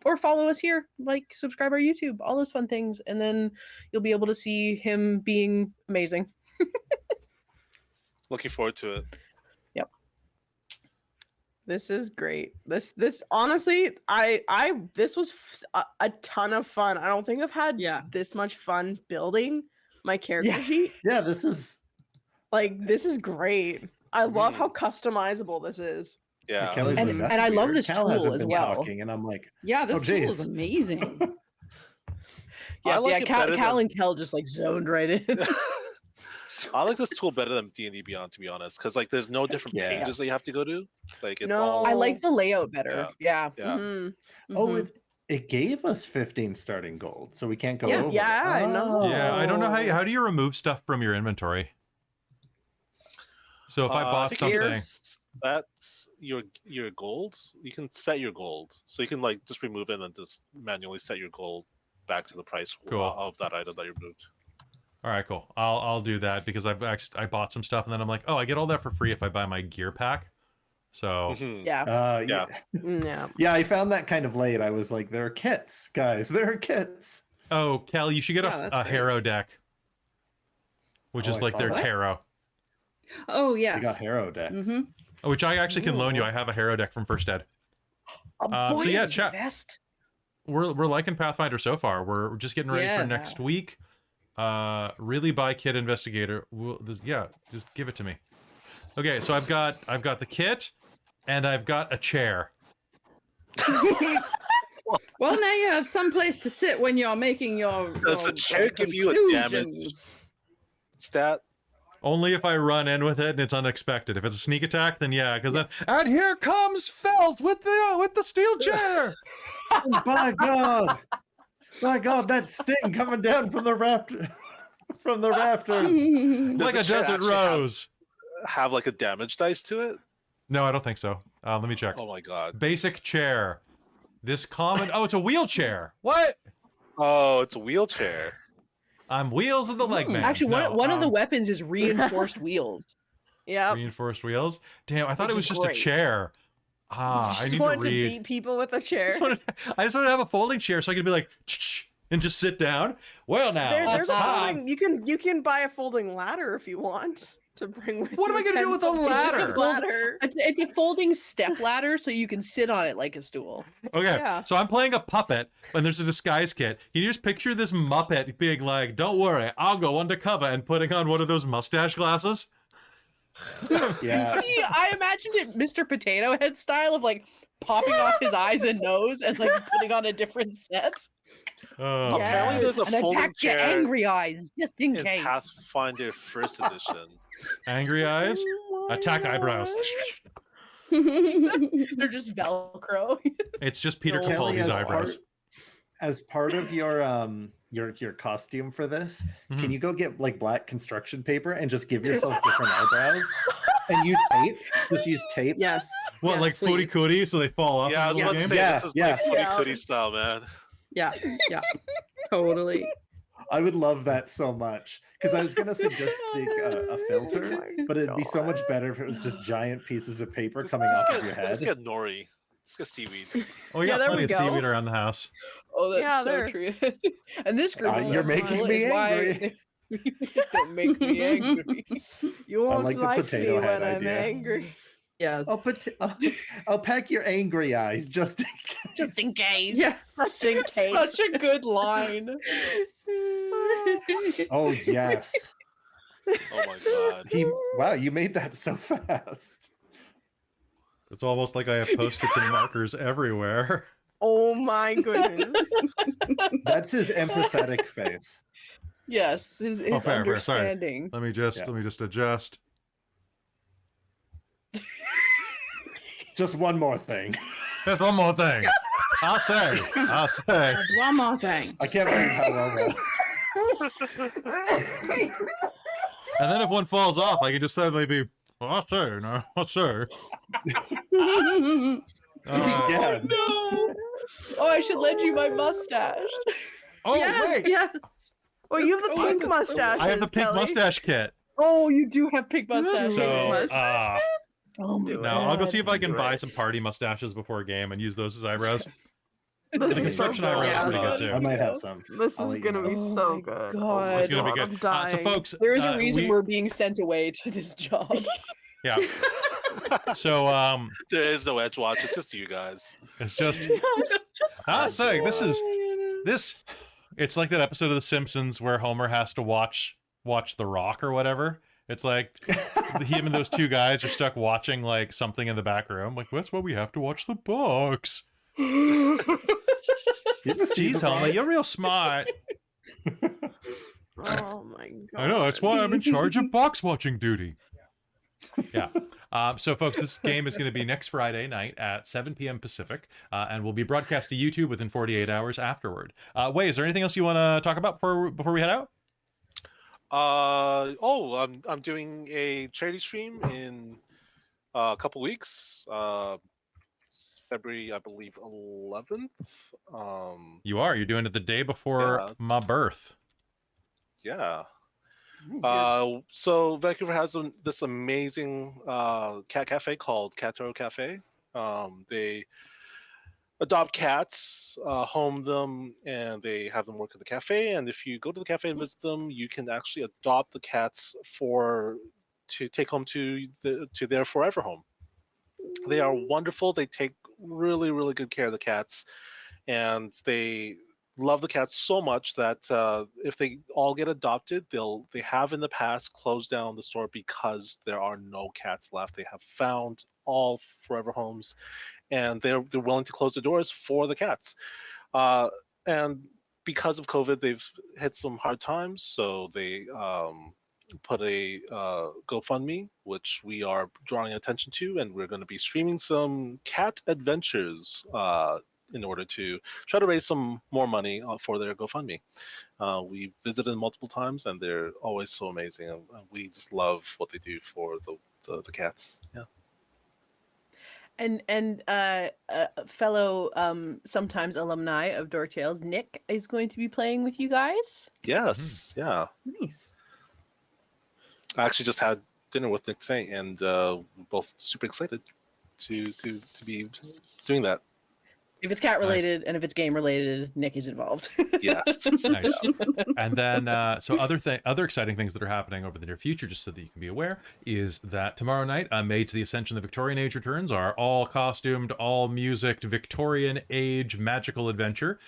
Or follow us here, like, subscribe our YouTube, all those fun things, and then you'll be able to see him being amazing. Looking forward to it. This is great. This honestly, this was a ton of fun. I don't think I've had this much fun building my character sheet. Yeah, this is This is great. I love how customizable this is. Yeah. Kelly's And- like, and I "That's love weird. this Cal tool hasn't as been well." talking," and I'm like, Yeah, this tool is geez. amazing. Yes, like yeah, it Cal better than- and Kel just like zoned right in. I like this tool better than D&D Beyond, to be honest, because like there's no different yeah. pages that you have to go to. Like it's No. all I like the layout better. Yeah. yeah. Mhm. "Oh, Mhm. it gave us 15 starting gold, so we can't go Yeah. over." Yeah, I know. Yeah, I don't know Oh. how do you remove stuff from your inventory? So if I bought think something, you can set your gold. You can set your gold, so you can like just remove it and just manually set your gold back to the price Cool. of that item that you removed. all right, cool. I'll do that because I bought some stuff and then I'm like, oh, I get all that for free if I buy my gear pack. So Mhm. Yeah. Yeah. Yeah. Yeah, I found that kind of late. I was like, there are kits, guys. There are kits. oh, Kel, you should get Yeah, a that's great. Harrow deck, which Oh, is I like saw their that. tarot, Oh I yes. got Harrow decks. Mhm. which I actually can loan you. Ooh. I have a Harrow deck from First Ed. A So yeah, boy's chat. vest. We're liking Pathfinder so far. We're just getting ready Yeah. for next week. Really buy kit Investigator. Just give it to me. Okay, so I've got the kit, and I've got a chair. Well, now you have some place to sit when you're making your. Does the chair give you a damage conclusions. stat? Only if I run in with it and it's unexpected. If it's a sneak attack, then yeah, because then and here comes Felt with the steel chair. By God, that sting coming down from the rafters. Does Like the a chair desert actually rose. Have like a damage dice to it? No, I don't think so. Let me check. Oh my god. Basic chair. This common. Oh, it's a wheelchair. What? Oh, it's a wheelchair. I'm wheels of the leg man. Actually, No, one of the weapons is reinforced wheels. Yep. reinforced wheels. Damn, I thought Which it was is just great. a chair. I Just need to wanted read. beat people with a chair. I just wanted to have a folding chair so I could be like and just sit down. Well, now There's it's a time. folding. You can buy a folding ladder if you want to bring with. What am you I gonna do 10 with a folding ladder? chairs. Ladder. It's a folding step ladder, so you can sit on it like a stool. Okay, Yeah. so I'm playing a puppet, and there's a disguise kit. Can you just picture this Muppet being like, "Don't worry, I'll go undercover," and putting on one of those mustache glasses? Yeah. See, I imagined it Mr. Potato Head style of like popping off his eyes and nose and like putting on a different set. Oh, Yes. Apparently, there's a And I folding packed your chair angry eyes just in in case. Pathfinder First Edition. angry eyes, Oh my attack eyebrows. They're just Velcro. It's just Peter No. Kelly, Capaldi's as eyebrows. as part of your costume for this, Mhm. can you go get like black construction paper and just give yourself different eyebrows and use tape? Just use tape. Yes. What, Yes, like footy please. cootie, so they fall off? Yeah, I in was the about to game? say Yeah, this is yeah. like footy Yeah. cootie style, man. Yeah. Yeah. Totally. I would love that so much because I was gonna suggest a Oh filter, my but it'd be so much God. better if it was just giant pieces of paper Just- coming just off get, of your Let's head. get nori. Let's get seaweed. Oh, we Yeah, got there plenty we of go. seaweed around the house. Oh, that's Yeah, so they're- true. And this group You're making me angry. Don't make me angry. You won't like the like me potato head when I'm idea. angry. Yes. I'll pack your angry eyes just in case. Just in case. Yes. Just in case. Such a good line. Oh yes. Oh my god. Wow, you made that so fast. It's almost like I have post-its and markers everywhere. Oh my goodness. That's his empathetic face. Yes, his fair, sorry. understanding. Let me just adjust. Just one more thing. There's one more thing. I'll say. There's one more thing. I can't believe how well And then if one falls off, I can just suddenly be, I'll say, no, I'll say. yeah. Oh, I should lend you my mustache. Oh, Yes. wait. Yes. Well, you have the Oh, pink I- mustache. I have the pink mustache kit. Oh, you do have pink You have mustache. pink So, mustache. oh my Do no, I'll go see if I can Do buy it. some party mustaches before a game and use those as eyebrows. This The is so construction good. eyebrows Yeah, are pretty good I too. might have some. This I'll is let you gonna know. be Oh so my good. God. It's gonna be God, good. I'm dying. So, folks, There is a reason we- we're being sent away to this job. Yeah. So, There is no edge watch. It's just you guys. it's just. I was saying, this. It's like that episode of The Simpsons where Homer has to watch The Rock or whatever. It's like him and those two guys are stuck watching like something in the back room. Like, that's why we have to watch the box. You ever see Jeez, the Homer, Rock? you're real smart. Oh my god. I know, that's why I'm in charge of box watching duty. Yeah. So, folks, this game is going to be next Friday night at 7 p.m. Pacific, and will be broadcast to YouTube within 48 hours afterward. Wei, is there anything else you want to talk about before we head out? I'm doing a charity stream in a couple weeks. It's February, I believe, 11th. You're doing it the day before Yeah. my birth. Yeah. So Vancouver has this amazing cat cafe called Catro Cafe. They adopt cats, home them, and they have them work at the cafe. And if you go to the cafe and visit them, you can actually adopt the cats to take home to their forever home. They are wonderful. They take really, really good care of the cats, and they love the cats so much that if they all get adopted, they have in the past closed down the store because there are no cats left. They have found all forever homes, and they're willing to close the doors for the cats. And because of COVID, they've hit some hard times, so they put a GoFundMe, which we are drawing attention to, and we're going to be streaming some cat adventures in order to try to raise some more money for their GoFundMe. We visited them multiple times, and they're always so amazing. And we just love what they do for the cats. Yeah. And fellow sometimes alumni of Dork Tales, Nick is going to be playing with you guys. Yes. Yeah. Nice. I actually just had dinner with Nick today, and we're both super excited to be doing that. If it's cat related and if it's game related, Nick is involved. Yes. Nice. And then, so other exciting things that are happening over the near future, just so that you can be aware, is that tomorrow night, Maids of the Ascension of the Victorian Age returns. Our all costumed, all music Victorian Age magical adventure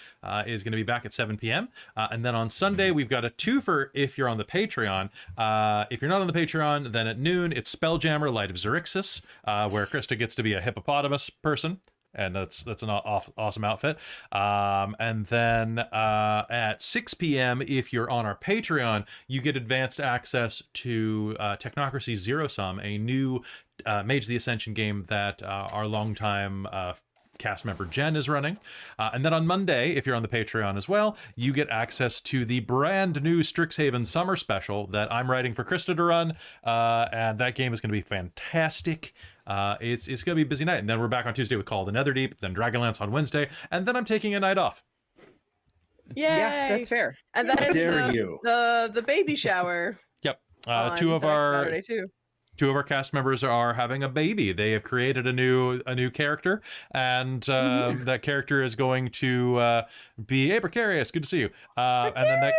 is going to be back at 7 p.m. And then on Sunday, we've got a twofer if you're on the Patreon. If you're not on the Patreon, then at noon, it's Spelljammer Light of Xerixis, where Christa gets to be a hippopotamus person. and that's an awesome outfit. And then at 6 p.m., if you're on our Patreon, you get advanced access to Technocracy Zero Sum, a new Mage of the Ascension game that our longtime cast member Jen is running. And then on Monday, if you're on the Patreon as well, you get access to the brand new Strixhaven Summer Special that I'm writing for Christa to run. And that game is going to be fantastic. It's going to be a busy night. And then we're back on Tuesday with Call of the Netherdeep, then Dragonlance on Wednesday, and then I'm taking a night off. Yay! Yeah, that's fair. And that is Dare you. the baby shower. Yep. on Two of our Saturday too. two of our cast members are having a baby. They have created a new character, and that character is going to be Precarious. Good to see you. And then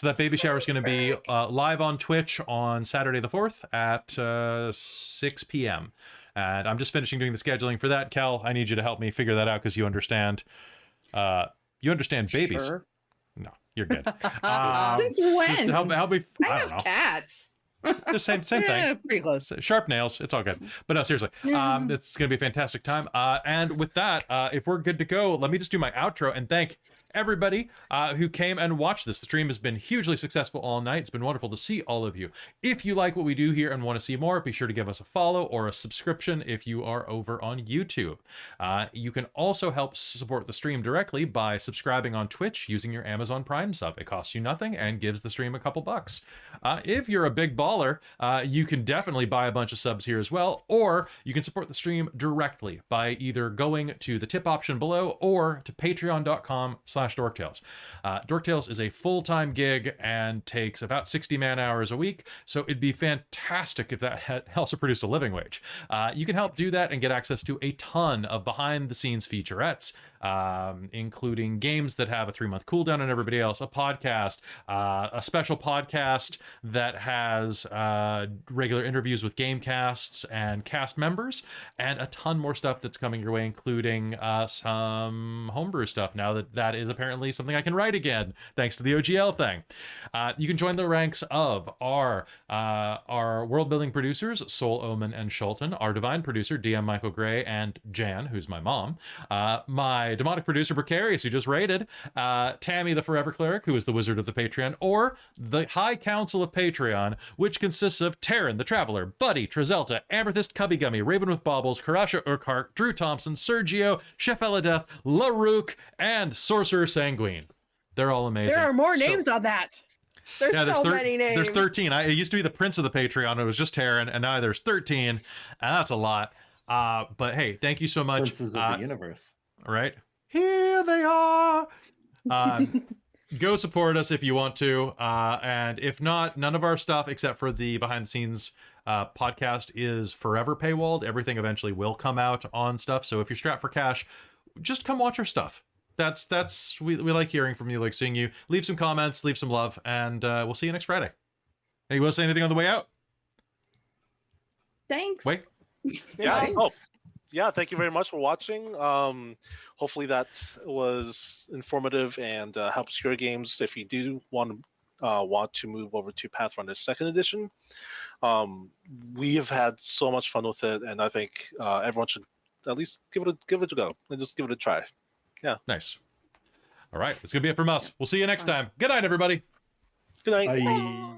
that baby shower is going to be live on Twitch on Saturday the 4th at 6 p.m. And I'm just finishing doing the scheduling for that. Kel, I need you to help me figure that out because you understand. You understand babies. Sure. No, you're good. Since when? Just help me. I I have don't know. cats. The same Yeah, thing. pretty close. Sharp nails. It's all good. But no, seriously. It's going to be a fantastic time. And with that, if we're good to go, let me just do my outro and thank everybody who came and watched this. The stream has been hugely successful all night. It's been wonderful to see all of you. If you like what we do here and want to see more, be sure to give us a follow or a subscription if you are over on YouTube. You can also help support the stream directly by subscribing on Twitch using your Amazon Prime sub. It costs you nothing and gives the stream a couple bucks. If you're a big baller, you can definitely buy a bunch of subs here as well, or you can support the stream directly by either going to the tip option below or to patreon.com/dorktales. Dorktales is a full-time gig and takes about 60 man-hours a week, so it'd be fantastic if that had also produced a living wage. You can help do that and get access to a ton of behind-the-scenes featurettes, including games that have a 3-month cooldown on everybody else, a podcast, a special podcast that has regular interviews with game casts and cast members, and a ton more stuff that's coming your way, including some homebrew stuff now that is apparently something I can write again, thanks to the OGL thing. You can join the ranks of our world building producers, Soul Omen and Shulton, our divine producer, DM Michael Gray, and Jan, who's my mom, my demonic producer, Precarious, who just raided, Tammy the Forever Cleric, who is the wizard of the Patreon, or the High Council of Patreon, which consists of Taryn the Traveler, Buddy, Trezelta, Amethyst Cubby Gummy, Raven with Baubles, Karasha Urquhart, Drew Thompson, Sergio, Chef Eladeth, LaRook, and Sorcerer Sanguine. They're all amazing. There are more names on that. There's Yeah, so many names. There's 13. It used to be the Prince of the Patreon. It was just Taryn, and now there's 13, and that's a lot. But hey, thank you so much. Princes of the universe. Right? Here they are. Go support us if you want to. And if not, none of our stuff except for the behind the scenes podcast is forever paywalled. Everything eventually will come out on stuff. So if you're strapped for cash, just come watch our stuff. We like hearing from you, like seeing you. Leave some comments, leave some love, and we'll see you next Friday. Hey, you want to say anything on the way out? Thanks. Wait. Yeah. Thanks. Oh, yeah. Thank you very much for watching. Hopefully that was informative and helps your games. If you do want to move over to Pathfinder 2nd Edition, we have had so much fun with it, and I think everyone should at least give it a go and just give it a try. Yeah. Nice. All right. That's going to be it from us. We'll see you next time. Good night, everybody. Good night. Bye.